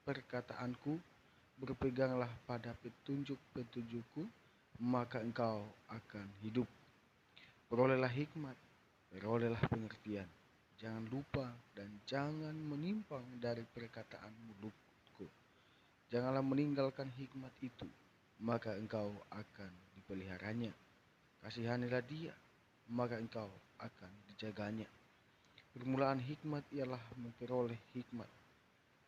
perkataanku, berpeganglah pada petunjuk-petunjukku, maka engkau akan hidup. Perolehlah hikmat, perolehlah pengertian. Jangan lupa dan jangan menyimpang dari perkataan mulutku. Janganlah meninggalkan hikmat itu, maka engkau akan dipeliharanya. Kasihanilah dia, maka engkau akan dijaganya. Permulaan hikmat ialah memperoleh hikmat,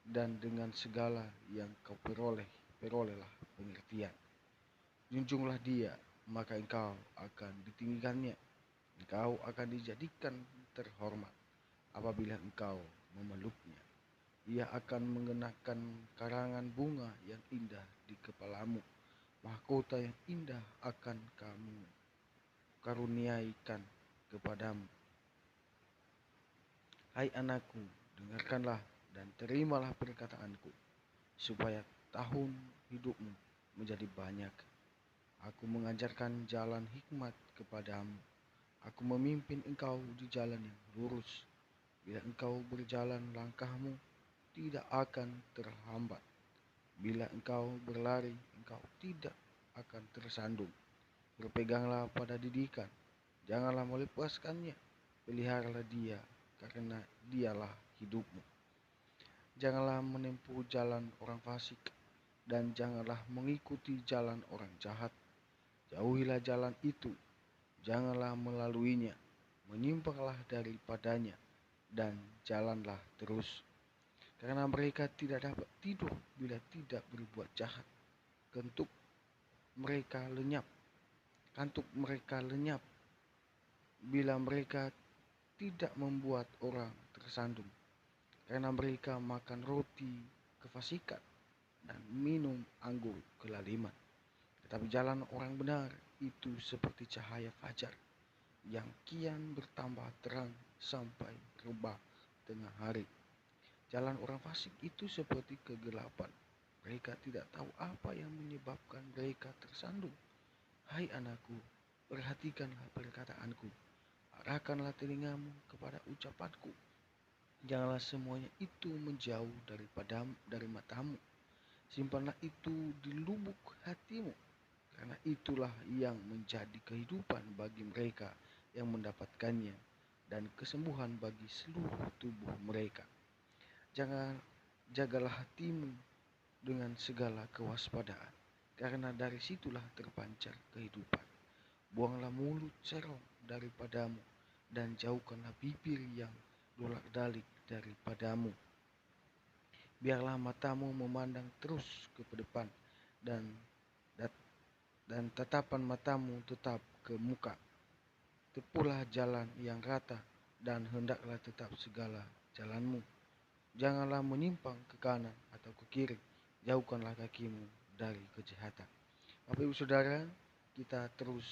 dan dengan segala yang kau perolehlah pengertian. Junjunglah dia, maka engkau akan ditinggikannya. Engkau akan dijadikan terhormat apabila engkau memeluknya. Ia akan mengenakan karangan bunga yang indah di kepalamu. Mahkota yang indah akan kamu karuniaikan kepadamu. Hai anakku, dengarkanlah dan terimalah perkataanku, supaya tahun hidupmu menjadi banyak. Aku mengajarkan jalan hikmat kepadamu. Aku memimpin engkau di jalan yang lurus. Bila engkau berjalan, langkahmu tidak akan terhambat. Bila engkau berlari, engkau tidak akan tersandung. Berpeganglah pada didikan, janganlah melepaskannya. Peliharalah dia, karena dialah hidupmu. Janganlah menempuh jalan orang fasik, dan janganlah mengikuti jalan orang jahat. Jauhilah jalan itu, janganlah melaluinya. Menyimpanglah daripadanya, dan jalanlah terus. Karena mereka tidak dapat tidur bila tidak berbuat jahat. Kantuk mereka lenyap bila mereka tidak membuat orang tersandung. Karena mereka makan roti kefasikan dan minum anggur kelaliman. Tetapi jalan orang benar itu seperti cahaya fajar yang kian bertambah terang sampai rebah tengah hari. Jalan orang fasik itu seperti kegelapan. Mereka tidak tahu apa yang menyebabkan mereka tersandung. Hai anakku, perhatikanlah perkataanku. Arahkanlah telingamu kepada ucapanku. Janganlah semuanya itu menjauh dari matamu. Simpanlah itu di lubuk hatimu. Karena itulah yang menjadi kehidupan bagi mereka yang mendapatkannya dan kesembuhan bagi seluruh tubuh mereka. Jagalah hatimu dengan segala kewaspadaan, karena dari situlah terpancar kehidupan. Buanglah mulut serong daripadamu, dan jauhkanlah bibir yang dolak-dalik daripadamu. Biarlah matamu memandang terus ke depan, dan tatapan matamu tetap ke muka. Tepuhlah jalan yang rata, dan hendaklah tetap segala jalanmu. Janganlah menyimpang ke kanan atau ke kiri. Jauhkanlah kakimu dari kejahatan. Bapak Ibu Saudara, kita terus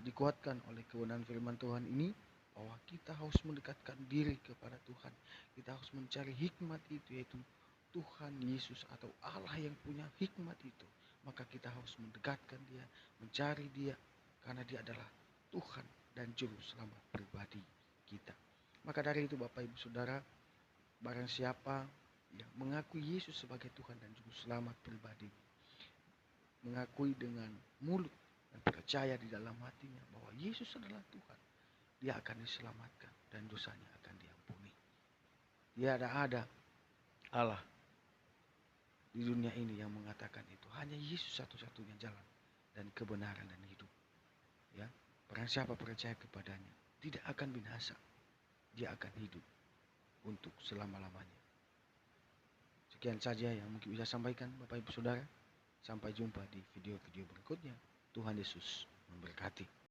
dikuatkan oleh kebenaran firman Tuhan ini, bahwa kita harus mendekatkan diri kepada Tuhan. Kita harus mencari hikmat itu, yaitu Tuhan Yesus atau Allah yang punya hikmat itu. Maka kita harus mendekatkan dia, mencari dia, karena dia adalah Tuhan dan Juru Selamat pribadi kita. Maka dari itu Bapak Ibu Saudara, barang siapa yang mengakui Yesus sebagai Tuhan dan Juru Selamat pribadi, mengakui dengan mulut dan percaya di dalam hatinya bahwa Yesus adalah Tuhan, dia akan diselamatkan dan dosanya akan diampuni. Tiada ada Allah di dunia ini yang mengatakan itu. Hanya Yesus satu-satunya jalan dan kebenaran dan hidup. Ya, barang siapa percaya kepadanya tidak akan binasa, dia akan hidup untuk selama-lamanya. Sekian saja yang mungkin bisa sampaikan Bapak Ibu Saudara. Sampai jumpa di video-video berikutnya. Tuhan Yesus memberkati.